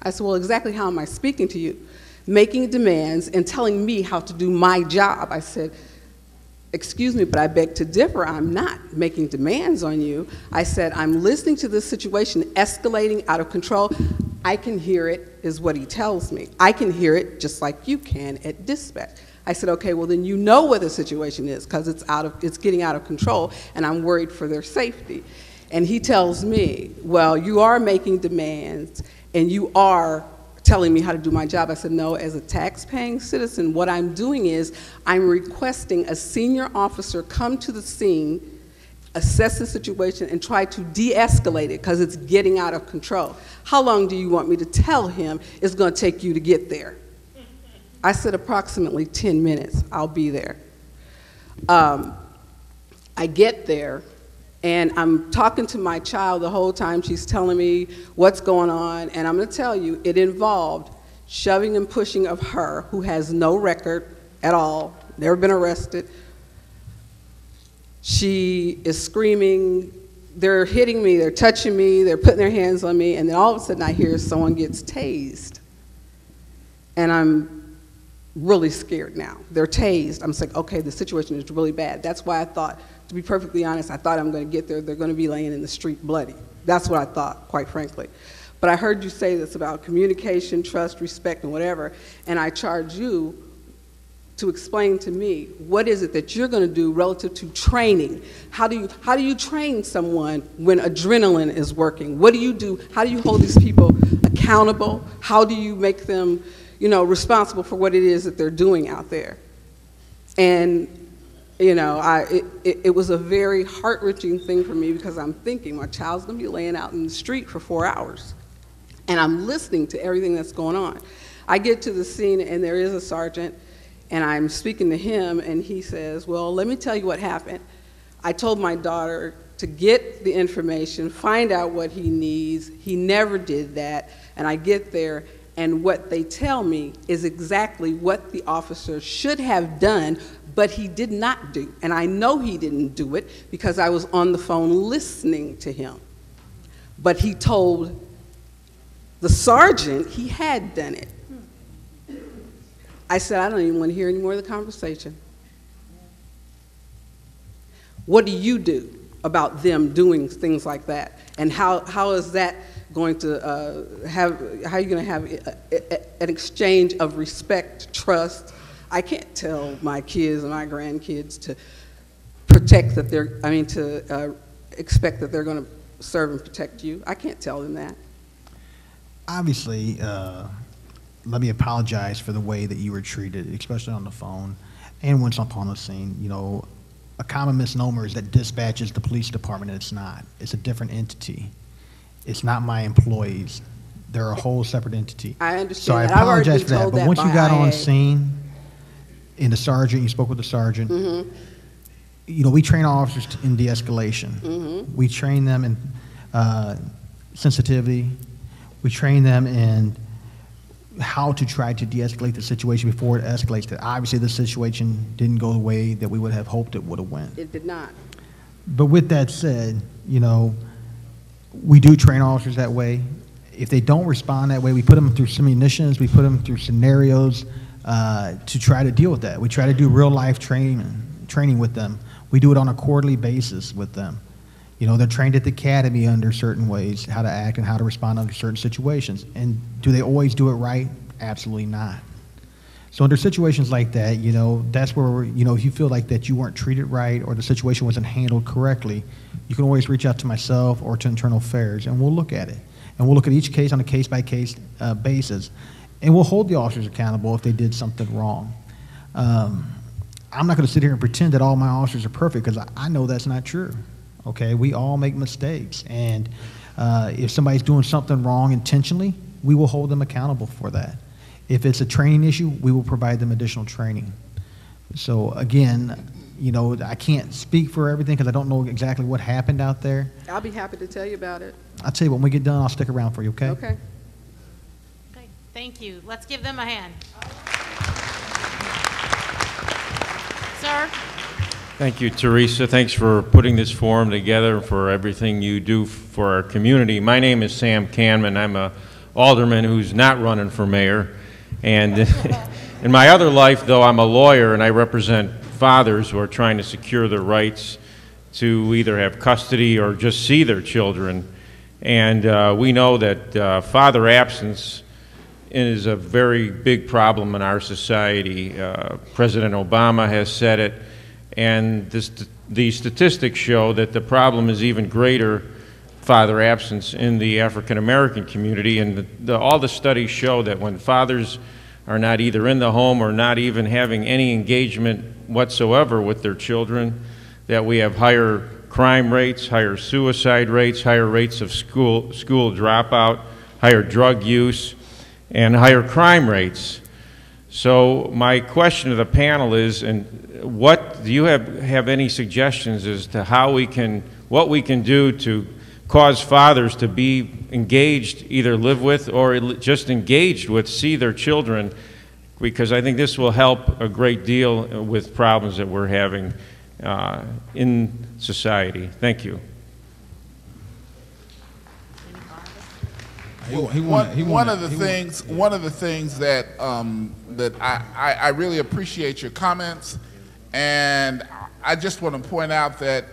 I said, well, exactly how am I speaking to you? Making demands and telling me how to do my job. I said, excuse me, but I beg to differ. I'm not making demands on you. I said, I'm listening to this situation escalating out of control. I can hear it, is what he tells me. I can hear it just like you can at dispatch. I said, okay, well then you know what the situation is, because it's getting out of control, and I'm worried for their safety. And he tells me, well, you are making demands, and you are telling me how to do my job. I said, no, as a tax-paying citizen, what I'm doing is I'm requesting a senior officer come to the scene, assess the situation, and try to de-escalate it, because it's getting out of control. How long do you want me to tell him it's going to take you to get there? I said approximately 10 minutes, I'll be there. I get there, and I'm talking to my child the whole time. She's telling me what's going on, and I'm going to tell you, it involved shoving and pushing of her, who has no record at all, never been arrested. She is screaming, they're hitting me, they're touching me, they're putting their hands on me, and then all of a sudden I hear someone gets tased. And I'm really scared now. They're tased. I'm just like, okay, the situation is really bad. That's why I thought, to be perfectly honest, I thought I'm going to get there, they're going to be laying in the street bloody. That's what I thought, quite frankly. But I heard you say this about communication, trust, respect, and whatever, and I charge you to explain to me, what is it that you're going to do relative to training? How do you train someone when adrenaline is working? What do you do? How do you hold these people accountable? How do you make them, you know, responsible for what it is that they're doing out there? And you know, it was a very heart-wrenching thing for me, because I'm thinking my child's going to be laying out in the street for 4 hours, and I'm listening to everything that's going on. I get to the scene, and there is a sergeant, and I'm speaking to him, and he says, well, let me tell you what happened. I told my daughter to get the information, find out what he needs. He never did that, and I get there, and what they tell me is exactly what the officer should have done, but he did not do. And I know he didn't do it because I was on the phone listening to him. But he told the sergeant he had done it. I said, I don't even want to hear any more of the conversation. What do you do about them doing things like that? And how is that going to how are you going to have an exchange of respect, trust? I can't tell my kids and my grandkids to protect that they're, to expect that they're going to serve and protect you. I can't tell them that. Obviously, let me apologize for the way that you were treated, especially on the phone and once upon the scene. You know, a common misnomer is that dispatch is the police department, and it's not. It's a different entity. It's not my employees. They're a whole separate entity. I understand. So I apologize for that. But once you got on scene, and the sergeant, you spoke with the sergeant, you know, we train officers in de-escalation. We train them in sensitivity. We train them in how to try to de-escalate the situation before it escalates. That obviously the situation didn't go the way that we would have hoped it would have went. It did not. But with that said, you know, we do train officers that way. If they don't respond that way, we put them through simulations, we put them through scenarios to try to deal with that. We try to do real life training with them. We do it on a quarterly basis with them. You know, they're trained at the academy under certain ways, how to act and how to respond under certain situations. And do they always do it right? Absolutely not. So under situations like that, you know, that's where, you know, if you feel like that you weren't treated right or the situation wasn't handled correctly, you can always reach out to myself or to Internal Affairs, and we'll look at it. And we'll look at each case on a case-by-case basis, and we'll hold the officers accountable if they did something wrong. I'm not going to sit here and pretend that all my officers are perfect, because I know that's not true. Okay, we all make mistakes, and if somebody's doing something wrong intentionally, we will hold them accountable for that. If it's a training issue, we will provide them additional training. So again, you know, I can't speak for everything because I don't know exactly what happened out there. I'll be happy to tell you about it. I'll tell you when we get done, I'll stick around for you, okay? Okay. Okay, thank you. Let's give them a hand. Sir? Thank you, Teresa. Thanks for putting this forum together, for everything you do for our community. My name is Sam Canman. I'm a alderman who's not running for mayor. And in my other life, though, I'm a lawyer, and I represent fathers who are trying to secure their rights to either have custody or just see their children. And we know that father absence is a very big problem in our society. President Obama has said it, and the statistics show that the problem is even greater, father absence, in the African American community. And all the studies show that when fathers are not either in the home or not even having any engagement whatsoever with their children, that we have higher crime rates, higher suicide rates, higher rates of school dropout, higher drug use, and higher crime rates. So my question to the panel is, and what do you have any suggestions as to how what we can do to cause fathers to be engaged, either live with or just engaged with, see their children, because I think this will help a great deal with problems that we're having in society. Thank you. One of the things that that I really appreciate your comments, and I just want to point out that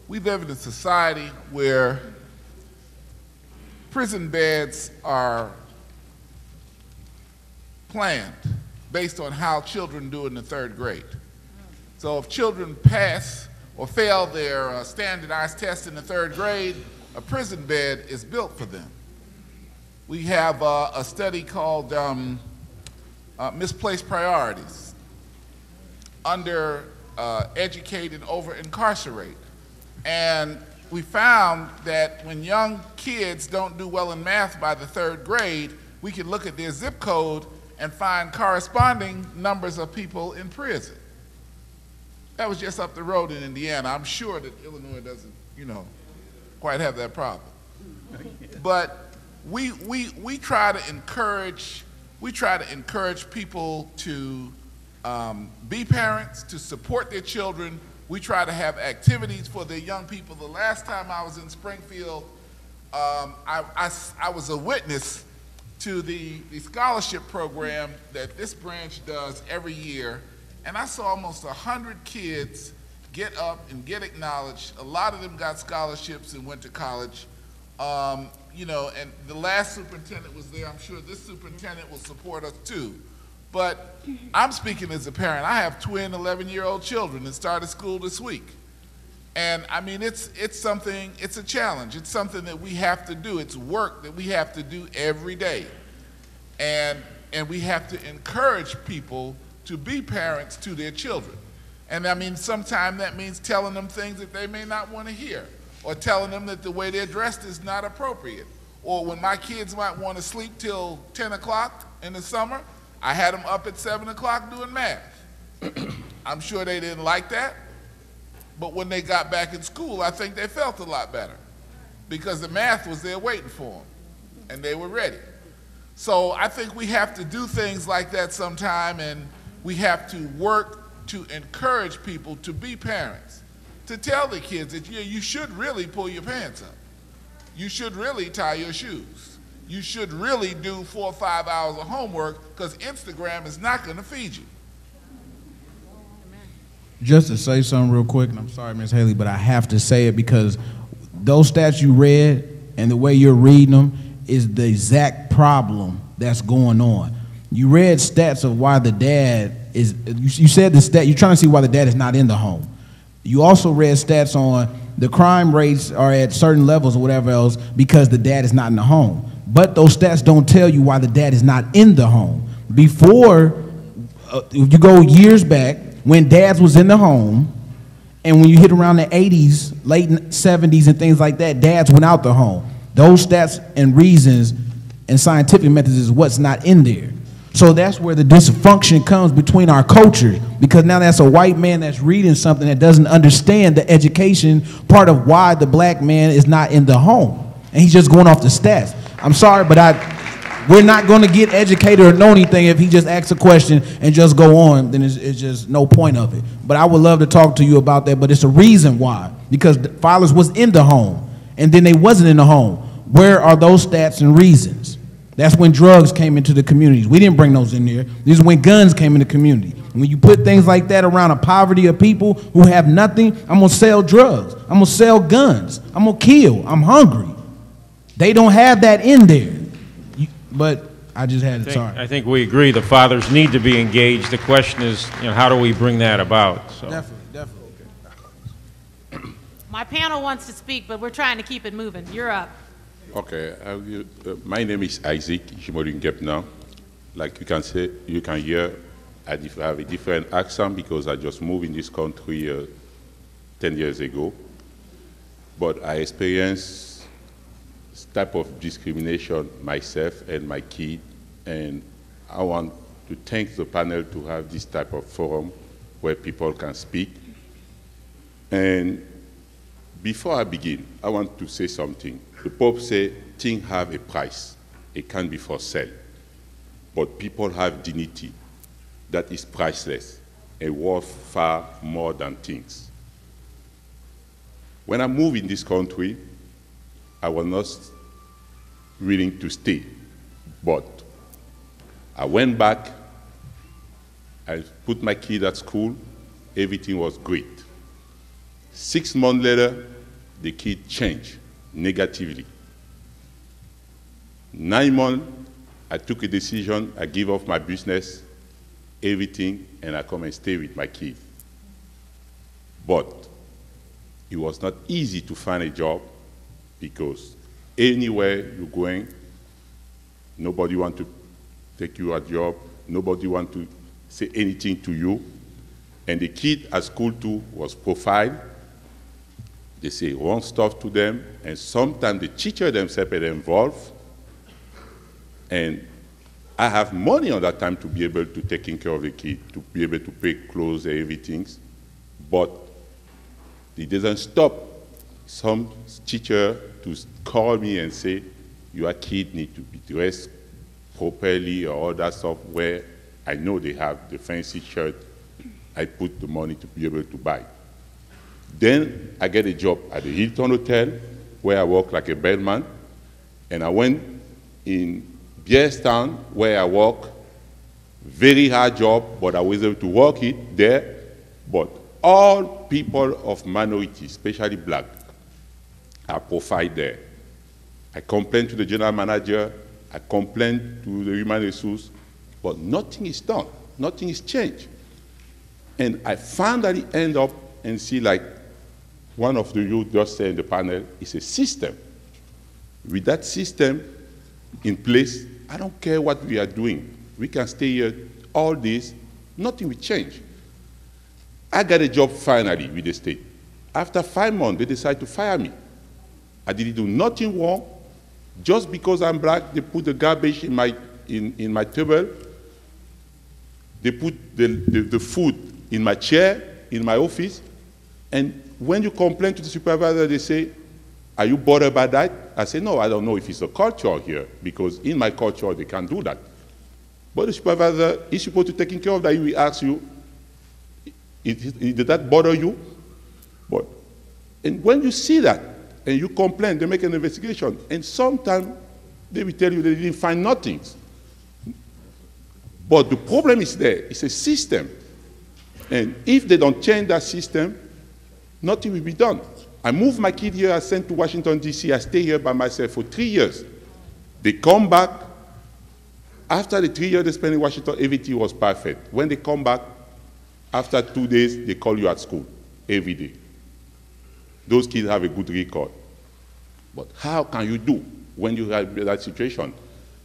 we live in a society where prison beds are planned based on how children do in the 3rd grade. So if children pass or fail their standardized test in the 3rd grade, a prison bed is built for them. We have a study called Misplaced Priorities. Under educated, over incarcerate. And we found that when young kids don't do well in math by the 3rd grade, we can look at their zip code and find corresponding numbers of people in prison. That was just up the road in Indiana. I'm sure that Illinois doesn't, quite have that problem. But we try to encourage people to be parents, to support their children. We try to have activities for their young people. The last time I was in Springfield, I was a witness to the scholarship program that this branch does every year, and I saw almost 100 kids get up and get acknowledged. A lot of them got scholarships and went to college. And the last superintendent was there. I'm sure this superintendent will support us too. But I'm speaking as a parent. I have twin 11-year-old children that started school this week. And I mean, it's something, it's a challenge. It's something that we have to do. It's work that we have to do every day. And we have to encourage people to be parents to their children. And I mean, sometimes that means telling them things that they may not want to hear, or telling them that the way they're dressed is not appropriate. Or when my kids might want to sleep till 10 o'clock in the summer, I had them up at 7 o'clock doing math. I'm sure they didn't like that, but when they got back in school, I think they felt a lot better because the math was there waiting for them and they were ready. So I think we have to do things like that sometime, and we have to work to encourage people to be parents, to tell the kids that you should really pull your pants up. You should really tie your shoes. You should really do 4 or 5 hours of homework, because Instagram is not going to feed you. Just to say something real quick, and I'm sorry, Ms. Haley, but I have to say it because those stats you read and the way you're reading them is the exact problem that's going on. You read stats of why the dad is, you said the stat, you're trying to see why the dad is not in the home. You also read stats on the crime rates are at certain levels or whatever else because the dad is not in the home. But those stats don't tell you why the dad is not in the home. Before, if you go years back, when dads was in the home, and when you hit around the 80s, late 70s and things like that, dads went out the home. Those stats and reasons and scientific methods is what's not in there. So that's where the dysfunction comes between our cultures, because now that's a white man that's reading something that doesn't understand the education part of why the black man is not in the home. And he's just going off the stats. I'm sorry, but we're not going to get educated or know anything if he just asks a question and just go on. Then it's just no point of it. But I would love to talk to you about that, but it's a reason why. Because the fathers was in the home, and then they wasn't in the home. Where are those stats and reasons? That's when drugs came into the communities. We didn't bring those in there. This is when guns came in the community. And when you put things like that around a poverty of people who have nothing, I'm gonna sell drugs. I'm gonna sell guns. I'm gonna kill. I'm hungry. They don't have that in there. But I just had it, sorry. I think we agree the fathers need to be engaged. The question is, you know, how do we bring that about? So. Definitely. My panel wants to speak, but we're trying to keep it moving. You're up. Okay, my name is Isaac Jimorin-Gepna. Like you can hear, I have a different accent because I just moved in this country 10 years ago. But I experienced this type of discrimination myself and my kid, and I want to thank the panel to have this type of forum where people can speak. And before I begin, I want to say something. The Pope said, things have a price. It can be for sale. But people have dignity that is priceless and worth far more than things. When I moved in this country, I was not willing to stay. But I went back, I put my kid at school, everything was great. 6 months later, the kid changed negatively. 9 months, I took a decision, I give up my business, everything, and I come and stay with my kid. But it was not easy to find a job because anywhere you're going, nobody wants to take you a job, nobody wants to say anything to you. And the kid at school too was profiled. They say wrong stuff to them, and sometimes the teacher themselves are involved. And I have money on that time to be able to take care of the kid, to be able to pay clothes and everything. But it doesn't stop some teacher to call me and say, your kid needs to be dressed properly or all that stuff, where I know they have the fancy shirt. I put the money to be able to buy. Then I get a job at the Hilton Hotel where I work like a bellman. And I went in Bearstown where I work, very hard job, but I was able to work it there. But all people of minority, especially black, are profiled there. I complained to the general manager, I complained to the human resource, but nothing is done, nothing is changed. And I finally end up and see, like one of the youth just said in the panel, it's a system. With that system in place, I don't care what we are doing. We can stay here all this, nothing will change. I got a job finally with the state. After 5 months, they decided to fire me. I didn't do nothing wrong. Just because I'm black, they put the garbage in my table. They put the food in my chair, in my office. And when you complain to the supervisor, they say, are you bothered by that? I say, no, I don't know if it's a culture here, because in my culture, they can't do that. But the supervisor is supposed to take care of that. He will ask you, did that bother you? And when you see that, and you complain, they make an investigation, and sometimes they will tell you they didn't find nothing. But the problem is there. It's a system. And if they don't change that system, nothing will be done. I moved my kid here, I sent to Washington, D.C., I stay here by myself for 3 years. They come back. After the 3 years they spent in Washington, everything was perfect. When they come back, after 2 days, they call you at school every day. Those kids have a good record. But how can you do when you have that situation?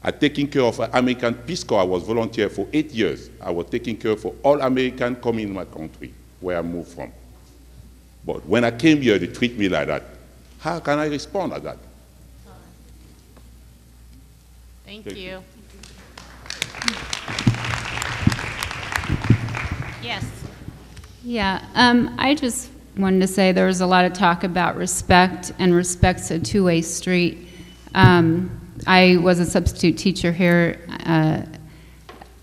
I'm taking care of American Peace Corps. I was volunteer for 8 years. I was taking care of all Americans coming in my country, where I moved from. But when I came here, they treat me like that. How can I respond to that? Thank you. Yes. Yeah, I just wanted to say there was a lot of talk about respect, and respect's a two-way street. I was a substitute teacher here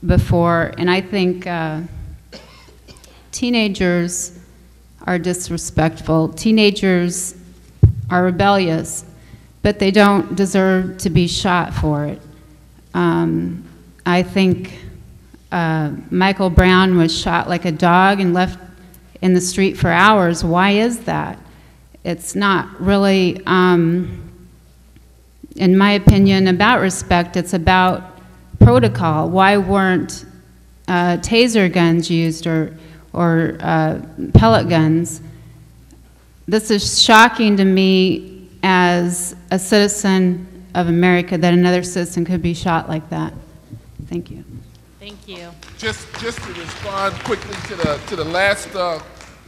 before, and I think teenagers are disrespectful. Teenagers are rebellious, but they don't deserve to be shot for it. I think Michael Brown was shot like a dog and left in the street for hours. Why is that? It's not really, in my opinion, about respect. It's about protocol. Why weren't taser guns used or pellet guns? This is shocking to me as a citizen of America that another citizen could be shot like that. Thank you. Thank you. Just to respond quickly to the last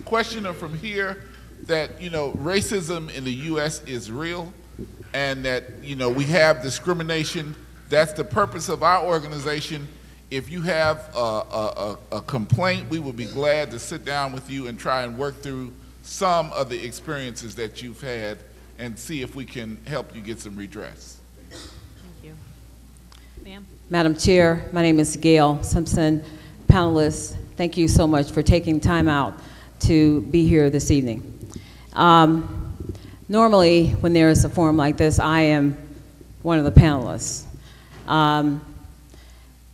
questioner from here, that racism in the U.S. is real, and that we have discrimination. That's the purpose of our organization. If you have a complaint, we will be glad to sit down with you and try and work through some of the experiences that you've had and see if we can help you get some redress. Thank you. Ma'am? Madam Chair, my name is Gail Simpson. Panelists, thank you so much for taking time out to be here this evening. Normally, when there is a forum like this, I am one of the panelists.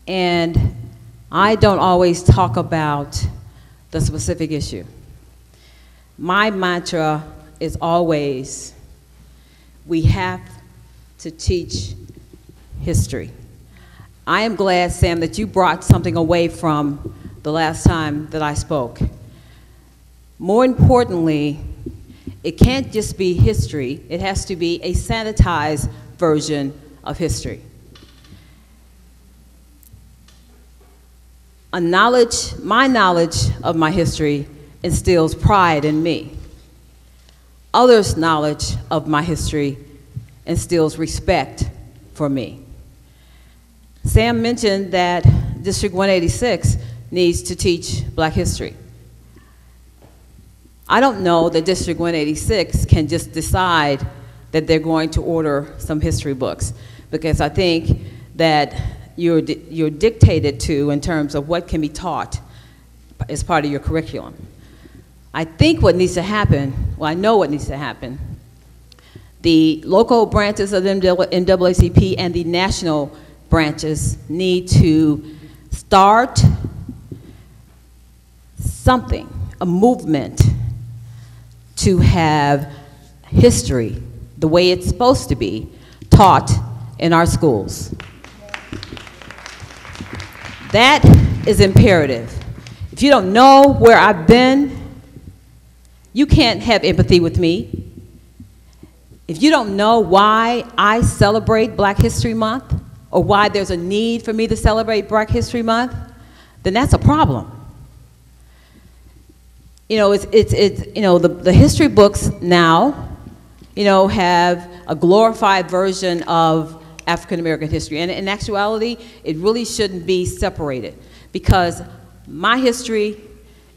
And I don't always talk about the specific issue. My mantra is always, we have to teach history. I am glad, Sam, that you brought something away from the last time that I spoke. More importantly, it can't just be history, it has to be a sanitized version of history. My knowledge of my history instills pride in me. Others' knowledge of my history instills respect for me. Sam mentioned that District 186 needs to teach Black history. I don't know that District 186 can just decide that they're going to order some history books, because I think that you're dictated to in terms of what can be taught as part of your curriculum. I think what needs to happen, well, I know what needs to happen. The local branches of the NAACP and the national branches need to start something, a movement, to have history, the way it's supposed to be, taught in our schools. That is imperative. If you don't know where I've been, you can't have empathy with me. If you don't know why I celebrate Black History Month, or why there's a need for me to celebrate Black History Month, then that's a problem. The history books now, have a glorified version of African American history. And in actuality, it really shouldn't be separated, because my history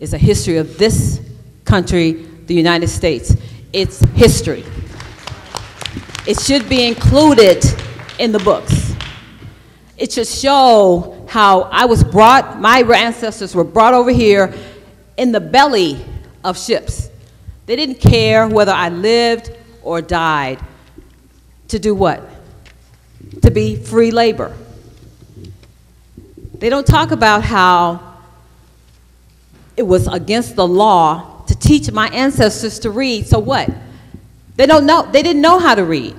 is a history of this country, the United States. It's history. It should be included in the books. It should show how I was brought, my ancestors were brought over here in the belly of ships. They didn't care whether I lived or died. To do what? To be free labor. They don't talk about how it was against the law to teach my ancestors to read. So what? They don't know. They didn't know how to read.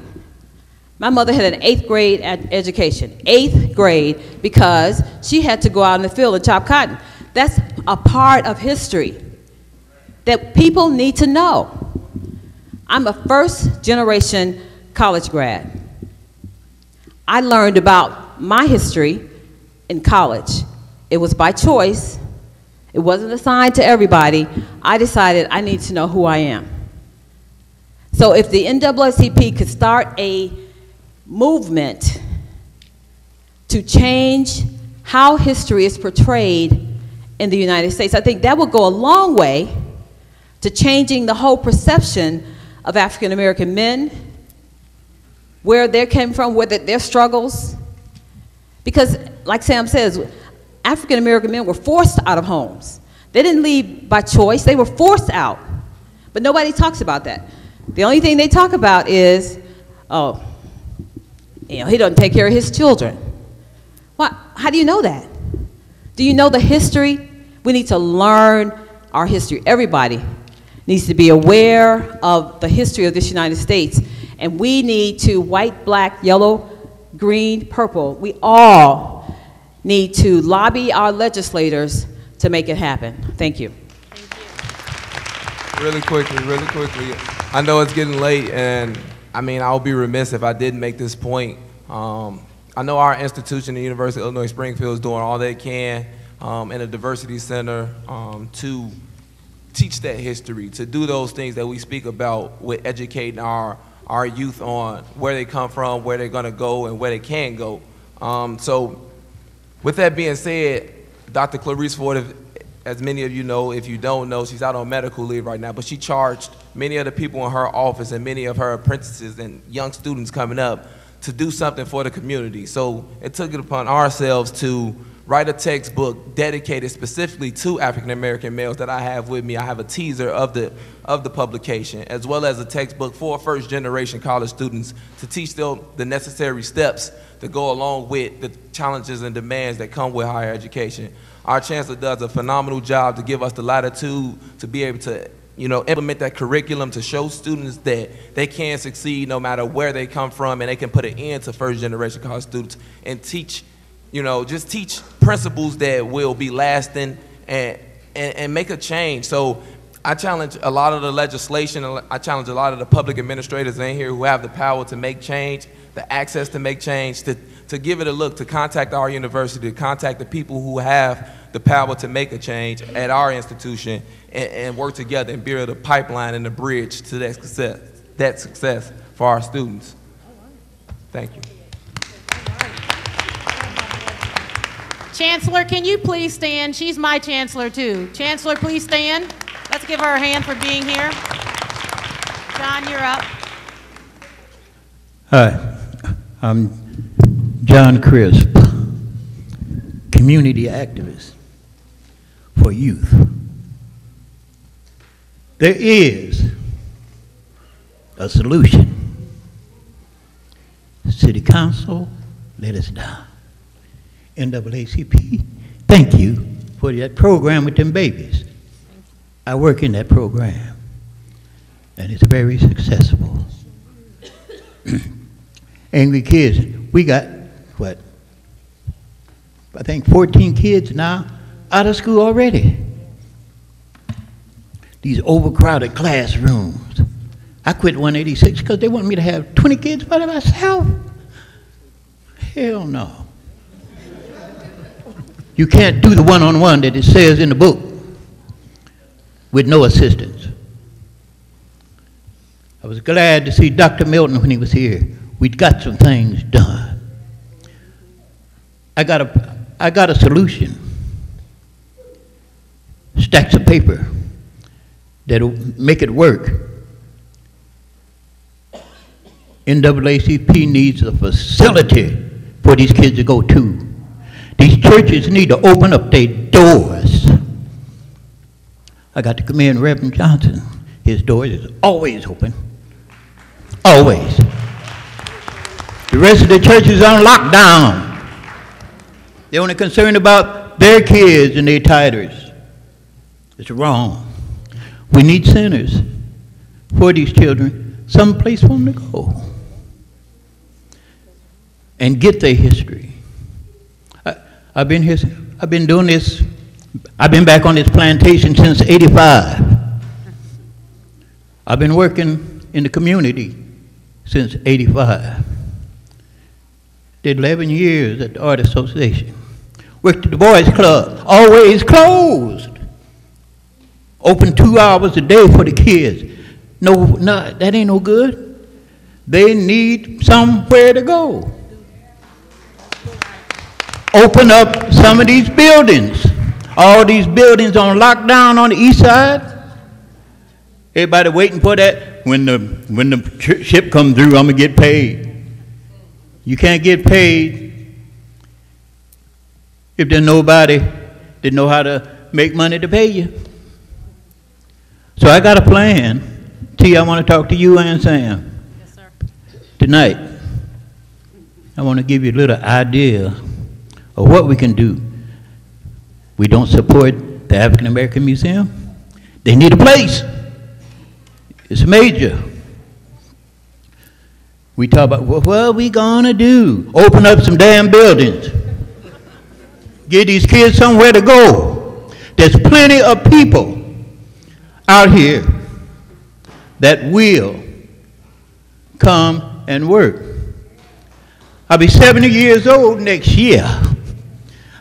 My mother had an 8th grade education, 8th grade, because she had to go out in the field and chop cotton. That's a part of history that people need to know. I'm a first-generation college grad. I learned about my history in college. It was by choice. It wasn't assigned to everybody. I decided I need to know who I am. So if the NAACP could start a movement to change how history is portrayed in the United States, I think that would go a long way to changing the whole perception of African American men, where they came from, their struggles. Because, like Sam says, African American men were forced out of homes. They didn't leave by choice, they were forced out. But nobody talks about that. The only thing they talk about is, oh, he doesn't take care of his children. How do you know that? Do you know the history? We need to learn our history. Everybody needs to be aware of the history of this United States. And we need to, white, black, yellow, green, purple, we all need to lobby our legislators to make it happen. Thank you. Really quickly, I know it's getting late, and I mean, I'll be remiss if I didn't make this point. I know our institution, the University of Illinois Springfield, is doing all they can in a diversity center to teach that history, to do those things that we speak about with educating our youth on where they come from, where they're gonna go, and where they can go. So with that being said, Dr. Clarice Ford, as many of you know, if you don't know, she's out on medical leave right now, but she charged many of the people in her office and many of her apprentices and young students coming up to do something for the community. So it took it upon ourselves to write a textbook dedicated specifically to African American males that I have with me. I have a teaser of the publication, as well as a textbook for first generation college students to teach them the necessary steps to go along with the challenges and demands that come with higher education. Our chancellor does a phenomenal job to give us the latitude to be able to implement that curriculum to show students that they can succeed no matter where they come from, and they can put an end to first generation college students and teach, just teach principles that will be lasting and make a change. So I challenge a lot of the legislation, I challenge a lot of the public administrators in here who have the power to make change, the access to make change, to give it a look, to contact our university, to contact the people who have the power to make a change at our institution and work together and build a pipeline and a bridge to that success for our students. Thank you. Chancellor, can you please stand? She's my chancellor too. Chancellor, please stand. Let's give her a hand for being here. John, you're up. Hi, I'm John Crisp, community activist for youth. There is a solution. City Council, let us down. NAACP, thank you for that program with them babies. I work in that program, and it's very successful. Angry kids, we got, what, I think 14 kids now out of school already. These overcrowded classrooms. I quit 186 because they want me to have 20 kids by myself. Hell no. You can't do the one-on-one that it says in the book with no assistance. I was glad to see Dr. Milton when he was here. We got some things done. I got a solution. Stacks of paper that'll make it work. NAACP needs a facility for these kids to go to. These churches need to open up their doors. I got to commend Reverend Johnson. His door is always open. Always. The rest of the churches are on lockdown. They're only concerned about their kids and their tithers. It's wrong. We need centers for these children, some place for them to go and get their history. I've been here, I've been doing this, I've been back on this plantation since '85. I've been working in the community since '85. Did 11 years at the Art Association. Worked at the Boys Club, always closed. Open 2 hours a day for the kids. No, that ain't no good. They need somewhere to go. Open up some of these buildings. All these buildings on lockdown on the east side. Everybody waiting for that. When the ship comes through, I'm gonna get paid. You can't get paid if there's nobody that know how to make money to pay you. So I got a plan. T, I want to talk to you and Sam. Yes, sir. Tonight. I want to give you a little idea of what we can do. We don't support the African American Museum. They need a place. It's major. We talk about, well, what are we gonna do? Open up some damn buildings. Give these kids somewhere to go. There's plenty of people out here that will come and work. I'll be 70 years old next year.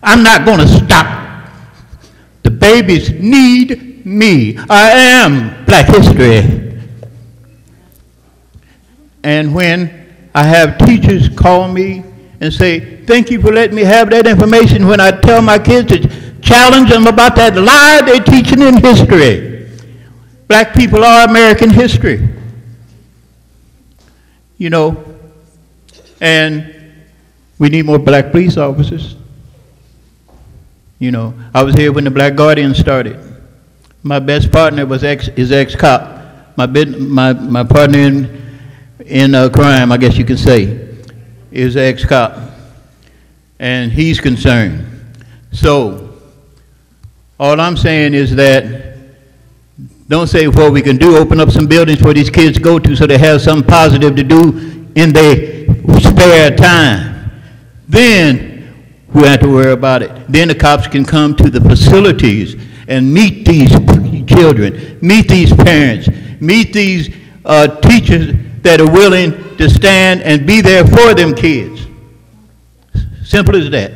I'm not gonna stop. The babies need me. I am Black history. And when I have teachers call me and say, thank you for letting me have that information, when I tell my kids to challenge them about that lie they're teaching in history. Black people are American history. You know, and we need more black police officers. You know, I was here when the Black Guardian started. My best partner was ex-cop. My partner in crime, I guess you can say, is ex-cop. And he's concerned. So, all I'm saying is that don't say what we can do, open up some buildings for these kids to go to so they have something positive to do in their spare time. Then we have to worry about it. Then the cops can come to the facilities and meet these children, meet these parents, meet these teachers that are willing to stand and be there for them kids. Simple as that.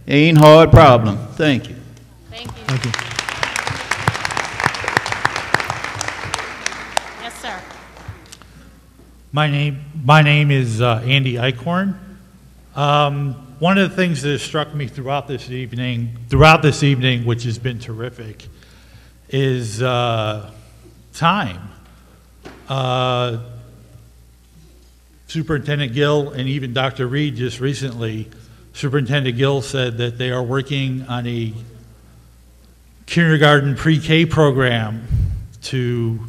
Ain't hard problem. Thank you. Thank you. Thank you. Yes, sir. My name is Andy Eichhorn. One of the things that has struck me throughout this evening, which has been terrific, is time. Superintendent Gill and even Dr. Reed just recently, Superintendent Gill said that they are working on a kindergarten pre-K program to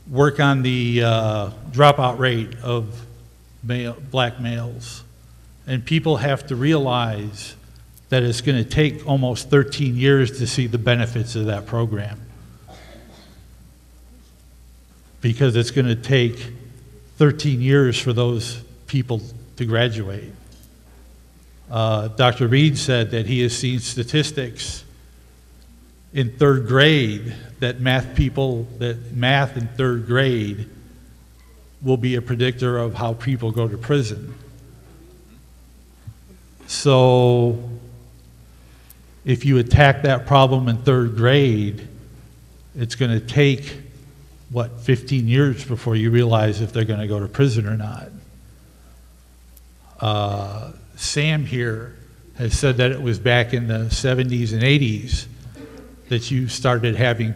work on the dropout rate of black males. And people have to realize that it's going to take almost 13 years to see the benefits of that program, because it's going to take 13 years for those people to graduate. Dr. Reed said that he has seen statistics in third grade that math in third grade will be a predictor of how people go to prison. So if you attack that problem in third grade, it's going to take, what, 15 years before you realize if they're going to go to prison or not. Sam here has said that it was back in the 70s and 80s that you started having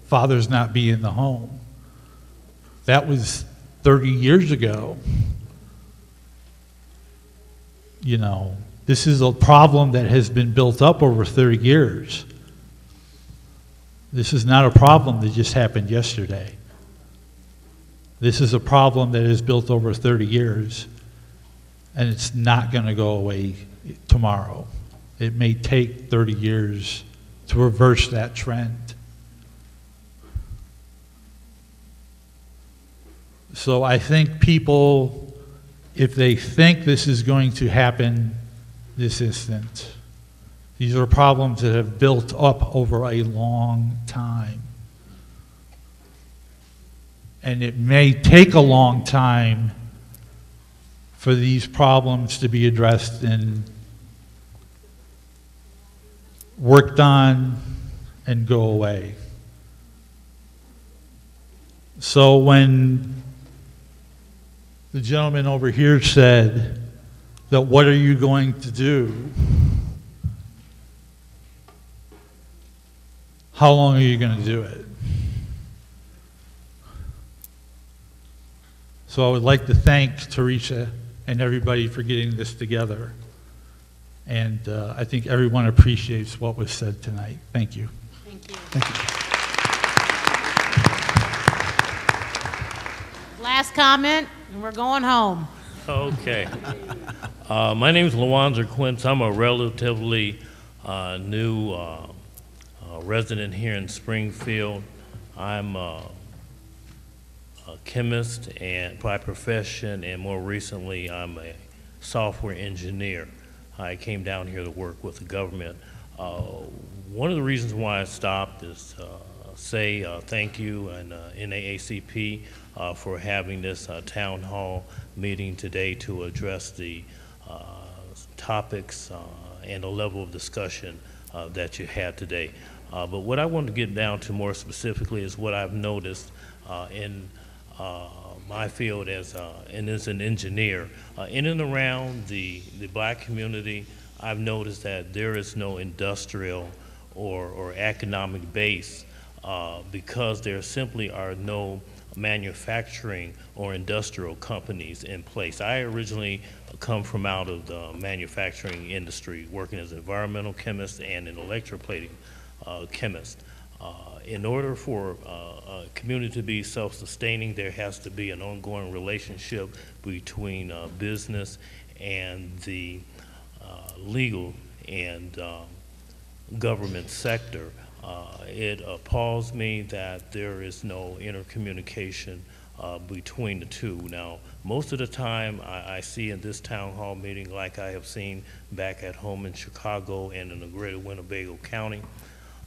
fathers not be in the home. That was 30 years ago. You know, this is a problem that has been built up over 30 years. This is not a problem that just happened yesterday. This is a problem that is built over 30 years, and it's not going to go away tomorrow. It may take 30 years to reverse that trend. So I think people, if they think this is going to happen this instant, these are problems that have built up over a long time. And it may take a long time for these problems to be addressed and worked on and go away. So when the gentleman over here said that, what are you going to do? How long are you going to do it? So I would like to thank Teresa and everybody for getting this together. And I think everyone appreciates what was said tonight. Thank you. Thank you. Thank you. Last comment, and we're going home. Okay. My name is Lawanzer Quince. I'm a relatively new resident here in Springfield. I'm a chemist and by profession, and more recently, I'm a software engineer. I came down here to work with the government. One of the reasons why I stopped is say thank you and NAACP for having this town hall meeting today to address the topics and the level of discussion that you had today. But what I want to get down to more specifically is what I've noticed in my field as an engineer. In and around the black community, I've noticed that there is no industrial or economic base because there simply are no manufacturing or industrial companies in place. I originally come from out of the manufacturing industry, working as an environmental chemist and an electroplating chemist. In order for a community to be self-sustaining, there has to be an ongoing relationship between business and the legal and government sector. It appalls me that there is no intercommunication between the two. Now, most of the time I see in this town hall meeting, like I have seen back at home in Chicago and in the greater Winnebago County,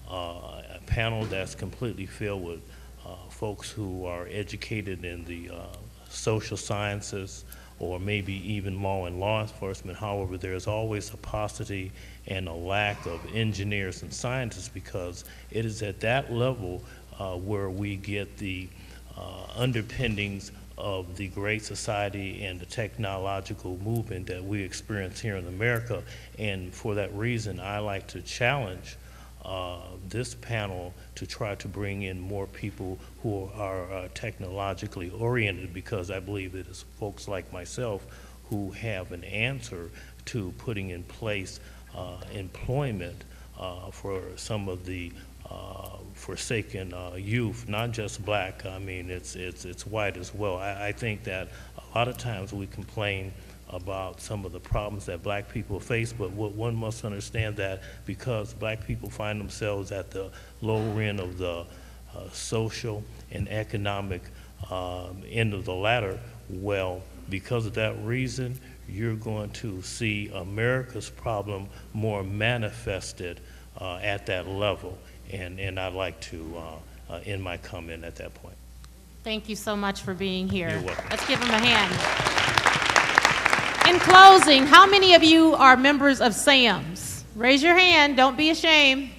a panel that's completely filled with folks who are educated in the social sciences or maybe even law and law enforcement. However, there's always a paucity and a lack of engineers and scientists because it is at that level where we get the underpinnings of the Great Society and the technological movement that we experience here in America. And for that reason, I like to challenge this panel to try to bring in more people who are technologically oriented, because I believe it is folks like myself who have an answer to putting in place employment for some of the forsaken youth, not just black. I mean, it's white as well. I think that a lot of times we complain about some of the problems that black people face, but what one must understand that because black people find themselves at the lower end of the social and economic end of the ladder, well, because of that reason, you're going to see America's problem more manifested at that level. And I'd like to end my comment at that point. Thank you so much for being here. You're welcome. Let's give him a hand. In closing, how many of you are members of SAMS? Raise your hand, don't be ashamed.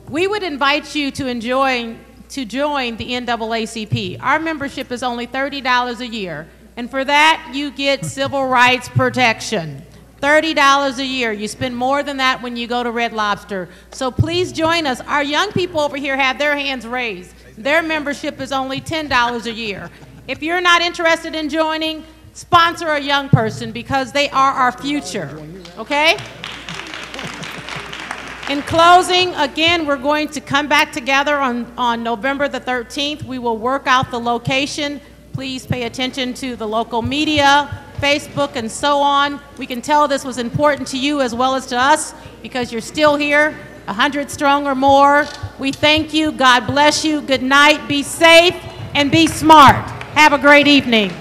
We would invite you to join the NAACP. Our membership is only $30 a year, and for that you get civil rights protection. $30 a year. You spend more than that when you go to Red Lobster. So please join us. Our young people over here have their hands raised. Their membership is only $10 a year. If you're not interested in joining, sponsor a young person because they are our future, okay? In closing, again, we're going to come back together on November the 13th. We will work out the location. Please pay attention to the local media, Facebook, and so on. We can tell this was important to you as well as to us because you're still here, 100 strong or more. We thank you. God bless you. Good night. Be safe and be smart. Have a great evening.